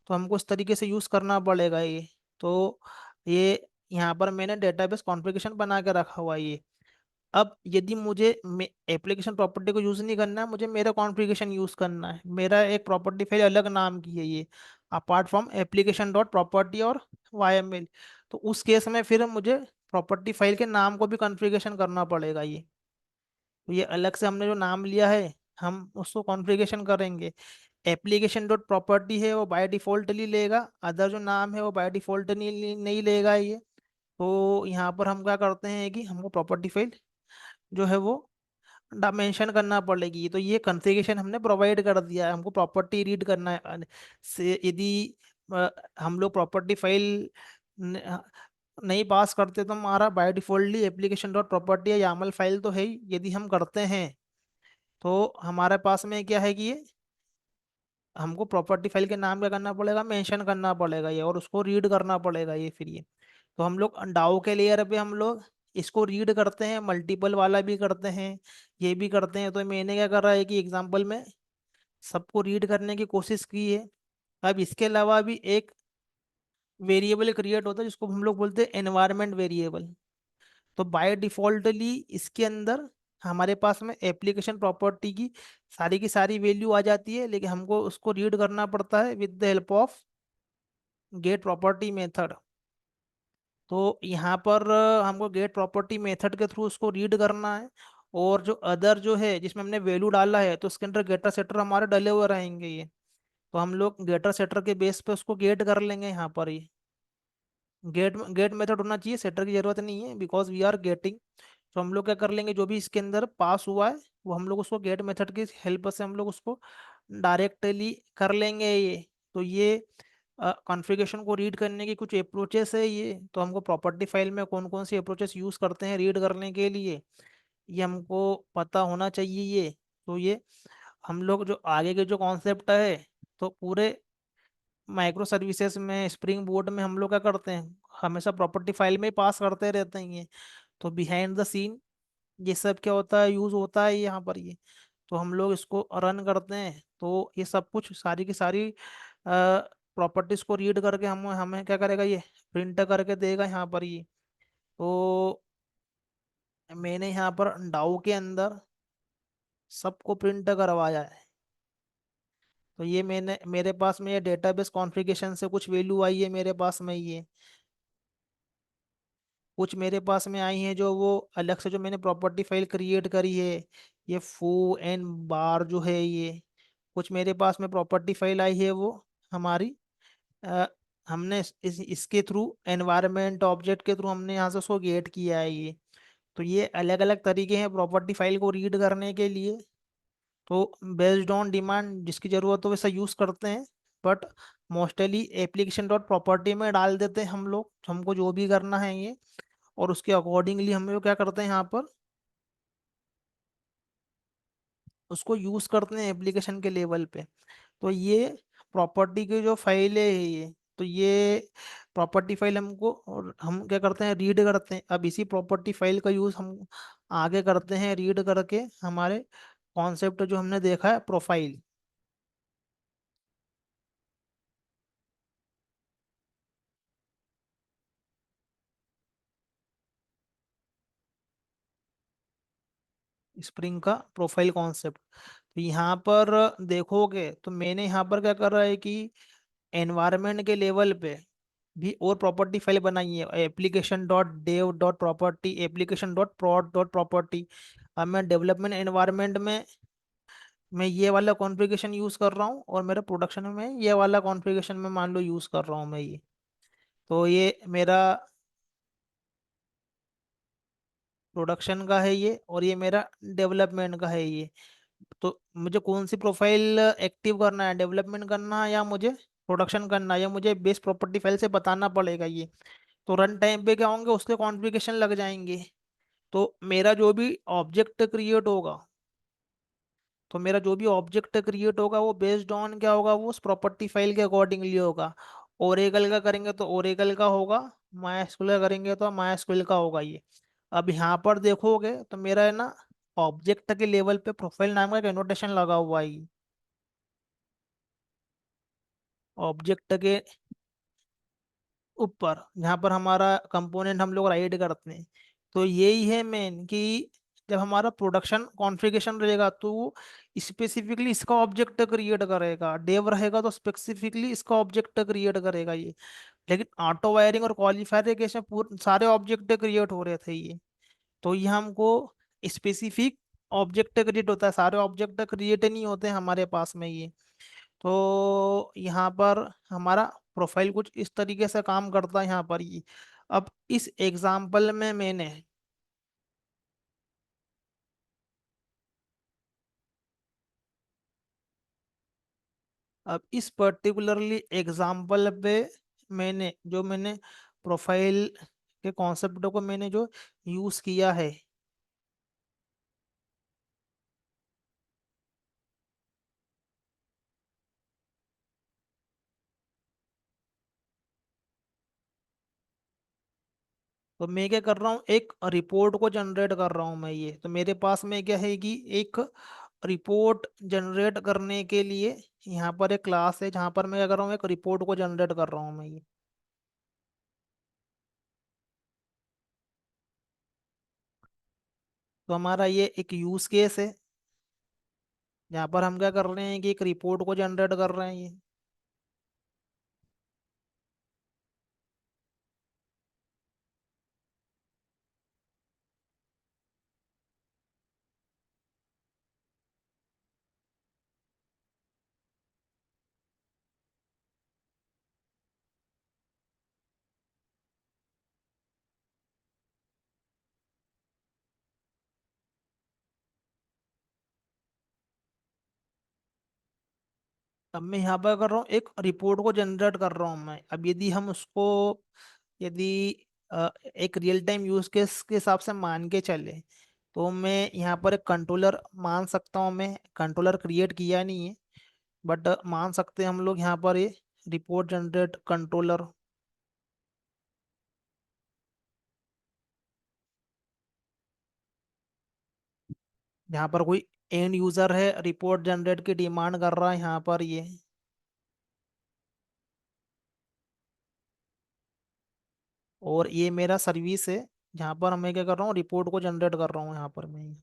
तो हमको इस तरीके से यूज़ करना पड़ेगा ये। तो ये यहाँ पर मैंने डेटाबेस कॉन्फ़िगरेशन बना के रखा हुआ है ये। अब यदि मुझे एप्लीकेशन प्रॉपर्टी को यूज़ नहीं करना है, मुझे मेरा कॉन्फ़िगरेशन यूज़ करना है, मेरा एक प्रॉपर्टी फाइल अलग नाम की है ये, apart from application dot property और YML। तो उस केस में फिर मुझे प्रॉपर्टी फाइल के नाम को भी कॉन्फ़िगरेशन करना पड़ेगा ये। तो ये अलग से हमने जो नाम लिया है, हम उसको कॉन्फ़िगरेशन करेंगे। एप्लीकेशन डॉट प्रॉपर्टी है वो बाय डिफ़ॉल्टली लेगा, अदर जो नाम है वो बाय डिफ़ॉल्ट नहीं नहीं लेगा ये। तो यहाँ पर हम क्या करते हैं कि हमको प्रॉपर्टी फाइल जो है वो मेंशन करना पड़ेगी। तो ये कॉन्फ़िगरेशन हमने प्रोवाइड कर दिया है, हमको प्रॉपर्टी रीड करना है। से यदि अ, हम लोग प्रॉपर्टी फाइल नहीं पास करते तो हमारा by defaultly application dot property या YAML फाइल तो है ही। यदि हम करते हैं तो हमारे पास में क्या है कि ये हमको प्रॉपर्टी फाइल के नाम क्या करना पड़ेगा, मेंशन करना पड़ेगा ये, और उसको रीड करना पड़ेगा ये फिर ये। तो हम लोग डाउ के लेयर पे हम लोग इसको रीड करते हैं, मल्टीपल वाला भी करते हैं, ये भी करते हैं। तो मैंने क्या करा है कि एग्जांपल में सबको रीड करने की कोशिश की है। अब इसके अलावा भी एक वेरिएबल क्रिएट होता है जिसको हम लोग बोलते हैं एनवायरनमेंट वेरिएबल। तो बाय डिफॉल्टली इसके अंदर हमारे पास में एप्लीकेशन प्रॉपर्टी की सारी वैल्यू आ जाती है, लेकिन हमको उसको रीड करना पड़ता है with the help of get property method. तो यहाँ पर हमको गेट प्रॉपर्टी मेथड के थ्रू उसको रीड करना है। और जो अदर जो है जिसमें हमने वैल्यू डाला है, तो उसके अंदर गेटर सेटर हमारे डले हुए रहेंगे ये। तो हम लोग गेटर सेटर के बेस पे उसको गेट कर लेंगे यहाँ पर ही। गेट गेट मेथड होना चाहिए, सेटर की जरूरत नहीं है, बिकॉज वी आर गेटिंग। तो हम लोग क्या कर लेंगे, जो भी इसके अंदर पास हुआ है वो हम लोग उसको गेट मेथड की हेल्प से हम लोग उसको डायरेक्टली कर लेंगे ये। तो ये कॉन्फ़िगरेशन को रीड करने की कुछ अप्रोचेस है ये। तो हमको प्रॉपर्टी फाइल में कौन कौन सी अप्रोचेस यूज़ करते हैं रीड करने के लिए, ये हमको पता होना चाहिए ये। तो ये हम लोग जो आगे के जो कॉन्सेप्ट है तो पूरे माइक्रो सर्विसेज में, स्प्रिंग बोर्ड में हम लोग क्या करते हैं, हमेशा प्रॉपर्टी फाइल में ही पास करते रहते हैं ये। तो बिहाइंड द सीन ये सब क्या होता है, यूज होता है यहाँ पर ये। तो हम लोग इसको रन करते हैं तो ये सब कुछ सारी की सारी प्रॉपर्टीज को रीड करके हम हमें क्या करेगा, ये प्रिंट करके देगा यहाँ पर ये। तो मैंने यहाँ पर डाउ के अंदर सबको प्रिंट करवाया है। तो ये मैंने मेरे पास में ये डेटाबेस कॉन्फ़िगरेशन से कुछ वैल्यू आई है मेरे पास में ये, कुछ मेरे पास में आई है जो वो अलग से जो मैंने प्रॉपर्टी फाइल क्रिएट करी है, ये फू एंड बार जो है ये। कुछ मेरे पास में प्रॉपर्टी फाइल आई है वो हमारी अ, हमने इसके थ्रू एनवायरनमेंट ऑब्जेक्ट के थ्रू हमने यहाँ से उसको गेट किया है ये। तो ये अलग अलग तरीके हैं प्रॉपर्टी फाइल को रीड करने के लिए। तो बेस्ड ऑन डिमांड जिसकी ज़रूरत हो वैसा यूज़ करते हैं, but mostly application dot property में डाल देते हैं हम लोग, हमको जो भी करना है ये। और उसके अकॉर्डिंगली हम लोग क्या करते हैं यहाँ पर उसको यूज़ करते हैं एप्लीकेशन के लेवल पे। तो ये प्रॉपर्टी की जो फाइल है ये, तो ये प्रॉपर्टी फाइल हमको, और हम क्या करते हैं रीड करते हैं। अब इसी प्रॉपर्टी फाइल का यूज़ हम आगे करते हैं रीड करके हमारे कॉन्सेप्ट जो हमने देखा है प्रोफाइल। स्प्रिंग का प्रोफाइल कॉन्सेप्ट, तो यहाँ पर देखोगे तो मैंने यहाँ पर क्या कर रहा है कि एनवायरनमेंट के लेवल पे भी और प्रॉपर्टी फाइल बनाई है, application dot dev dot property, application dot prod dot property. अब मैं डेवलपमेंट एनवायरनमेंट में मैं ये वाला कॉन्फ़िगरेशन यूज़ कर रहा हूँ, और मेरे प्रोडक्शन में ये वाला कॉन्फ़िगरेशन में मान लो यूज़ कर रहा हूँ मैं ये। तो ये मेरा प्रोडक्शन का है ये, और ये मेरा डेवलपमेंट का है ये। तो मुझे कौन सी प्रोफाइल एक्टिव करना है, डेवलपमेंट करना है या मुझे प्रोडक्शन करना है, या मुझे बेस प्रॉपर्टी फाइल से बताना पड़ेगा ये। तो रन टाइम पे क्या होंगे, उसके कॉन्फ़िगरेशन लग जाएंगे। तो मेरा जो भी ऑब्जेक्ट क्रिएट होगा, तो मेरा जो भी ऑब्जेक्ट क्रिएट होगा वो बेस्ड ऑन क्या होगा, वो उस प्रॉपर्टी फाइल के अकॉर्डिंगली होगा। ओरेकल का करेंगे तो ओरेकल का होगा, माई का करेंगे तो माई का होगा ये। अब यहाँ पर देखोगे तो मेरा है ना ऑब्जेक्ट के लेवल पे प्रोफाइल नाम का एक एनोटेशन लगा हुआ है। ऑब्जेक्ट के ऊपर जहाँ पर हमारा कंपोनेंट हम लोग राइट करते हैं, तो यही है मेन कि जब हमारा प्रोडक्शन कॉन्फ़िगरेशन रहेगा तो स्पेसिफिकली इसका ऑब्जेक्ट क्रिएट करेगा, डेव रहेगा तो स्पेसिफिकली इसका ऑब्जेक्ट क्रिएट करेगा ये। लेकिन ऑटो वायरिंग और क्वालिफायर के केस में पूरे सारे ऑब्जेक्ट क्रिएट हो रहे थे ये। तो ये हमको स्पेसिफिक ऑब्जेक्ट क्रिएट होता है, सारे ऑब्जेक्ट क्रिएट नहीं होते हैं हमारे पास में ये। तो यहाँ पर हमारा प्रोफाइल कुछ इस तरीके से काम करता है यहाँ पर ये। अब इस एग्जाम्पल में मैंने, अब इस पर्टिकुलरली एग्जाम्पल पे मैंने जो मैंने प्रोफाइल के कॉन्सेप्ट को मैंने जो यूज़ किया है, तो मैं क्या कर रहा हूँ, एक रिपोर्ट को जनरेट कर रहा हूँ मैं ये। तो मेरे पास में क्या है कि एक रिपोर्ट जनरेट करने के लिए यहाँ पर एक क्लास है जहाँ पर मैं क्या कर रहा हूँ, एक रिपोर्ट को जनरेट कर रहा हूँ मैं ये। तो हमारा ये एक यूज केस है जहाँ पर हम क्या कर रहे हैं कि एक रिपोर्ट को जनरेट कर रहे हैं ये। अब मैं यहाँ पर कर रहा हूँ, एक रिपोर्ट को जनरेट कर रहा हूँ मैं। अब यदि हम उसको, यदि एक रियल टाइम यूज केस के हिसाब से मान के चले, तो मैं यहाँ पर एक कंट्रोलर मान सकता हूँ, मैं कंट्रोलर क्रिएट किया नहीं है। बट मान सकते हैं हम लोग यहाँ पर ये रिपोर्ट जनरेट कंट्रोलर। यहाँ पर कोई एंड यूजर है, रिपोर्ट जनरेट की डिमांड कर रहा है यहाँ पर ये। और ये मेरा सर्विस है, जहाँ पर मैं क्या कर रहा हूँ, रिपोर्ट को जनरेट कर रहा हूँ यहाँ पर मैं।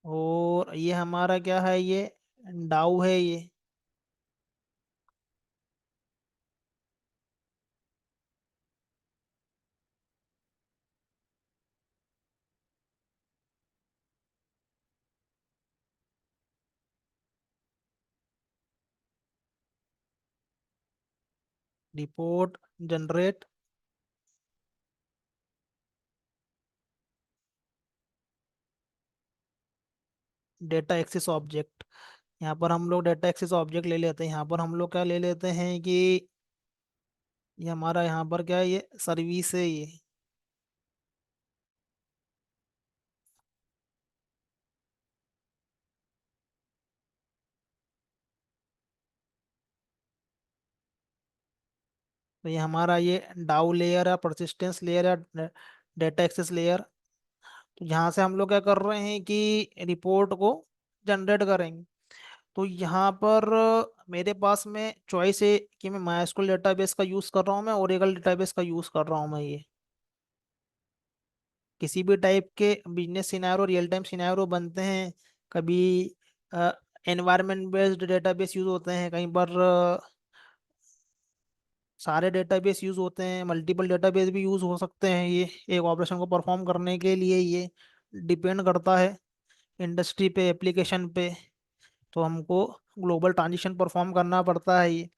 और ये हमारा क्या है, ये डाउ है ये। Report generate data access object. यहाँ पर हम लोग डेटा एक्सेस ऑब्जेक्ट ले लेते हैं। यहाँ पर हम लोग क्या ले लेते हैं कि ये हमारा यहाँ पर क्या है, ये सर्विस है ये। तो ये हमारा ये डाउ लेयर है, परसिस्टेंस लेयर है, डेटा एक्सेस लेयर। तो यहाँ से हम लोग क्या कर रहे हैं कि रिपोर्ट को जनरेट करेंगे। तो यहाँ पर मेरे पास में चॉइस है कि मैं मायस्क्यूएल डेटाबेस का यूज़ कर रहा हूँ, मैं ओरेकल डेटाबेस का यूज़ कर रहा हूँ मैं ये। किसी भी टाइप के business scenario, real time scenario बनते हैं। कभी एनवायरनमेंट बेस्ड डेटाबेस यूज़ होते हैं, कहीं पर सारे डेटाबेस यूज़ होते हैं, मल्टीपल डेटाबेस भी यूज़ हो सकते हैं। ये एक ऑपरेशन को परफॉर्म करने के लिए ये डिपेंड करता है इंडस्ट्री पे, एप्लीकेशन पे। तो हमको ग्लोबल ट्रांजिशन परफॉर्म करना पड़ता है ये।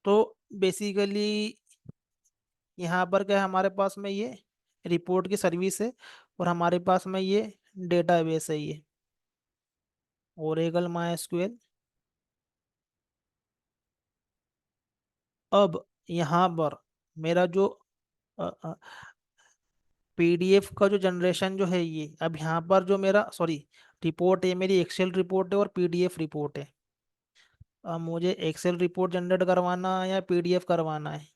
तो बेसिकली यहाँ पर क्या है, हमारे पास में ये रिपोर्ट की सर्विस है, और हमारे पास में ये डेटाबेस है ये ओरेकल मायस्क्यूएल। अब यहाँ पर मेरा जो पीडीएफ का जो जनरेशन जो है ये, अब यहाँ पर जो मेरा सॉरी रिपोर्ट है, मेरी एक्सेल रिपोर्ट है और पीडीएफ रिपोर्ट है। अब मुझे एक्सेल रिपोर्ट जनरेट करवाना है या पीडीएफ करवाना है?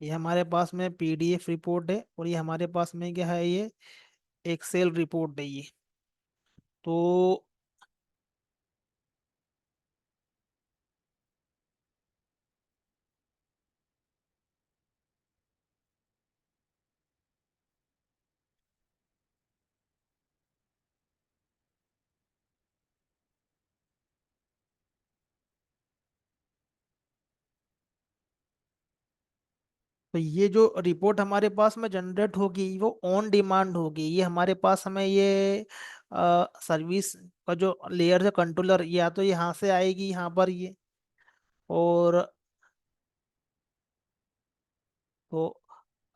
ये हमारे पास में पीडीएफ रिपोर्ट है, और ये हमारे पास में क्या है, ये एक्सेल रिपोर्ट है ये। तो तो ये जो रिपोर्ट हमारे पास में जनरेट होगी वो ऑन डिमांड होगी। ये हमारे पास में ये सर्विस का जो लेयर है कंट्रोलर, या तो यहाँ से आएगी यहाँ पर ये। और तो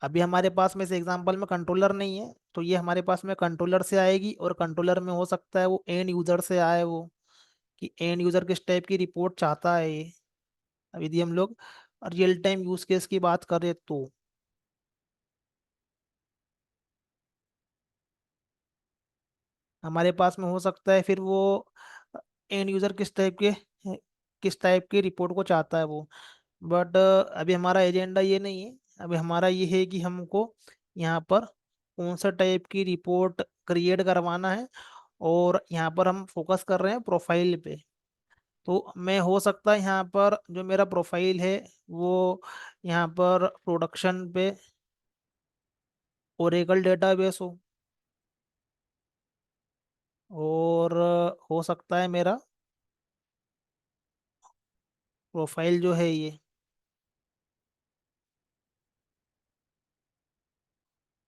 अभी हमारे पास में, से एग्जांपल में कंट्रोलर नहीं है, तो ये हमारे पास में कंट्रोलर से आएगी। और कंट्रोलर में हो सकता है वो एंड यूजर से आए, वो कि एंड यूजर किस टाइप की रिपोर्ट चाहता है ये। अब यदि हम लोग रियल टाइम यूज केस की बात करें तो हमारे पास में हो सकता है फिर वो एंड यूजर किस टाइप की रिपोर्ट को चाहता है वो। बट अभी हमारा एजेंडा ये नहीं है। अभी हमारा ये है कि हमको यहाँ पर कौन सा टाइप की रिपोर्ट क्रिएट करवाना है। और यहाँ पर हम फोकस कर रहे हैं प्रोफाइल पे। तो मैं हो सकता है यहाँ पर जो मेरा प्रोफाइल है वो यहाँ पर प्रोडक्शन पे ओरेकल डेटाबेस हो। और हो सकता है मेरा प्रोफाइल जो है ये,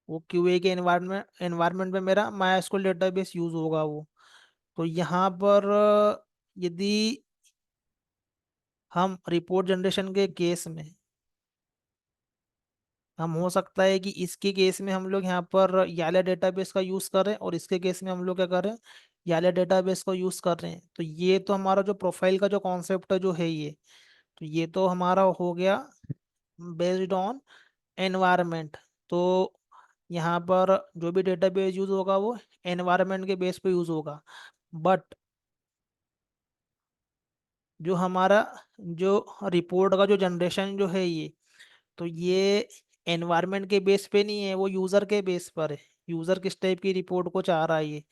वो क्यूए के एनवायरनमेंट एनवायरनमेंट में मेरा माई डेटाबेस यूज होगा वो। तो यहाँ पर यदि हम रिपोर्ट जनरेशन के केस में, हम हो सकता है कि इसके केस में हम लोग यहाँ पर याला डेटाबेस का यूज करें, और इसके केस में हम लोग क्या करें, याला डेटाबेस को यूज कर रहे हैं। तो ये तो हमारा जो प्रोफाइल का जो कॉन्सेप्ट जो है ये, तो ये तो हमारा हो गया बेस्ड ऑन एनवायरनमेंट। तो यहाँ पर जो भी डेटाबेस यूज होगा वो एनवायरनमेंट के बेस पे यूज होगा। बट जो हमारा जो रिपोर्ट का जो जनरेशन जो है ये, तो ये एनवायरनमेंट के बेस पे नहीं है, वो यूज़र के बेस पर है। यूज़र किस टाइप की रिपोर्ट को चाह रहा है ये।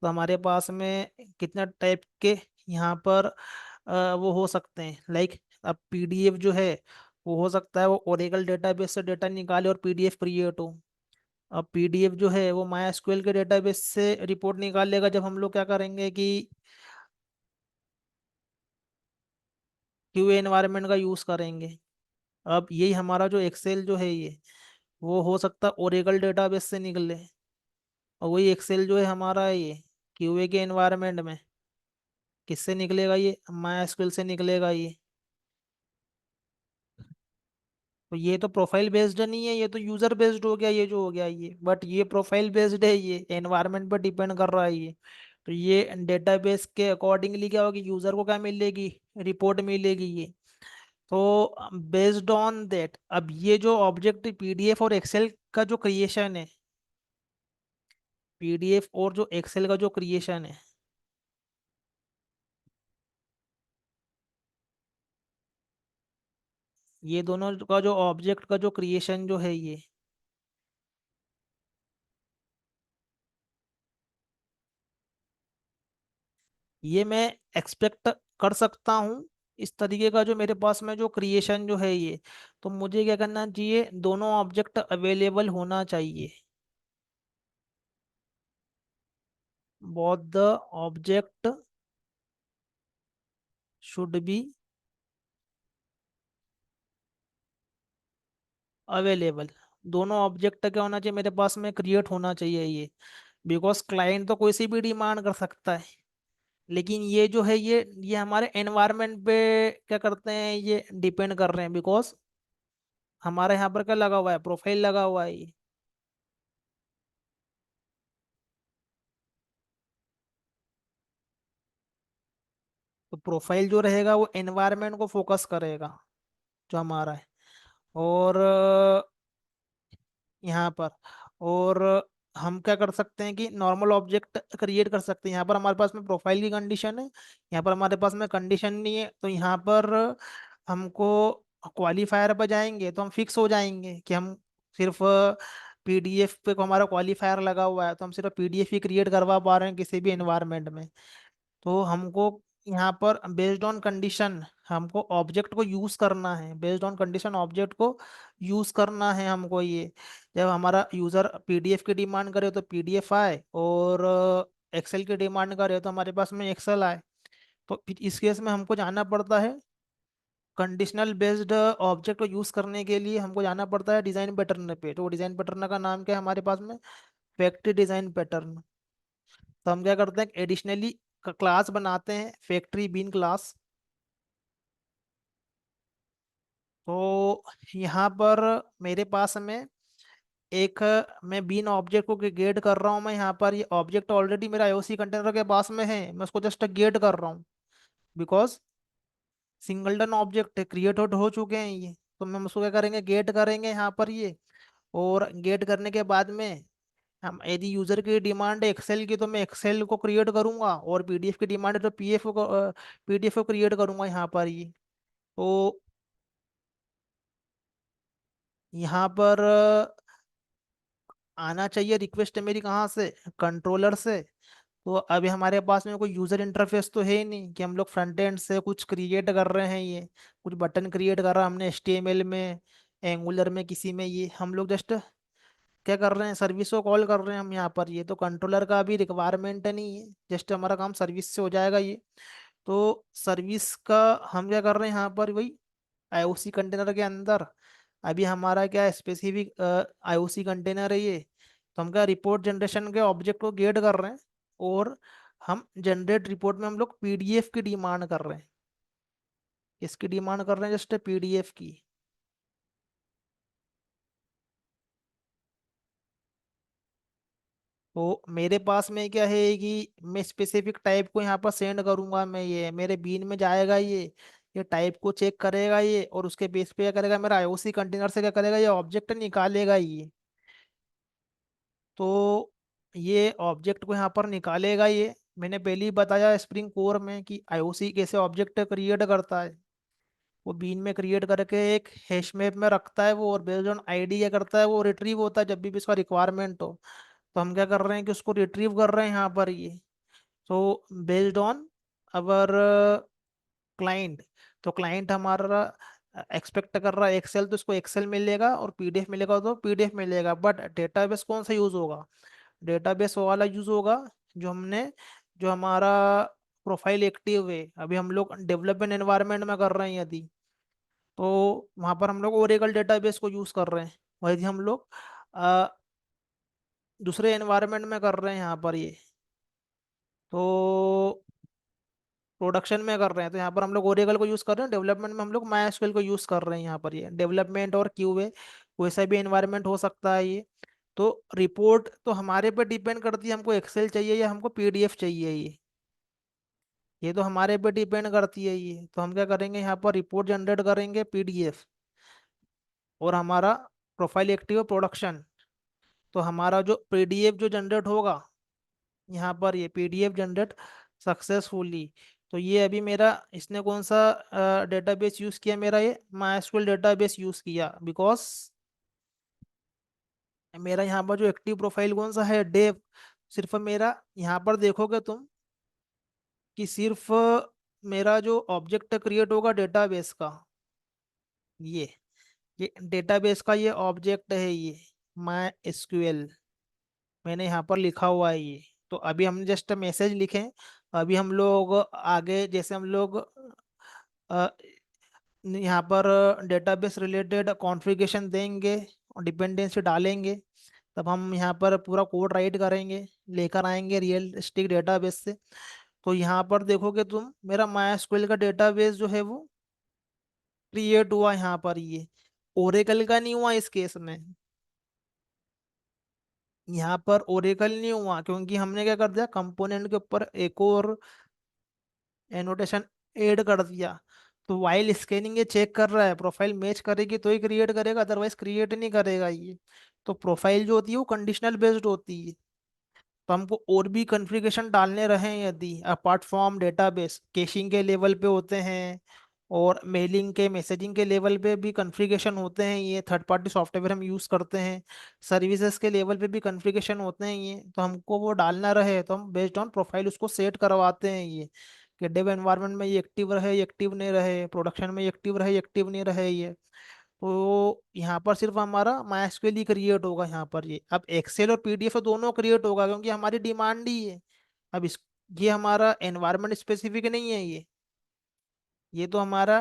तो हमारे पास में कितना टाइप के यहाँ पर वो हो सकते हैं, लाइक अब पीडीएफ जो है वो हो सकता है वो ओरेकल डेटाबेस से डेटा निकाले और पीडीएफ क्रिएट हो। अब पीडीएफ जो है वो माई एसक्यूएल के डेटाबेस से रिपोर्ट निकाल लेगा, जब हम लोग क्या करेंगे कि क्यूए एनवायरनमेंट का यूज़ करेंगे। अब यही हमारा जो एक्सेल जो है ये, वो हो सकता है ओरेकल डेटाबेस से निकले, और वही एक्सेल जो है हमारा ये क्यूए के एनवायरनमेंट में किससे निकलेगा, ये माई एसक्यूएल से निकलेगा ये। तो ये तो प्रोफाइल बेस्ड नहीं है, ये तो यूजर बेस्ड हो गया ये जो हो गया ये, बट ये प्रोफाइल बेस्ड है, ये एनवायरनमेंट पर डिपेंड कर रहा है ये। तो ये डेटाबेस के अकॉर्डिंगली क्या होगी, यूजर को क्या मिलेगी, रिपोर्ट मिलेगी ये। तो बेस्ड ऑन दैट अब ये जो ऑब्जेक्ट पीडीएफ और एक्सेल का जो क्रिएशन है, पीडीएफ और जो एक्सेल का जो क्रिएशन है, ये दोनों का जो ऑब्जेक्ट का जो क्रिएशन जो है ये मैं एक्सपेक्ट कर सकता हूँ। इस तरीके का जो मेरे पास में जो क्रिएशन जो है ये, तो मुझे क्या करना चाहिए, दोनों ऑब्जेक्ट अवेलेबल होना चाहिए। Both the object should be available. दोनों ऑब्जेक्ट क्या होना चाहिए मेरे पास में, क्रिएट होना चाहिए ये। बिकॉज क्लाइंट तो कोई सी भी डिमांड कर सकता है, लेकिन ये जो है ये हमारे एनवायरनमेंट पे क्या करते हैं, ये डिपेंड कर रहे हैं। बिकॉज हमारे यहाँ पर क्या लगा हुआ है, प्रोफाइल लगा हुआ है ये। तो प्रोफाइल जो रहेगा वो एनवायरनमेंट को फोकस करेगा जो हमारा है। और यहाँ पर और हम क्या कर सकते हैं कि नॉर्मल ऑब्जेक्ट क्रिएट कर सकते हैं। यहाँ पर हमारे पास में प्रोफाइल की कंडीशन है, यहाँ पर हमारे पास में कंडीशन नहीं है। तो यहाँ पर हमको क्वालिफायर पर जाएंगे तो हम फिक्स हो जाएंगे कि हम सिर्फ पीडीएफ पे को हमारा क्वालिफायर लगा हुआ है, तो हम सिर्फ पीडीएफ ही क्रिएट करवा पा रहे हैं किसी भी एनवायरनमेंट में। तो हमको यहाँ पर बेस्ड ऑन कंडीशन हमको ऑब्जेक्ट को यूज करना है, बेस्ड ऑन कंडीशन ऑब्जेक्ट को यूज करना है हमको ये। जब हमारा यूजर पीडीएफ की डिमांड करे तो पीडीएफ आए, और एक्सेल की डिमांड करे तो हमारे पास में एक्सेल आए। तो फिर इस केस में हमको जाना पड़ता है कंडीशनल बेस्ड ऑब्जेक्ट को यूज करने के लिए हमको जाना पड़ता है डिजाइन पैटर्न पे। तो डिजाइन पैटर्न का नाम क्या है हमारे पास में, फैक्ट्री डिजाइन पैटर्न। तो हम क्या करते हैं, एडिशनली क्लास बनाते हैं फैक्ट्री बीन क्लास। तो यहाँ पर मेरे पास में एक मैं बीन ऑब्जेक्ट को गेट कर रहा हूँ। मैं यहाँ पर ये ऑब्जेक्ट ऑलरेडी मेरा आईओसी कंटेनर के पास में है, मैं उसको जस्ट गेट कर रहा हूँ। बिकॉज सिंगलटन ऑब्जेक्ट क्रिएट हो चुके हैं ये। तो हम उसको क्या करेंगे, गेट करेंगे यहाँ पर ये। और गेट करने के बाद में हम यदि यूजर की डिमांड है एक्सेल की तो मैं एक्सेल को क्रिएट करूंगा, और पीडीएफ की डिमांड है तो पीडीएफ को क्रिएट करूंगा यहाँ पर ये। तो यहाँ पर आना चाहिए रिक्वेस्ट मेरी कहाँ से, कंट्रोलर से। तो अभी हमारे पास में कोई यूजर इंटरफेस तो है ही नहीं कि हम लोग फ्रंट एंड से कुछ क्रिएट कर रहे हैं ये, कुछ बटन क्रिएट कर रहा हमने एचटीएमएल में, एंगुलर में, किसी में। ये हम लोग जस्ट क्या कर रहे हैं, सर्विस को कॉल कर रहे हैं हम यहाँ पर। ये तो कंट्रोलर का अभी रिक्वायरमेंट नहीं है, जस्ट हमारा काम सर्विस से हो जाएगा ये। तो सर्विस का हम क्या कर रहे हैं यहाँ पर, वही आईओसी कंटेनर के अंदर अभी हमारा क्या स्पेसिफिक आईओसी कंटेनर है ये। तो हम क्या रिपोर्ट जनरेशन के ऑब्जेक्ट को गेट कर रहे हैं, और हम जनरेट रिपोर्ट में हम लोग पीडीएफ की डिमांड कर रहे हैं। इसकी डिमांड कर रहे हैं जस्ट पीडीएफ की। तो मेरे पास में क्या है कि मैं स्पेसिफिक टाइप को यहाँ पर सेंड करूंगा, मैं ये मेरे बीन में जाएगा ये टाइप को चेक करेगा ये, और उसके बेस पे क्या करेगा, मेरा आईओसी कंटेनर से क्या करेगा, ये ऑब्जेक्ट निकालेगा ये। तो ये ऑब्जेक्ट को यहाँ पर निकालेगा ये। मैंने पहले ही बताया स्प्रिंग कोर में कि आईओसी कैसे ऑब्जेक्ट क्रिएट करता है। वो बीन में क्रिएट करके एक हैश मैप में रखता है वो, और बेस्ड ऑन आईडी क्या करता है, वो रिट्रीव होता है जब भी इसका रिक्वायरमेंट हो। तो हम क्या कर रहे हैं कि उसको रिट्रीव कर रहे हैं यहाँ पर ये। तो बेस्ड ऑन अवर क्लाइंट, तो क्लाइंट हमारा एक्सपेक्ट कर रहा है एक्सेल, तो उसको एक्सेल मिलेगा, और पीडीएफ मिलेगा तो पीडीएफ मिलेगा। बट डेटाबेस कौन सा यूज होगा, डेटाबेस वाला यूज होगा जो हमने, जो हमारा प्रोफाइल एक्टिव है। अभी हम लोग डेवलपमेंट एनवायरनमेंट में कर रहे हैं यदि, तो वहाँ पर हम लोग ओरेकल डेटाबेस को यूज कर रहे हैं। और यदि हम लोग अ, दूसरे एनवायरनमेंट में कर रहे हैं यहाँ पर ये, तो प्रोडक्शन में कर रहे हैं, तो यहाँ पर हम लोग ओरेकल को यूज कर रहे हैं। डेवलपमेंट में हम लोग माई एसक्यूएल को यूज कर रहे हैं यहाँ पर ये। डेवलपमेंट और क्यूए वैसा भी एनवायरनमेंट हो सकता है ये। तो रिपोर्ट तो हमारे पे डिपेंड करती है, हमको एक्सेल चाहिए या हमको पीडीएफ चाहिए ये तो हमारे पे डिपेंड करती है ये। तो हम क्या करेंगे, यहाँ पर रिपोर्ट जनरेट करेंगे पीडीएफ, और हमारा प्रोफाइल एक्टिव प्रोडक्शन। तो हमारा जो पीडीएफ जो जनरेट होगा यहाँ पर, ये पीडीएफ जनरेट सक्सेसफुली। तो ये अभी मेरा, इसने कौन सा डेटाबेस यूज किया, मेरा ये माइस्क्यूएल डेटाबेस यूज किया, बिकॉज मेरा यहाँ पर जो एक्टिव प्रोफाइल कौन सा है, डेव। सिर्फ मेरा यहाँ पर देखोगे तुम कि सिर्फ मेरा जो ऑब्जेक्ट क्रिएट होगा डेटाबेस का, ये ये डेटाबेस का ये ऑब्जेक्ट है ये माई एसक्यूएल, मैंने यहाँ पर लिखा हुआ है ये। तो अभी हम जस्ट मैसेज लिखें, अभी हम लोग आगे जैसे हम लोग अ, यहाँ पर डेटाबेस रिलेटेड कॉन्फ़िगरेशन देंगे और डिपेंडेंसी डालेंगे, तब हम यहाँ पर पूरा कोड राइट करेंगे, लेकर आएंगे रियलिस्टिक डेटाबेस से। तो यहाँ पर देखोगे तुम, मेरा माइस्क्वेल का डेटाबेस जो है वो क्रिएट हुआ यहाँ पर ये, ओरेकल का नहीं हुआ इस केस में। यहाँ पर ओरेकल नहीं हुआ क्योंकि हमने क्या कर दिया, कंपोनेंट के ऊपर एक और एनोटेशन ऐड कर दिया। तो वाइल स्कैनिंग ये चेक कर रहा है, प्रोफाइल मैच करेगी तो ही क्रिएट करेगा, अदरवाइज क्रिएट नहीं करेगा ये। तो प्रोफाइल जो होती है वो कंडीशनल बेस्ड होती है। तो हमको और भी कॉन्फ़िगरेशन डालने रहे यदि, अपार्ट फ्रॉम डेटाबेस, कैशिंग के लेवल पे होते हैं, और मेलिंग के मैसेजिंग के लेवल पे भी कॉन्फ़िगरेशन होते हैं, ये थर्ड पार्टी सॉफ्टवेयर हम यूज़ करते हैं। सर्विसेज के लेवल पे भी कॉन्फ़िगरेशन होते हैं ये, तो हमको वो डालना रहे तो हम बेस्ड ऑन प्रोफाइल उसको सेट करवाते हैं ये, कि डेव एनवायरनमेंट में ये एक्टिव रहे, ये एक्टिव नहीं रहे, प्रोडक्शन में ये एक्टिव रहे, ये एक्टिव नहीं रहे ये। तो यहाँ पर सिर्फ हमारा माइस्क्वेल ही क्रिएट होगा यहाँ पर ये। अब एक्सेल और पीडीएफ दोनों क्रिएट होगा क्योंकि हमारी डिमांड ही है। अब इस, ये हमारा एनवायरनमेंट स्पेसिफिक नहीं है ये तो हमारा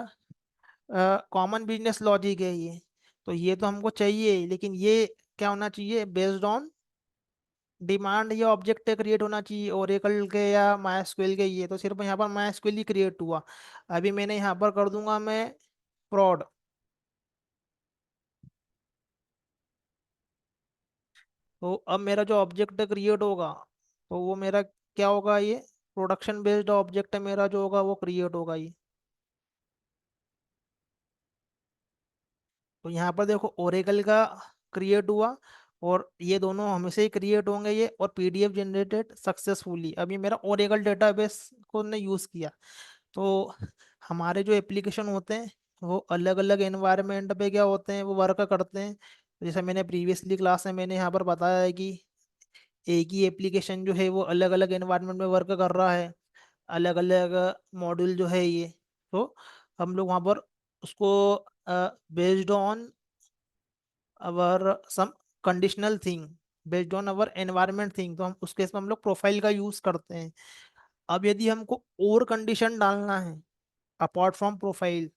कॉमन बिजनेस लॉजिक है ये। तो ये तो हमको चाहिए ही, लेकिन ये क्या होना चाहिए, बेस्ड ऑन डिमांड ये ऑब्जेक्ट क्रिएट होना चाहिए ओरेकल के या माइस्क्वेल के। ये तो सिर्फ यहाँ पर माइस्क्वेल ही क्रिएट हुआ। अभी मैंने यहाँ पर कर दूंगा मैं prod। तो अब मेरा जो ऑब्जेक्ट क्रिएट होगा, तो वो मेरा क्या होगा, ये प्रोडक्शन बेस्ड ऑब्जेक्ट मेरा जो होगा वो क्रिएट होगा ये। तो यहाँ पर देखो ओरेकल का क्रिएट हुआ, और ये दोनों हमेशा ही क्रिएट होंगे ये, और पीडीएफ जनरेटेड सक्सेसफुली। अब ये मेरा ओरेकल डेटाबेस को ने यूज़ किया। तो हमारे जो एप्लीकेशन होते हैं वो अलग अलग एनवायरनमेंट पे क्या होते हैं, वो वर्क करते हैं। जैसे मैंने प्रीवियसली क्लास में मैंने यहाँ पर बताया है कि एक ही एप्लीकेशन जो है वो अलग अलग एनवायरनमेंट में वर्क कर रहा है, अलग अलग मॉड्यूल जो है ये। तो हम लोग वहाँ पर उसको based on our some conditional thing, based on our environment thing, तो हम उस केस में हम लोग प्रोफाइल का यूज करते हैं। अब यदि हमको और कंडीशन डालना है अपार्ट फ्रॉम प्रोफाइल,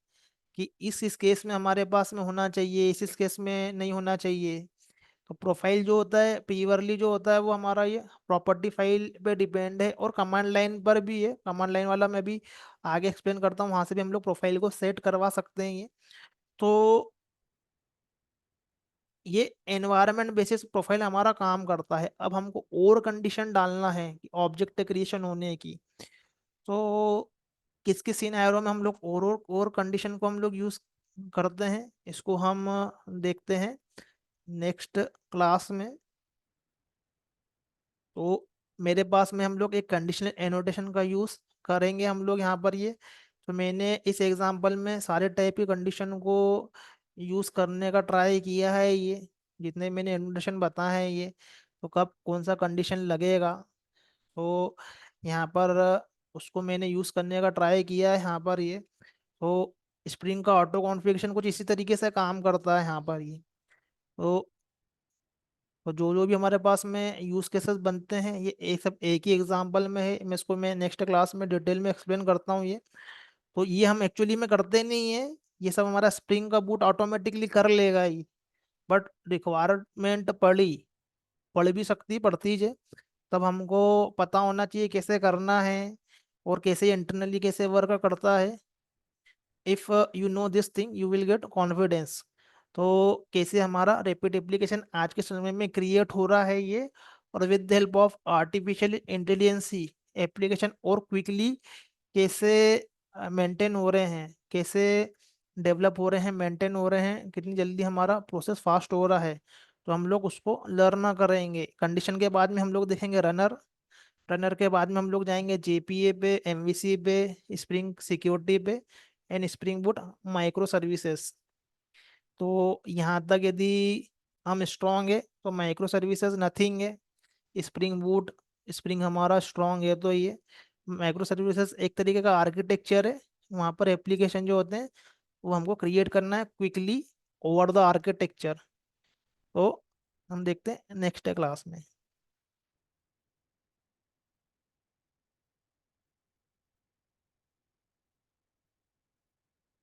कि इस केस में हमारे पास में होना चाहिए, इस केस में नहीं होना चाहिए, तो प्रोफाइल जो होता है प्रीवरली जो होता है वो हमारा ये प्रॉपर्टी फाइल पे डिपेंड है, और कमांड लाइन पर भी है। कमांड लाइन वाला मैं भी आगे एक्सप्लेन करता हूँ, वहां से भी हम लोग प्रोफाइल को सेट करवा सकते हैं ये। तो ये एनवायरनमेंट बेसिस प्रोफाइल हमारा काम करता है। अब हमको और कंडीशन डालना है कि ऑब्जेक्ट क्रिएशन होने की, तो किस किस सिनेरियो में हम लोग और कंडीशन को हम लोग यूज करते हैं, इसको हम देखते हैं नेक्स्ट क्लास में। तो मेरे पास में हम लोग एक कंडीशनल एनोटेशन का यूज करेंगे हम लोग यहाँ पर ये। तो मैंने इस एग्जांपल में सारे टाइप की कंडीशन को यूज करने का ट्राई किया है ये, जितने मैंने एनोटेशन बताए हैं ये। तो कब कौन सा कंडीशन लगेगा, तो यहाँ पर उसको मैंने यूज करने का ट्राई किया है यहाँ पर ये। तो स्प्रिंग का ऑटो कॉन्फ़िगरेशन कुछ इसी तरीके से काम करता है यहाँ पर ये। तो जो जो भी हमारे पास में यूज केसेस बनते हैं ये एक सब एक ही एग्जांपल में है, मैं नेक्स्ट क्लास में डिटेल में एक्सप्लेन करता हूँ ये। तो ये हम एक्चुअली में करते नहीं है, ये सब हमारा स्प्रिंग का बूट ऑटोमेटिकली कर लेगा ही। बट रिक्वायरमेंट पढ़ भी सकती पढ़ती है, तब हमको पता होना चाहिए कैसे करना है और कैसे इंटरनली कैसे वर्क करता है। If you know this thing you will get confidence. तो कैसे हमारा रैपिड एप्लीकेशन आज के समय में क्रिएट हो रहा है ये, और with the help of artificial intelligence application और क्विकली कैसे मेंटेन हो रहे हैं, कैसे डेवलप हो रहे हैं, मेंटेन हो रहे हैं, कितनी जल्दी हमारा प्रोसेस फास्ट हो रहा है। तो हम लोग उसको लर्न करेंगे। कंडीशन के बाद में हम लोग देखेंगे रनर। रनर के बाद में हम लोग जाएंगे जेपीए पे, एमवीसी पे, स्प्रिंग सिक्योरिटी पे, and spring boot micro services. तो यहाँ तक यदि हम स्ट्रांग है तो माइक्रो सर्विसेज नथिंग है। स्प्रिंग बूट स्प्रिंग हमारा स्ट्रांग है, तो ये माइक्रो सर्विसेज एक तरीके का आर्किटेक्चर है। वहाँ पर एप्लीकेशन जो होते हैं वो हमको क्रिएट करना है क्विकली ओवर द आर्किटेक्चर। तो हम देखते हैं नेक्स्ट क्लास में।